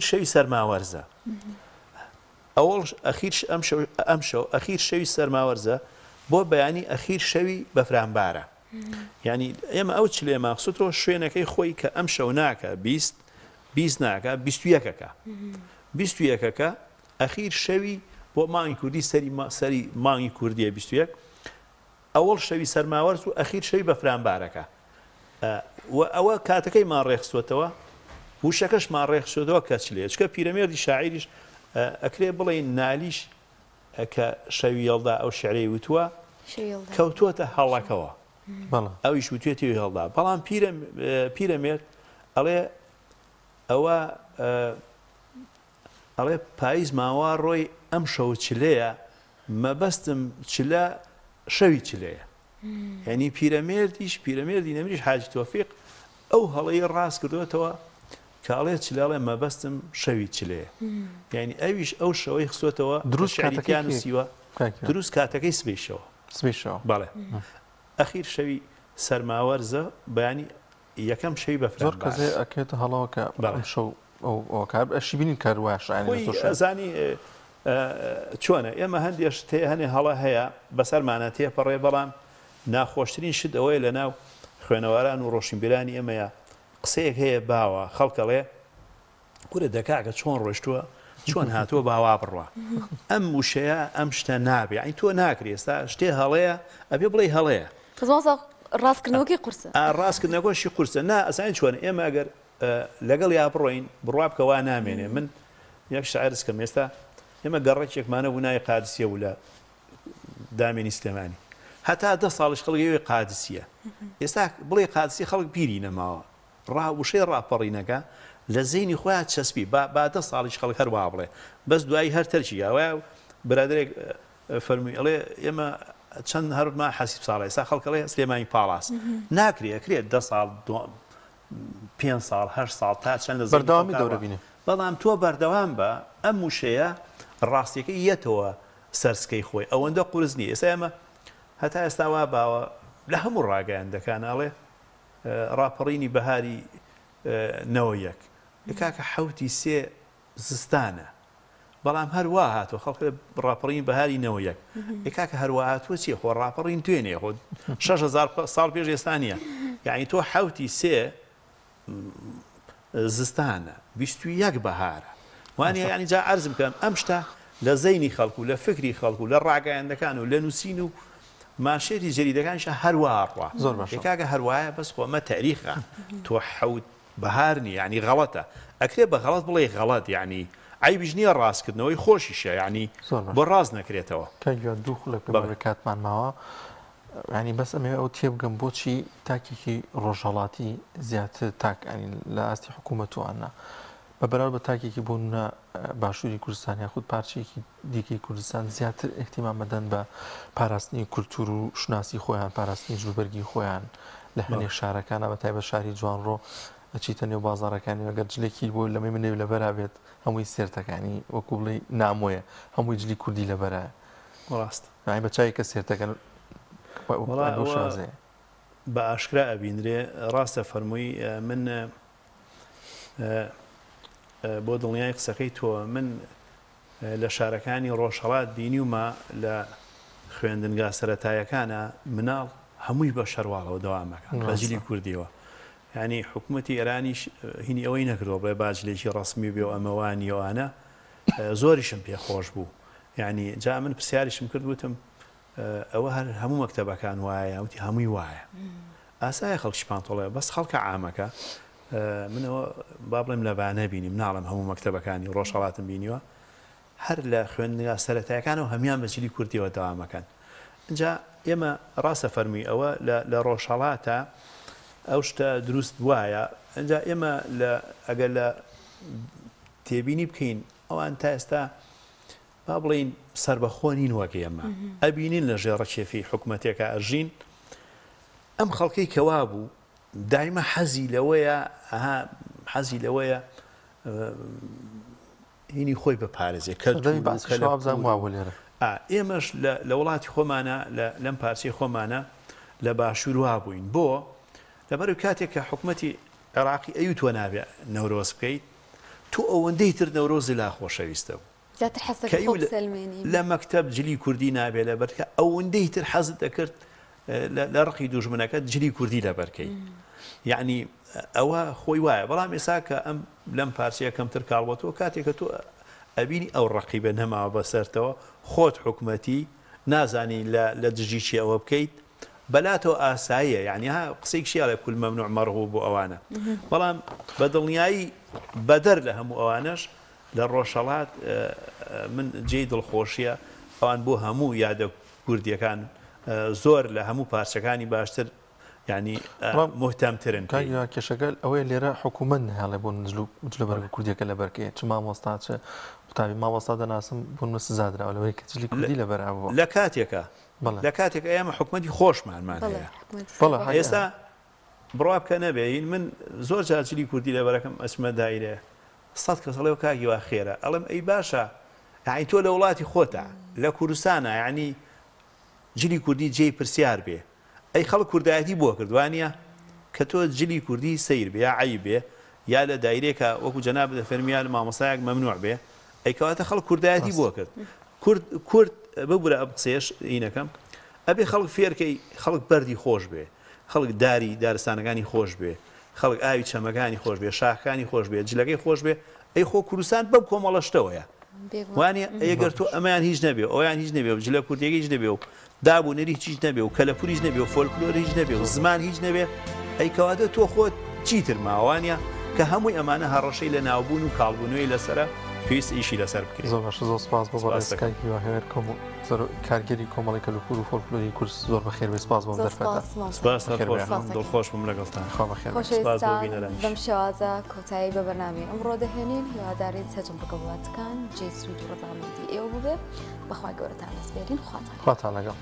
S14: شەوی سەرماوەرزە ئەوڵ ئەم شەو ئەخیر شەوی سەرماوەرزە بۆ بەیانی ئەخیر شەوی بەفرانبارە یعنی ئێمە ئەو چ لێ ماقسووتەوە شوێنەکەی خۆی کە ئەم شەو ناکە 20 ناکە 21ەکە 21ەکە ئەخیر شەوی بۆ مانگی کوردی سەری مانگی کوردیە 21 ئەوڵ شەوی سەرماوەرز و ئەخیر شەوی بەفرانبارەکە ئەوە کاتەکەی ماڕێخسوەتەوە وشەکەش ماڕێخسوەتەوە کەچ لێ چکە پیرەمێردی شاعیریش ئەکرێ بڵێ نالیش کە شەوی هێڵدا ئەو شعرەی وتووە کەوتووەتە هەڵەکەوە ئەویش وتوێتی هەڵدا بەڵام پیرەمێرد ئەڵێ پاییز ماوا ڕۆی ئەم شەو چلەیە مەبەستم چلە شەوی چلەیە یعنی پیرەمێردی نەمریش حاجی تۆفیق ئەو هەڵەی ڕاست کردوێتەوە کاڵێ چلەڵێ مەبەستم شەوی چلەیە یعنی ئەویش ئەو شەوەی خسوێتەوە دروستیان وسیوە دروست کاتەکەی سبێشەوە بەڵێ ئەخیر شەوی سەرماوەرزە بەیانی یەکەم شەوی بەفران
S2: زۆر کەسێ ئەکێتە هەڵەوە کە بەڵام شەو کار ئەشی بینین کاروایش
S14: ئەزانی چۆنە ئێمە هەندێش هەنێ هەڵە هەیە بەسەرمانە تێپەڕێ بەڵام ناخۆشترین شت ئەوەیە لە ناو خوێنەواران و ڕۆشنبیرانی ئێمەیە قسەیەک هەیە باوە خەڵکەڵێ کورە دەکاکە چۆن ڕۆشتووە چۆن هاتووە باوا بڕوە ئەم وشەیە ئەم شتە نابێ ئەین تۆ ناکرێ ئێستا شتێ هەڵەیە ئەبێ بڵێ هەڵەیە
S1: ڕاستکردنەوەکی قورسە
S14: ڕاستکردنەوەشی قورسە نا ئەسانی چۆن ئێمە ئەگەر لەگەڵ یا بڕۆین بڕوا بکەوا نامێنێ من یەک شاعرسکەم ئێستا ئێمە گەڕێکێکمانە بوو ناوی قادسیە و لە دامێنی سلێمانی هەتا 10 ساڵش خەڵگەوێ قادسیە ئێستا بڵێ قادسی خەڵک بیری نەماوە وشەی ڕاپەڕینەکە لە زەینی خۆیان چەسبی با 10 ساڵیش خەڵک هەروە بڵێ بەس دوایی هەر تەرکی یاوە برادرێک فەرمووی ئەڵێ ئێمە چەند هەرما حەسیب ساڵی ئێستا خەڵکەڵێ سلێمانی پاڵاس ناکرێ ئەکرێت 10 ساڵ 5 ساڵ 8 ساڵ تا چەند لە
S2: بەردەوامی دەورە بینێ
S14: بەڵام تۆ بەردەوام بە ئەم وشەیە ڕاستیەکەی یەتەوە سەرسکەی خۆی ئەوەندە قورس نیە ئێستا ئێمە هەتا ئێستا وا باوە لە هەموو ڕاگەیاندەکاناڵێ ڕاپەڕینی بەهاری نەوەیەک کاکە حوتی سێ زستانە بەڵام هەروە هاتووە خەڵک ڕاپەڕین بەهاری نەوەیەک کاکە هەروە هاتووە چیە خۆ ڕاپەڕین توێنێ خۆ 6,000 ساڵ پێش ئێستانیە یعنی تۆ حوتی سێ زستانە 21 بەهارە وانە یعنی جا عەرزم بکەم ئەم شتە لە زەینی خەڵکو لە فکری خەڵکو لە ڕاگەیاندەکان و لە نووسین و ماشێری جەریدەکانشە هەروەڕوە
S2: زۆر باش
S14: کاکە هەروایە بەس خۆمە تاریخە تۆ حەوت بەهارنی ینی غەڵەتە ئەکرێ بە غەڵەت بڵێ غەڵەت یعنی عیبیش نییە ڕاستکردنەوەی خۆشیشە ینی بۆ ڕاست نەکرێتەوە
S2: دوو خولە کاتمان ماوە ینی بەس ئەمێ ئەو تێبگەم بۆچی تاکێکی ڕۆژهەڵاتی زیاتر تاک لە ئاستی حکوومەتوانە بە بەراورد بە تاکێکی بوون باشووری کوردستان یاخود پارچێکی دیکەی کوردستان زیاتر احتیمام بدەن بە پاراستنی کولتور و شناسی خۆیان پاراستنی جووربەرگی خۆیان لە هەنێک شارەکانە بە تایبەت شاری جوانڕۆ ئەچیتە نێو بازاڕەکانی ئەگەر جلێکی بۆ لەمەی منێو لەبەرا بێت هەمووی سێرتەکانی وەکو بڵێ نامۆیە هەمووی جلی کوردی لەبەرایە
S14: ڕاست
S2: بە چای کە سێرتەکەن شازێ
S14: بە ئاشکرا ئەبینرێ ڕاستە فەرمووی من بۆ دڵنیای قسەکەی تۆ من لە شارەکانی ڕۆژهەڵات بینیومە لە خوێندنگا سەرەتایەکانە مناڵ هەمووی بە شەرواڵەوە دەوامەکە بەجلی کوردیەوە ینی حکوومەتی ئێرانیش هینی ئەوەی نەکردەوە بڵێ باجلێکی ڕسمی بێ و ئەمەوانی ئەوانە زۆریشم پێخۆش بوو یعنی جا من پرسیاریشم کرد وتم ئەوە هەر هەموو مەکتەبەکان وایە وتی هەمووی وایە ئاسایە خەڵکی پانتۆڵەیە بەس خەڵکە عامەکە منەوە با بڵێم لەبانە بینیم ناڵم هەموو مەکتەبەکانی ڕۆژهەڵاتم بینیوە هەر لە خوێندنگا سەرەتایەکانەوە هەمیان بەجلی کوردیەوە دەوامەکەن اینجا ئێمە ڕاستە فەرمی ئەوە لە ڕۆژهەڵاتە ئەو شتە دروست وایە اینجا ئێمە ئەگەر لە تێبینی بکەین ئەوان تا ئێستا با بڵین سربەخۆنین وەک ئێمە ئەبینین لە ژێڕە کێفی حکوومەتێکە ئەژین ئەم خەڵکەی کەوا بوو دایمە حەزی لەوەیە حەزی لەوەیە هینی خۆی بپارێزێ ئێمەش لە وڵاتی خۆمانە لەم پارچەی خۆمانە لە باشوور وا بووین بۆ لەبەر کاتێک کە حکوومەتی عێراقی ئەوی تۆ نابێ نەورۆز بکەیت تو ئەوەندەی تر نەورۆزی لا خۆشەویستە بوو لە مەکتەب جلی کوردی نابێ لەبەرکە ئەوەندەی تر حەزت دەکرد لە ڕقی دوژمنەکەت جلی کوردی لەبەرکەی یعنی ئەوە خۆی وایە بەڵام ئێسا کە ئەم لەم پارچەیە کەمتر کاڵبەتەوە کاتێککە تۆ ئەبینی ئەو ڕقیبە نەماوە بەسەرتەوە خۆت حکوومەتی نازانی لە دژیشی ئەوە بکەیت بەلاتەوە ئاساییە یعنی ها قسەی شیاڵێ کول مەمنوع مەرغوب بۆ ئەوانە بەڵام بە دڵنیایی بەدەر لە هەموو ئەوانەش لە ڕۆژهەڵات من جێی دڵخۆشیە ئەوان بۆ هەموو یادە کوردیەکان زۆر لە هەموو پارچەکانی باشتر ینی مهتەمترن
S2: کێشەکە ئەوەیە لێرە حکوومەت نهێڵێ بۆ جلوبەرگە کوردیەکە لەبەرکەیە چ مامۆستا چ قوتابی مامۆستا دەناسم بۆ سزادراوە لەوەی کە جلی کوردی لەبەرەوە
S14: لە کاتێکە لە کاتێک ئێمە حکوومەتی خۆشمانمان هەیە ئێستا بڕوا بکە نەبێین من زۆر جاجلی کوردی لەبەرەکەم ئەچمە دایرێ 100 کەس هەڵێ و کاگیوا خێرە ئەڵێم ئەی باشە یعنی تۆ لە وڵاتی خۆتە لە کوردستانە یعنی جلی کوردی جێی پرسیار بێ ئەی خەڵک کوردایەتی بۆ کردوانە کە تۆ جلی کوردی سیر بێ یا عیب بێ یا لە دایرێکە وەکو جەناب دەفەرمیان مامۆستایەک مەمنوع بێ ئەی کەواتە خەڵک کوردایەتی بۆ کرد کورد ببورە ئەم قسەیەش ئینەکەم ئەبێ خەڵک فێرکەی خەڵک بەردی خۆش بێ خەڵک داری دارستانەکانی خۆش بێ خەڵک ئاوی چەمەکانی خۆش بێ شاخەکانی خۆش بێ جلەکەی خۆش بێ ئەی خۆ کوردستان بەم کۆمەڵەشتەوەیە وانە ئەگەر تۆ ئەمەیان هیچ نەبێ ئەویان هیچ نەبێ و جلە کوردیەکە هیچ نەبێ و دابوونەری هیچ نەبێ و کەلەپور هیچ نەبێ و فۆلکلۆر هیچ نەبێ و زمان هیچ نەبێ ئەی کەواتە تۆ خۆت چیتر ماوانە کە هەمووی ئەمانە هەڕەشەی لە ناوبوون و کاڵبوونەوەی لەسرە پێویست ئیشی لەسەر بکرێت
S2: زۆر باش زۆر سپاس بۆ بەڕێزەکانی هەوێر کارگەری کۆمەڵی کەلەپور و فۆلکلۆری کورد زۆر بەخێر بێ سپاس بۆم دەرفەتە
S14: دڵخۆش بم لەگەڵتان
S1: بەم شێوازە کۆتایی بە بەرنامەی ئەمڕۆ دەهێنین هیوادارین سەرجەم ڕگەڵاتەکان جێ سوود و ڕەزامەندی ئێوە ببێ بەخوای گەورەتان دەسپێرین خواتان
S2: لەگەڵ